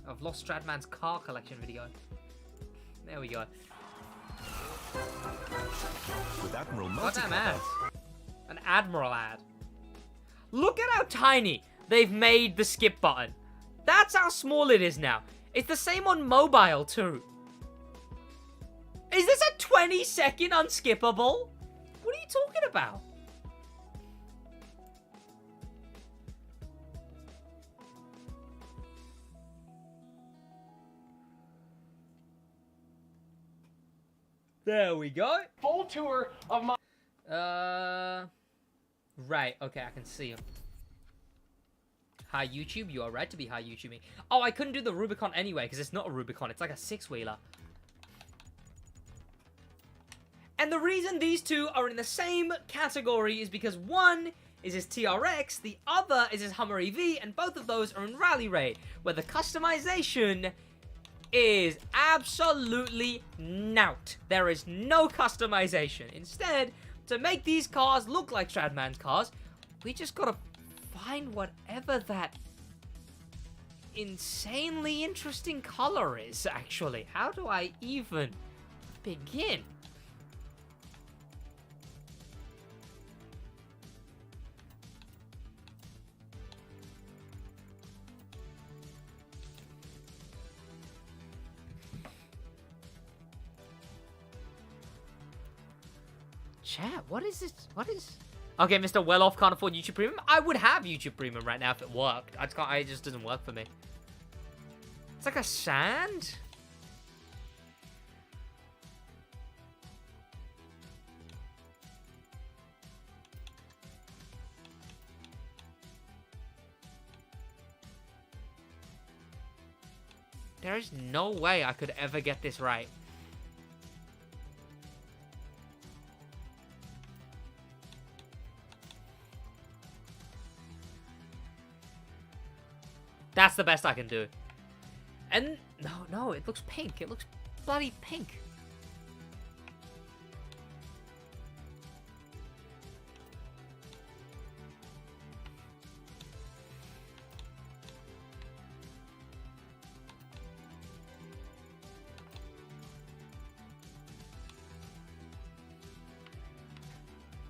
I've lost Stradman's car collection video. There we go.
With Admiral
Goddamn ads. An Admiral ad. Look at how tiny they've made the skip button. That's how small it is now. It's the same on mobile too. Is this a 20-second unskippable? What are you talking about? There we go.
Full tour of my...
Right, okay, I can see him. Hi, YouTube. You are right to be hi, YouTubing. Oh, I couldn't do the Rubicon anyway, because it's not a Rubicon. It's like a 6-wheeler. And the reason these two are in the same category is because one is his TRX, the other is his Hummer EV, and both of those are in Rally Raid, where the customization is absolutely nout. There is no customization. Instead, to make these cars look like Stradman's cars, we just gotta find whatever that insanely interesting color is, actually. How do I even begin? Chat, what is this? What is... Okay, Mr. Well-Off can't afford YouTube Premium. I would have YouTube Premium right now if it worked. It just doesn't work for me. It's like a sand? There is no way I could ever get this right. That's the best I can do. And no, it looks pink. It looks bloody pink.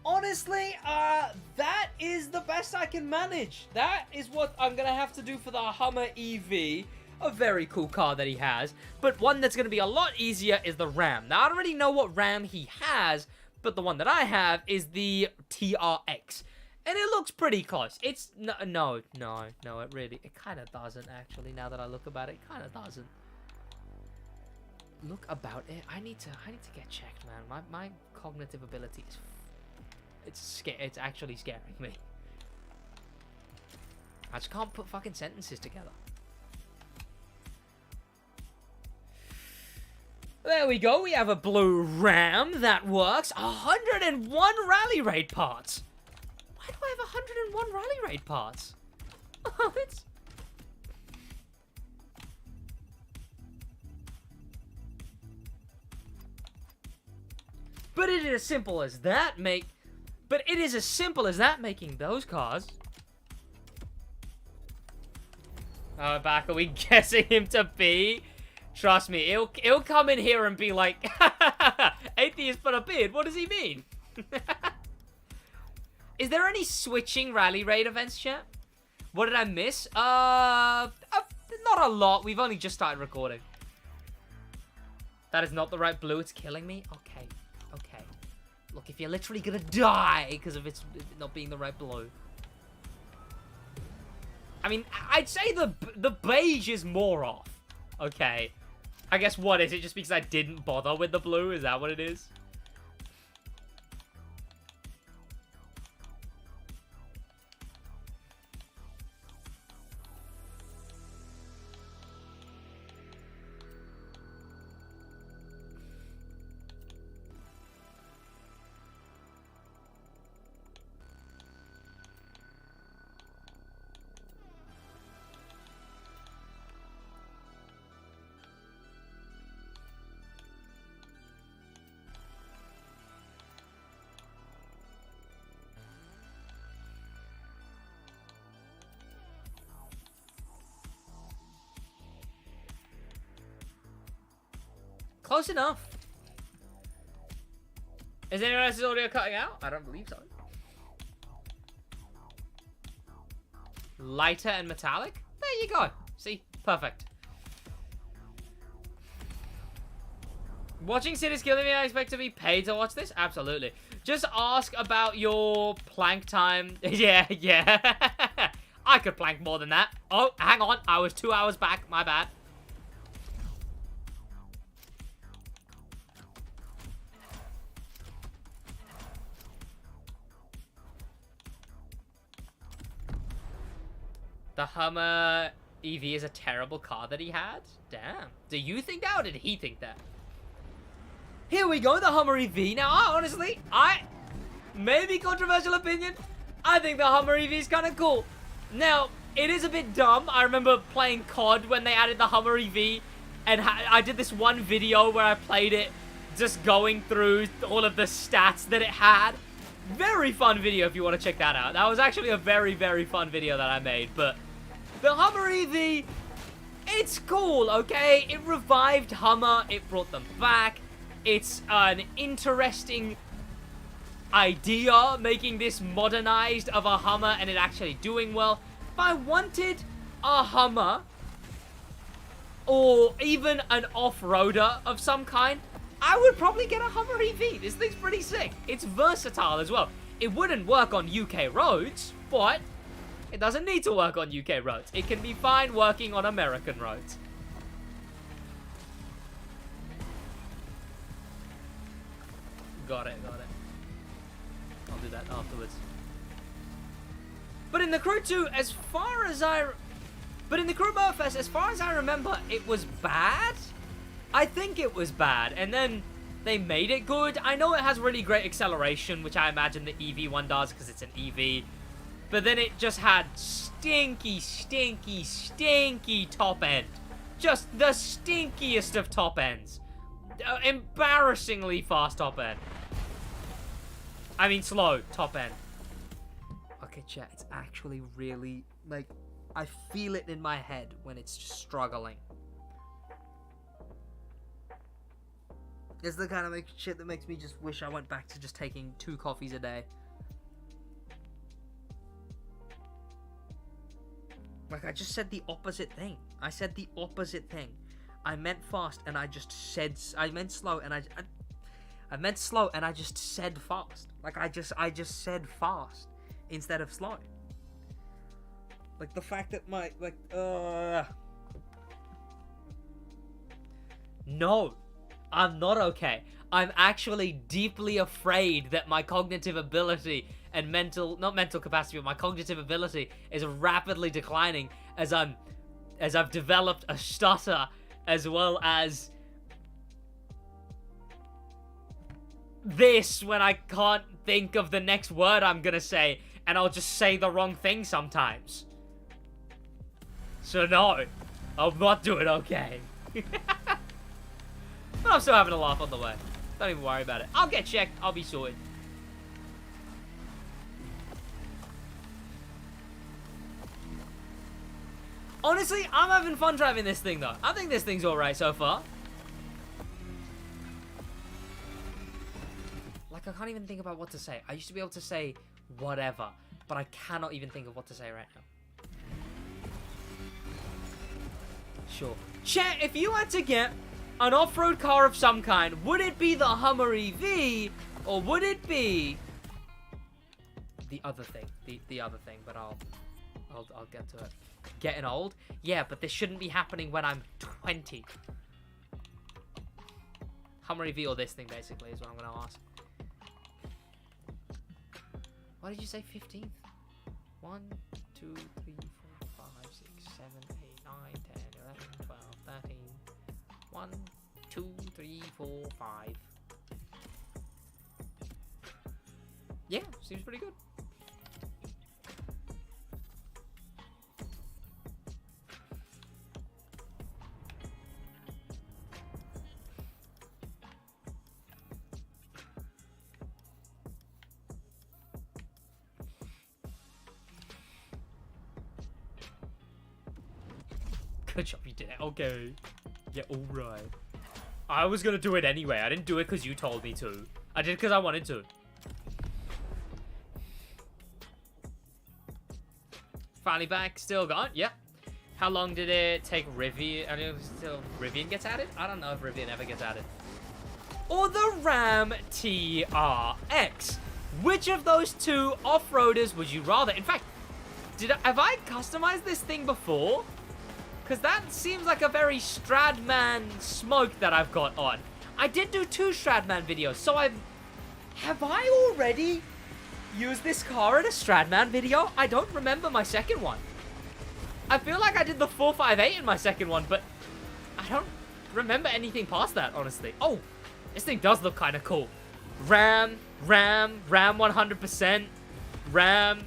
Honestly, that is the best I can manage. That is what I'm going to have to do for the Hummer EV. A very cool car that he has. But one that's going to be a lot easier is the Ram. Now, I already know what Ram he has, but the one that I have is the TRX. And it looks pretty close. It's... No, it kind of doesn't, actually, now that I look about it. It kind of doesn't. Look about it. I need to get checked, man. My cognitive ability is... It's actually scaring me. I just can't put fucking sentences together. There we go. We have a blue Ram that works. 101 rally raid parts. Why do I have 101 rally raid parts? It's... But it is as simple as that, But it is as simple as that making those cars. Oh, back, are we guessing him to be? Trust me, he'll come in here and be like, atheist but a beard, what does he mean? Is there any switching rally raid events, chat? What did I miss? Not a lot. We've only just started recording. That is not the right blue. It's killing me. Okay. Okay. Look, if you're literally gonna die because of it not being the right blue. I mean, I'd say the beige is more off. Okay. I guess what is it? Just because I didn't bother with the blue? Is that what it is? Close enough. Is anyone else's audio cutting out? I don't believe so. Lighter and metallic? There you go. See? Perfect. Watching Sid is killing me. I expect to be paid to watch this? Absolutely. Just ask about your plank time. Yeah. I could plank more than that. Oh, hang on. I was 2 hours back. My bad. The Hummer EV is a terrible car that he had? Damn. Do you think that, or did he think that? Here we go, the Hummer EV. Now, honestly, maybe controversial opinion, I think the Hummer EV is kind of cool. Now, it is a bit dumb. I remember playing COD when they added the Hummer EV, and I did this one video where I played it, just going through all of the stats that it had. Very fun video if you want to check that out. That was actually a very, very fun video that I made, but... The Hummer EV, it's cool, okay? It revived Hummer, it brought them back. It's an interesting idea, making this modernized of a Hummer and it actually doing well. If I wanted a Hummer, or even an off-roader of some kind, I would probably get a Hummer EV. This thing's pretty sick. It's versatile as well. It wouldn't work on UK roads, but... it doesn't need to work on UK roads. It can be fine working on American roads. Got it. I'll do that afterwards. But in the Crew 2, as far as But in the Crew Motorfest, as far as I remember, it was bad? I think it was bad, and then they made it good. I know it has really great acceleration, which I imagine the EV one does because it's an EV. But then it just had stinky top end. Just the stinkiest of top ends. Embarrassingly fast top end. I mean slow top end. Okay, chat, it's actually really, like, I feel it in my head when it's just struggling. It's the kind of shit that makes me just wish I went back to just taking 2 coffees a day.
Like, I just said the opposite thing. I said the opposite thing. I meant fast, and I just said... I meant slow, and I meant slow, and I just said fast. Like, I just said fast instead of slow. Like, the fact that my... Like, No. I'm not okay. I'm actually deeply afraid that my cognitive ability and not mental capacity, but my cognitive ability is rapidly declining as I've developed a stutter, as well as this when I can't think of the next word I'm gonna say, and I'll just say the wrong thing sometimes. So no, I'm not doing okay. But I'm still having a laugh on the way. Don't even worry about it. I'll get checked. I'll be sorted. Honestly, I'm having fun driving this thing, though. I think this thing's alright so far. Like, I can't even think about what to say. I used to be able to say whatever, but I cannot even think of what to say right now. Sure. Chat, if you had to get an off-road car of some kind, would it be the Hummer EV, or would it be the other thing? The other thing, but I'll get to it. Getting old? Yeah, but this shouldn't be happening when I'm 20. Hummer EV or this thing, basically, is what I'm going to ask. Why did you say 15th? 1, 2, 3, 4, 5, 6, 7, 8, 9, 10, 11, 12, 13. 1, 2, 3, 4, 5. Yeah, seems pretty good. Good job, you did it. Okay. Yeah, alright. I was gonna do it anyway. I didn't do it because you told me to. I did it because I wanted to. Finally back. Still gone. Yep. How long did it take Rivian? I mean, still Rivian gets added? I don't know if Rivian ever gets added. Or the Ram TRX. Which of those two off-roaders would you rather? In fact, have I customized this thing before? Because that seems like a very Stradman smoke that I've got on. I did do 2 Stradman videos, so have I already used this car in a Stradman video? I don't remember my second one. I feel like I did the 458 in my second one, but I don't remember anything past that, honestly. Oh, this thing does look kind of cool. Ram 100%. Ram.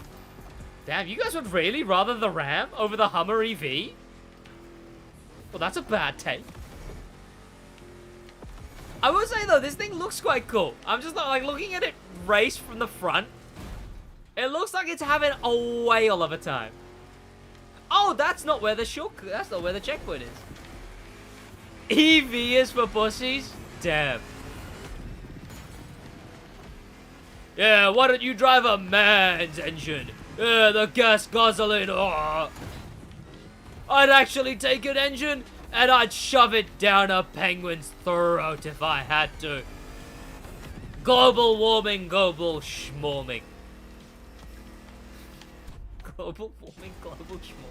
Damn, you guys would really rather the Ram over the Hummer EV? Well, that's a bad take. I will say, though, this thing looks quite cool. I'm just, like, looking at it race from the front. It looks like it's having a whale of a time. Oh, that's not where the that's not where the checkpoint is. EV is for pussies? Damn. Yeah, why don't you drive a man's engine? Yeah, the gas guzzling. Oh. I'd actually take an engine and I'd shove it down a penguin's throat if I had to. Global warming, global schmorming. Global warming, global schmorming.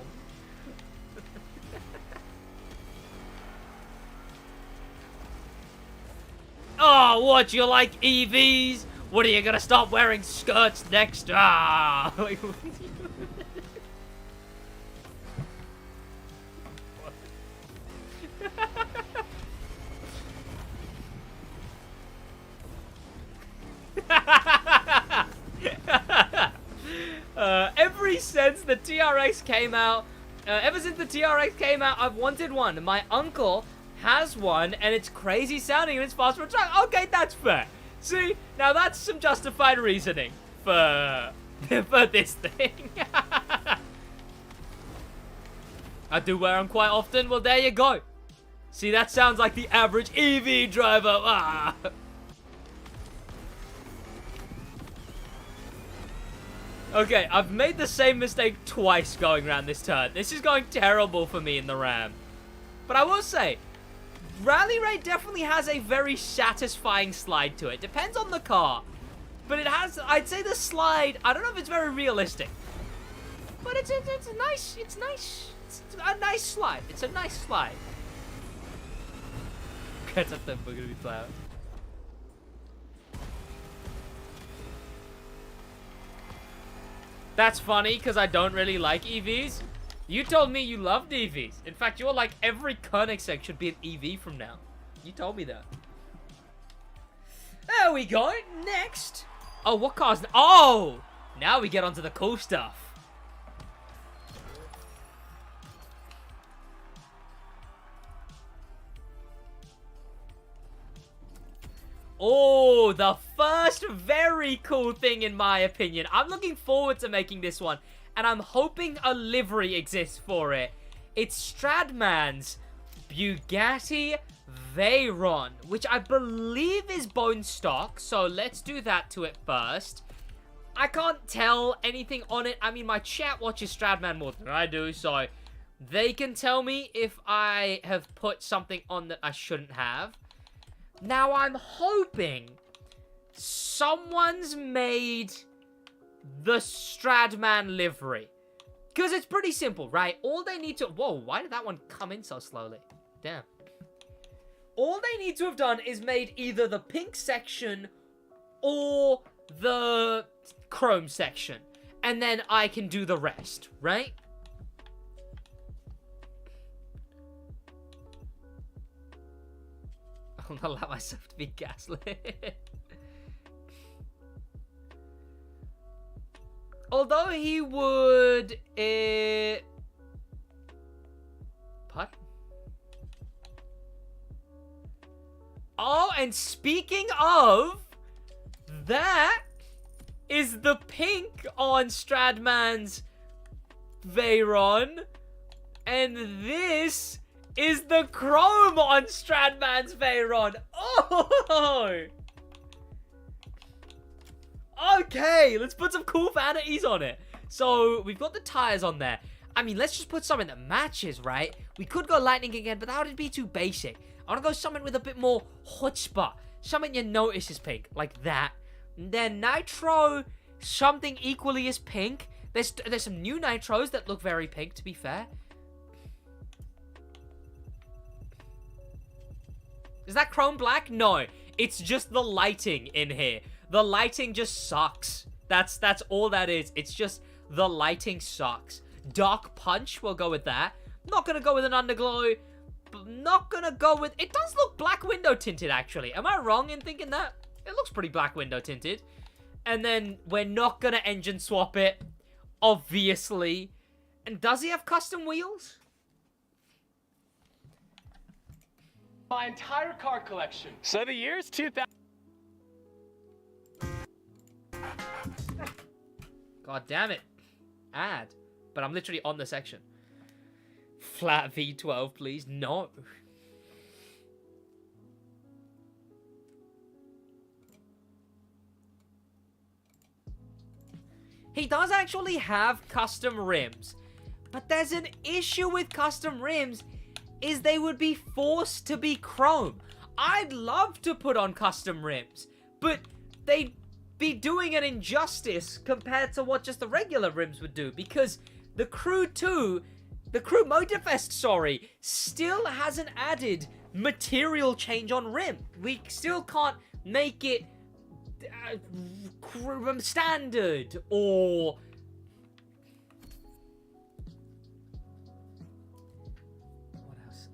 Oh, what, you like EVs? What, are you gonna stop wearing skirts next? Ah! Ever since the TRX came out, I've wanted one. My uncle has one, and it's crazy sounding, and it's fast for a truck. Okay, that's fair. See, now that's some justified reasoning for this thing. I do wear them quite often. Well, there you go. See, that sounds like the average EV driver. Ah.
Okay, I've made the same mistake twice going around this turn. This is going terrible for me in the Ram. But I will say, Rally Raid definitely has a very satisfying slide to it. Depends on the car. But it has, I'd say the slide, I don't know if it's very realistic. But it's nice, it's nice. It's a nice slide. It's a nice slide. That's up there, we're gonna be plowed. That's funny, because I don't really like EVs. You told me you loved EVs. In fact, you were like, every Koenigsegg should be an EV from now. You told me that. There we go. Next. Oh, what cars? Oh! Now we get onto the cool stuff. Oh, the first very cool thing in my opinion. I'm looking forward to making this one. And I'm hoping a livery exists for it. It's Stradman's Bugatti Veyron, which I believe is bone stock. So let's do that to it first. I can't tell anything on it. I mean, my chat watches Stradman more than I do, so they can tell me if I have put something on that I shouldn't have. Now, I'm hoping someone's made the Stradman livery. Because it's pretty simple, right? All they need to... Whoa, why did that one come in so slowly? Damn. All they need to have done is made either the pink section or the chrome section. And then I can do the rest, right? I'll not allow myself to be gaslit. Although he would... What? Oh, and speaking of... That is the pink on Stradman's Veyron. And this is the chrome on Stradman's Veyron. Oh! Okay, let's put some cool vanities on it. So, we've got the tires on there. I mean, let's just put something that matches, right? We could go lightning again, but that would be too basic. I want to go something with a bit more chutzpah. Something you notice is pink, like that. And then nitro, something equally as pink. There's some new nitros that look very pink, to be fair. Is that chrome black? No, it's just the lighting in here. The lighting just sucks. That's all that is. It's just the lighting sucks. Dark punch, we'll go with that. Not gonna go with an underglow. Not gonna go with... It does look black window tinted, actually. Am I wrong in thinking that? It looks pretty black window tinted. And then we're not gonna engine swap it, obviously. And does he have custom wheels?
My entire car collection. So the year's 2000.
God damn it. Add. But I'm literally on the section. Flat V12, please. No. He does actually have custom rims. But there's an issue with custom rims is they would be forced to be chrome. I'd love to put on custom rims, but they'd be doing an injustice compared to what just the regular rims would do, because the Crew Motorfest, sorry, still hasn't added material change on rim. We still can't make it standard or... What else?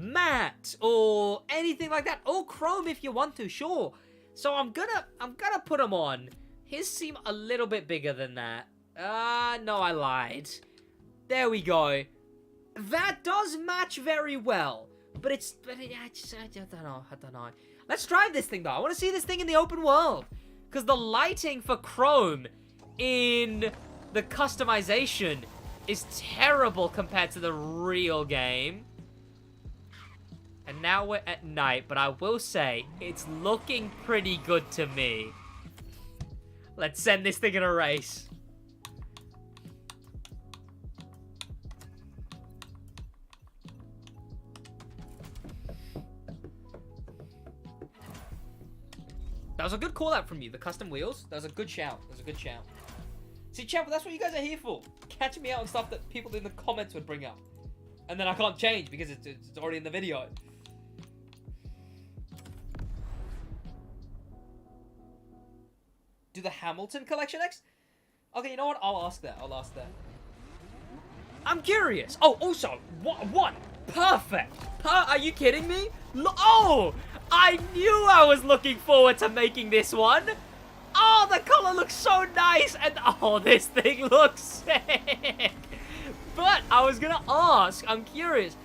Matte or anything like that, or chrome if you want to, sure. So I'm gonna put them on. His seem a little bit bigger than that. No, I lied. There we go. That does match very well, but I don't know. Let's drive this thing though. I want to see this thing in the open world, because the lighting for chrome in the customization is terrible compared to the real game. And now we're at night, but I will say, it's looking pretty good to me. Let's send this thing in a race. That was a good call out from you, the custom wheels. That was a good shout. That was a good shout. See, chat, that's what you guys are here for. Catching me out on stuff that people in the comments would bring up. And then I can't change because it's already in the video. Do the Hamilton collection next? Okay, you know what? I'll ask that. I'll ask that. I'm curious. Oh, also, what? Perfect. Are you kidding me? Oh, I knew I was looking forward to making this one. Oh, the color looks so nice. And oh, this thing looks sick. But I was gonna ask, I'm curious,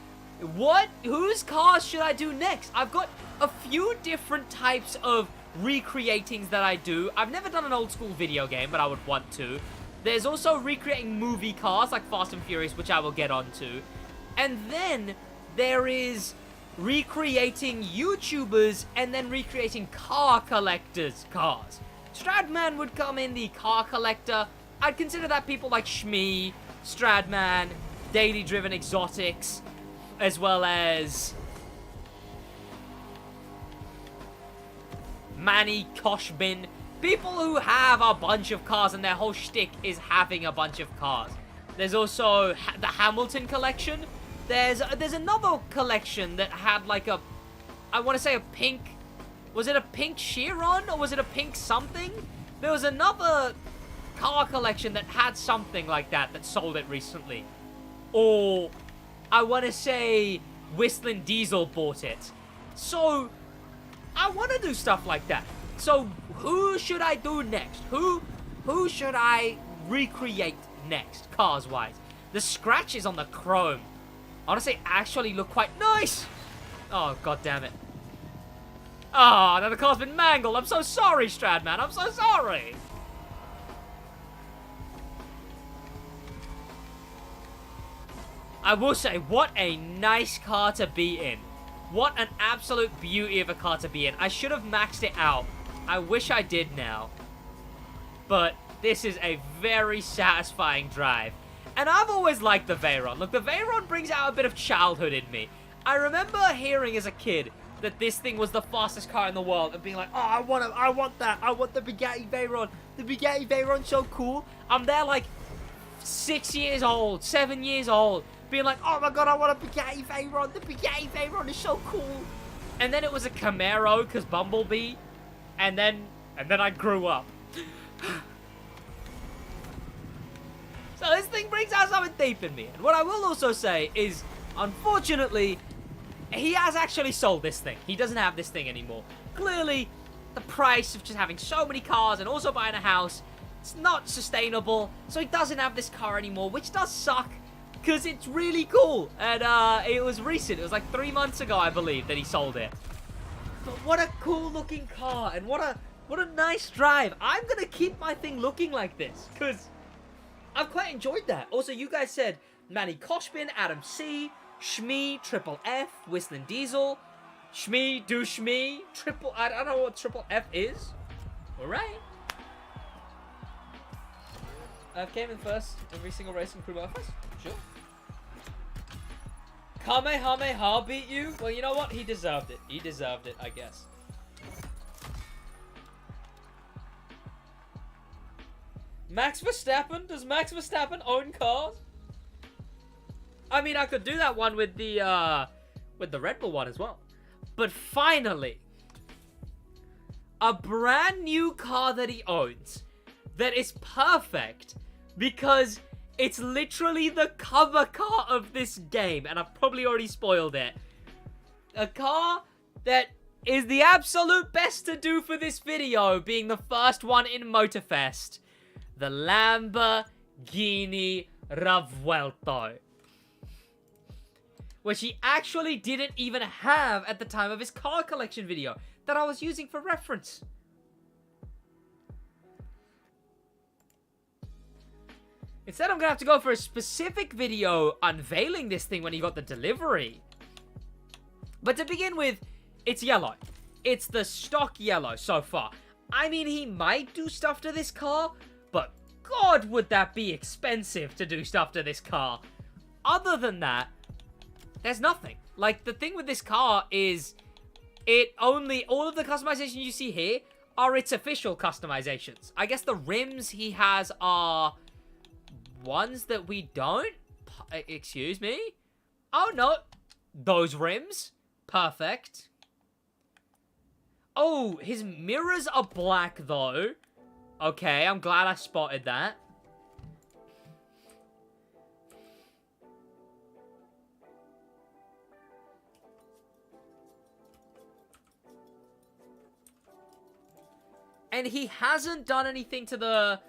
whose cars should I do next? I've got a few different types of recreatings that I do. I've never done an old school video game, but I would want to. There's also recreating movie cars like Fast and Furious, which I will get onto. And then there is recreating YouTubers and then recreating car collectors' cars. Stradman would come in the car collector. I'd consider that people like Shmee, Stradman, Daily Driven Exotics, as well as Manny Koshbin. People who have a bunch of cars and their whole shtick is having a bunch of cars. There's also the Hamilton collection. There's another collection that had like a, I want to say a pink, was it a pink Chiron or was it a pink something? There was another car collection that had something like that sold it recently. Or I want to say Whistling Diesel bought it. So I want to do stuff like that. So who should I do next? Who should I recreate next, cars-wise? The scratches on the chrome, honestly, actually look quite nice. Oh, god damn it. Oh, now the car's been mangled. I'm so sorry, Stradman. I'm so sorry. I will say, what a nice car to be in. What an absolute beauty of a car to be in. I should have maxed it out. I wish I did now. But this is a very satisfying drive. And I've always liked the Veyron. Look, the Veyron brings out a bit of childhood in me. I remember hearing as a kid that this thing was the fastest car in the world and being like, oh, I want that. I want the Bugatti Veyron. The Bugatti Veyron's so cool. I'm there like 6 years old, 7 years old, being like, oh my god, I want a Bugatti Veyron. The Bugatti Veyron is so cool. And then it was a Camaro because Bumblebee. And then I grew up. So this thing brings out something deep in me. And what I will also say is, unfortunately, he has actually sold this thing. He doesn't have this thing anymore. Clearly, the price of just having so many cars and also buying a house, it's not sustainable. So he doesn't have this car anymore, which does suck, because it's really cool. And it was recent. It was like 3 months ago, I believe, that he sold it. But what a cool looking car, and what a nice drive. I'm gonna keep my thing looking like this, because I've quite enjoyed that. Also, you guys said Manny Koshbin, Adam C, Shmee, Triple F, Whistling Diesel, Shmee, do Shmee, Triple, I don't know what Triple F is. Alright. I've came in first every single race in Crew Motorfest. Sure. Kamehameha beat you? Well, you know what? He deserved it. He deserved it, I guess. Max Verstappen? Does Max Verstappen own cars? I mean, I could do that one with the Red Bull one as well. But finally, a brand new car that he owns that is perfect because it's literally the cover car of this game, and I've probably already spoiled it. A car that is the absolute best to do for this video, being the first one in Motorfest. The Lamborghini Revuelto. Which he actually didn't even have at the time of his car collection video that I was using for reference. Instead, I'm going to have to go for a specific video unveiling this thing when he got the delivery. But to begin with, it's yellow. It's the stock yellow so far. I mean, he might do stuff to this car, but God, would that be expensive to do stuff to this car. Other than that, there's nothing. Like, the thing with this car is all of the customizations you see here are its official customizations. I guess the rims he has are ones that we don't. Excuse me? Oh, no. Those rims. Perfect. Oh, his mirrors are black, though. Okay, I'm glad I spotted that. And he hasn't done anything to the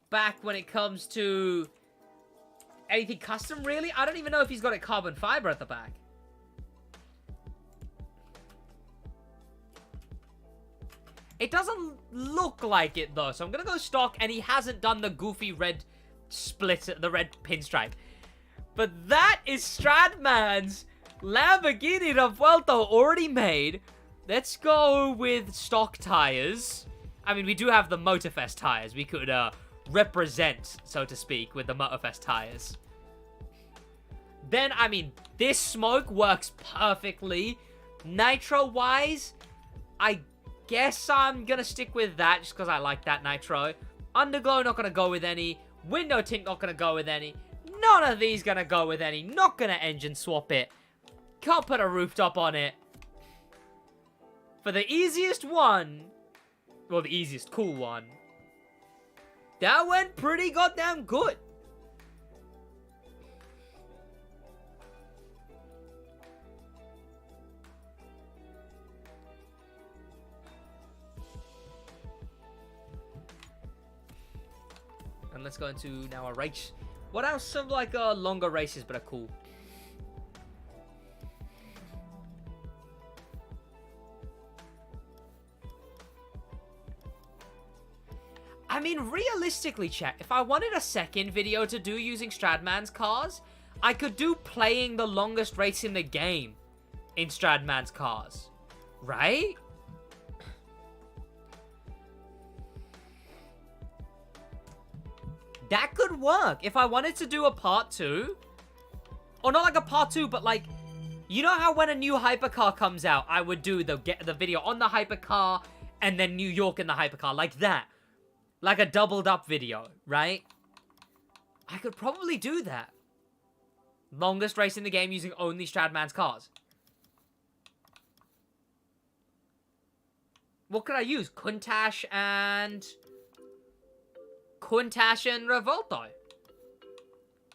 back when it comes to anything custom, really. I don't even know if he's got a carbon fiber at the back. It doesn't look like it, though. So I'm going to go stock, and he hasn't done the goofy red split, the red pinstripe. But that is Stradman's Lamborghini Revuelto already made. Let's go with stock tires. I mean, we do have the Motorfest tires. We could represent, so to speak, with the Motorfest tires. Then, I mean, this smoke works perfectly. Nitro-wise, I guess I'm going to stick with that just because I like that nitro. Underglow, not going to go with any. Window tint, not going to go with any. None of these going to go with any. Not going to engine swap it. Can't put a rooftop on it. For the easiest one, well, the easiest cool one, that went pretty goddamn good. And let's go into now a race. What else? Some like longer races, but are cool. I mean, realistically, chat, if I wanted a second video to do using Stradman's cars, I could do playing the longest race in the game in Stradman's cars. Right? That could work. If I wanted to do a part 2, or not like a part 2, but like, you know how when a new hypercar comes out, I would do the video on the hypercar and then New York in the hypercar, like that. Like a doubled up video, right? I could probably do that. Longest race in the game using only Stradman's cars. What could I use? Countach and Revolto.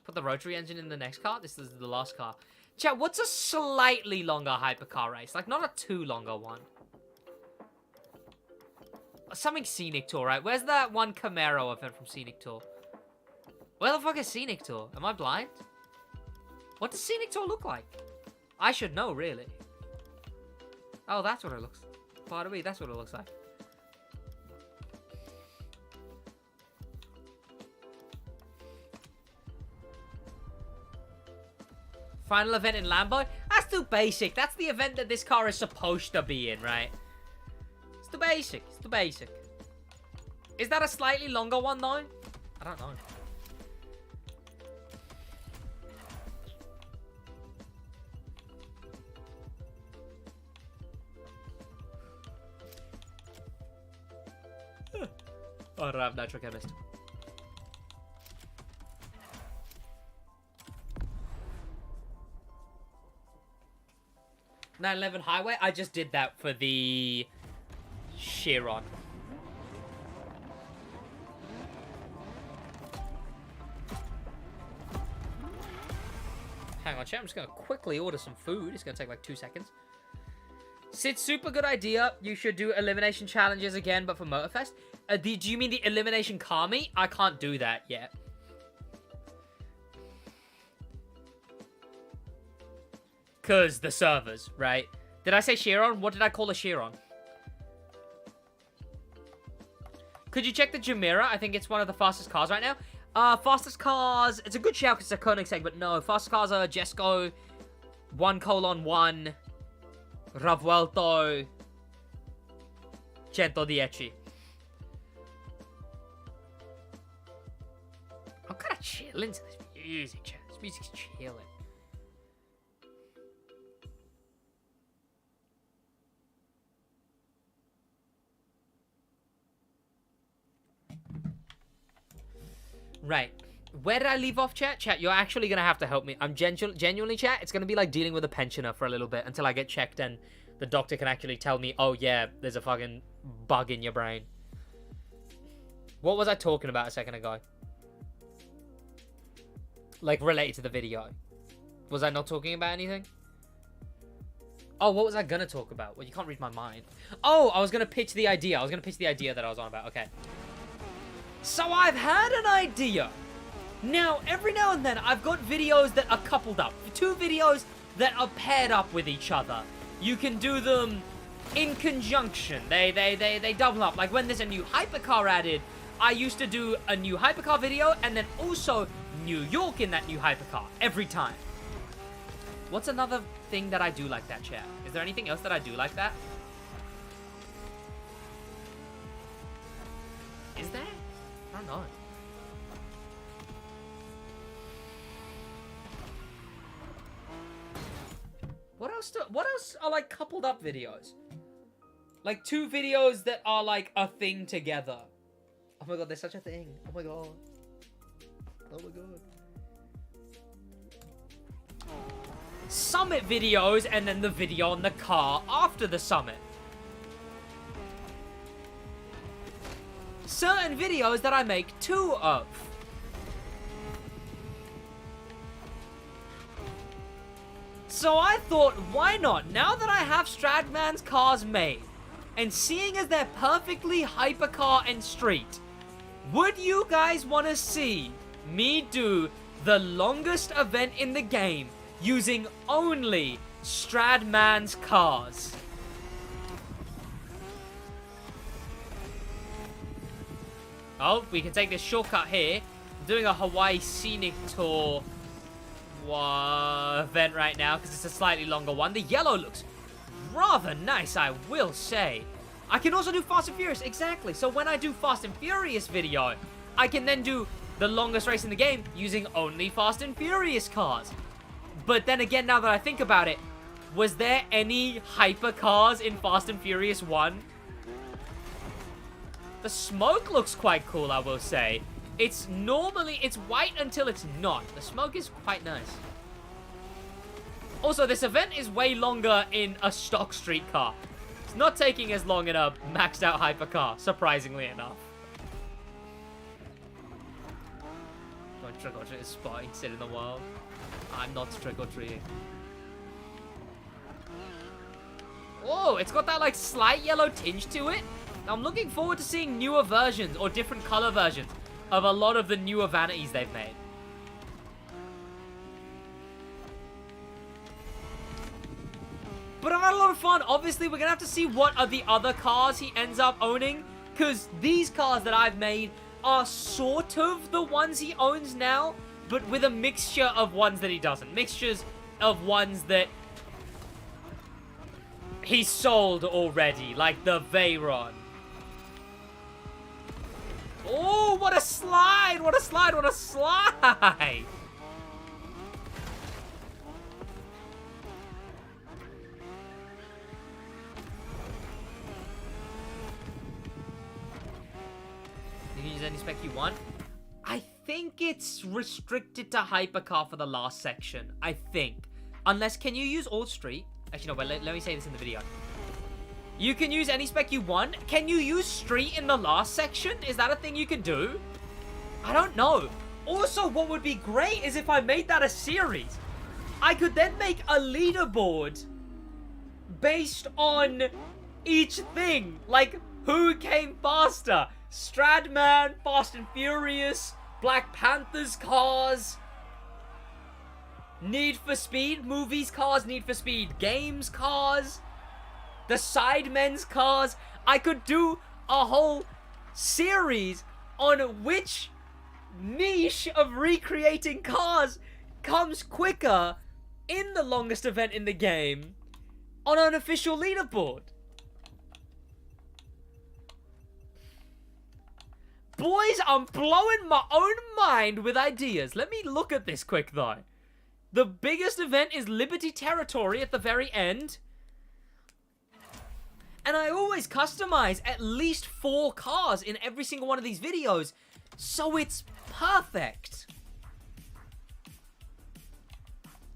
Put the rotary engine in the next car. This is the last car. Chat, what's a slightly longer hypercar race? Like, not a too longer one. Something Scenic Tour, right? Where's that one Camaro event from Scenic Tour? Where the fuck is Scenic Tour? Am I blind? What does Scenic Tour look like? I should know, really. Oh, that's what it looks like. Pardon me, that's what it looks like. Final event in Lambo? That's too basic. That's the event that this car is supposed to be in, right? It's too basic. It's too basic. Is that a slightly longer one, though? I don't know. Oh, I don't have Nitro Chemist. .911 Highway? I just did that for the Chiron. Hang on, chat. I'm just going to quickly order some food. It's going to take like 2 seconds. Sid, super good idea. You should do elimination challenges again, but for Motorfest. Do you mean the elimination car meet? I can't do that yet. Because the servers, right? Did I say Chiron? What did I call a Chiron? Could you check the Jumeirah? I think it's one of the fastest cars right now. Fastest cars... It's a good shout because it's a Koenigsegg, but no. Fastest cars are Jesko 1:1. Ravuelto 110. I'm kind of chilling to this music, chat. This music's chilling. Right. Where did I leave off, chat? Chat, you're actually going to have to help me. I'm genuinely, chat, it's going to be like dealing with a pensioner for a little bit until I get checked and the doctor can actually tell me, oh, yeah, there's a fucking bug in your brain. What was I talking about a second ago? Like, related to the video. Was I not talking about anything? Oh, what was I going to talk about? Well, you can't read my mind. Oh, I was going to pitch the idea. I was going to pitch the idea that I was on about. Okay. So I've had an idea. Now, every now and then, I've got videos that are coupled up. 2 videos that are paired up with each other. You can do them in conjunction. They double up. Like when there's a new hypercar added, I used to do a new hypercar video and then also New York in that new hypercar every time. What's another thing that I do like that, chat? Is there anything else that I do like that? Is there? I don't know. What else are like coupled up videos? Like 2 videos that are like a thing together. Oh my god, there's such a thing. Oh my god. Oh my god. Summit videos and then the video on the car after the summit. Certain videos that I make 2 of. So I thought, why not? Now that I have Stradman's cars made, and seeing as they're perfectly hypercar and street, would you guys want to see me do the longest event in the game using only Stradman's cars? Oh, we can take this shortcut here. I'm doing a Hawaii Scenic Tour event right now because it's a slightly longer one. The yellow looks rather nice, I will say. I can also do Fast and Furious, exactly. So when I do Fast and Furious video, I can then do the longest race in the game using only Fast and Furious cars. But then again, now that I think about it, was there any hypercars in Fast and Furious 1? The smoke looks quite cool, I will say. It's white until it's not. The smoke is quite nice. Also, this event is way longer in a stock street car. It's not taking as long in a maxed out hypercar, surprisingly enough. Don't trick or treat is spotting sit in the world. I'm not trick or treating. Oh, it's got that like slight yellow tinge to it. I'm looking forward to seeing newer versions or different color versions of a lot of the newer vanities they've made. But I've had a lot of fun. Obviously, we're going to have to see what are the other cars he ends up owning. Because these cars that I've made are sort of the ones he owns now, but with a mixture of ones that he doesn't. Mixtures of ones that he sold already, like the Veyron. Oh, what a slide! What a slide! What a slide! You can use any spec you want. I think it's restricted to hypercar for the last section. I think. Unless, can you use all street? Actually, no, but let me say this in the video. You can use any spec you want. Can you use street in the last section? Is that a thing you can do? I don't know. Also, what would be great is if I made that a series. I could then make a leaderboard based on each thing. Like, who came faster? Stradman, Fast and Furious, Black Panther's cars, Need for Speed movies cars, Need for Speed games cars, the Sidemen's cars. I could do a whole series on which niche of recreating cars comes quicker in the longest event in the game on an official leaderboard. Boys, I'm blowing my own mind with ideas. Let me look at this quick, though. The biggest event is Liberty Territory at the very end. And I always customize at least 4 cars in every single one of these videos. So it's perfect.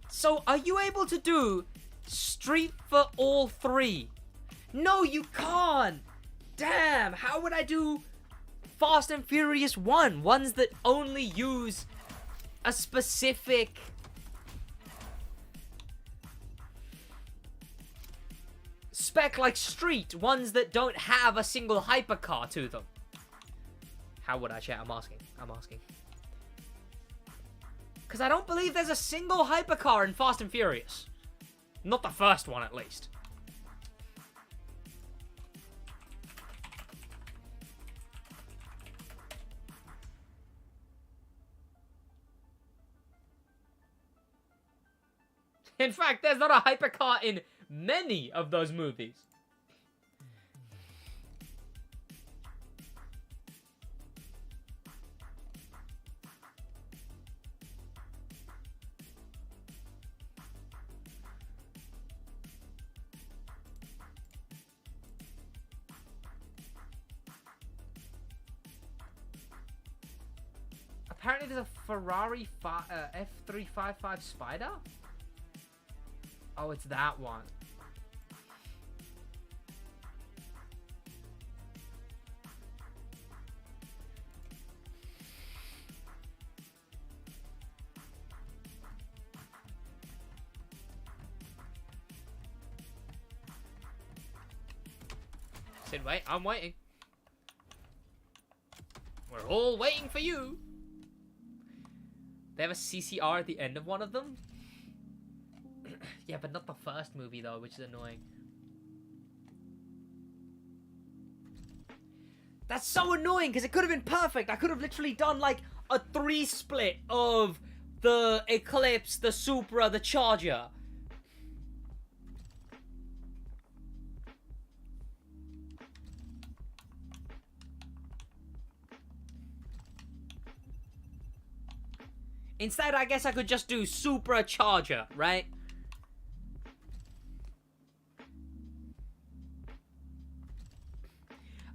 So are you able to do Street for all 3? No, you can't. Damn, how would I do Fast and Furious 1? Ones that only use a specific spec like Street. Ones that don't have a single hypercar to them. How would I, chat? I'm asking. Because I don't believe there's a single hypercar in Fast and Furious. Not the first one, at least. In fact, there's not a hypercar in many of those movies. Apparently there's a Ferrari F355 Spider? Oh, it's that one. SidWaj, I'm waiting. We're all waiting for you. They have a CCR at the end of one of them? Yeah, but not the first movie, though, which is annoying. That's so annoying, because it could have been perfect. I could have literally done, like, a 3 split of the Eclipse, the Supra, the Charger. Instead, I guess I could just do Supra Charger, right?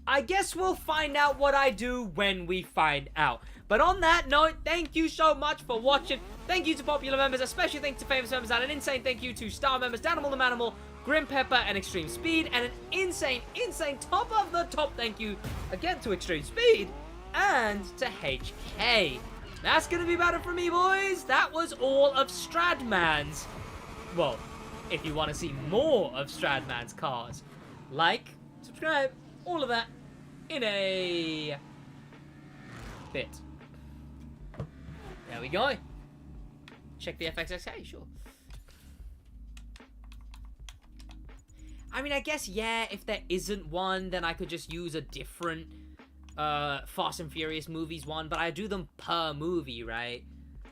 I guess we'll find out what I do when we find out. But on that note, thank you so much for watching. Thank you to popular members, especially thanks to famous members, and an insane thank you to star members Danimal the Manimal, Grim Pepper, and Extreme Speed, and an insane top of the top thank you again to Extreme Speed and to HK. That's gonna be about it for me, boys. That was all of Stradman's. Well, if you want to see more of Stradman's cars, like, subscribe, all of that in a bit. There we go. Check the FXXK, sure. I mean, I guess, yeah, if there isn't one, then I could just use a different Fast and Furious movies one, but I do them per movie, right?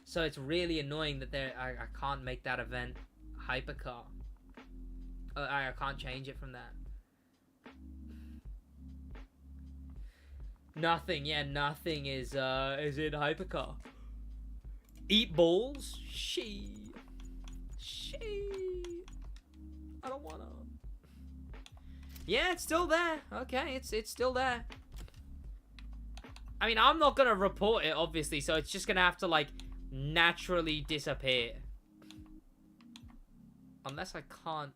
So it's really annoying that I can't make that event hypercar. I can't change it from that. Nothing, yeah, nothing is in hypercar. Eat balls? She. I don't wanna. Yeah, it's still there. Okay, it's still there. I mean, I'm not gonna report it, obviously, so it's just gonna have to, like, naturally disappear. Unless I can't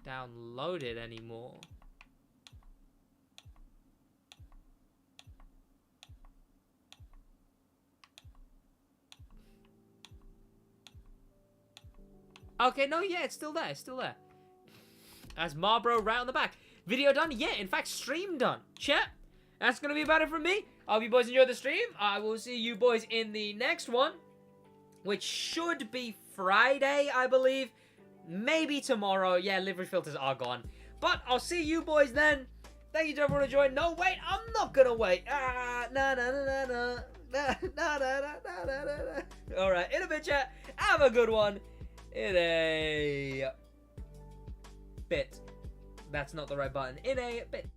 download it anymore. Okay, no, yeah, it's still there, As Marlboro right on the back. Video done? Yeah, in fact, stream done. Chat. That's going to be about it from me. I hope you boys enjoyed the stream. I will see you boys in the next one, which should be Friday, I believe. Maybe tomorrow. Yeah, livery filters are gone. But I'll see you boys then. Thank you to everyone who joined. No, wait, I'm not going to wait. All right, in a bit, chat. Have a good one. In a bit. That's not the right button. In a bit.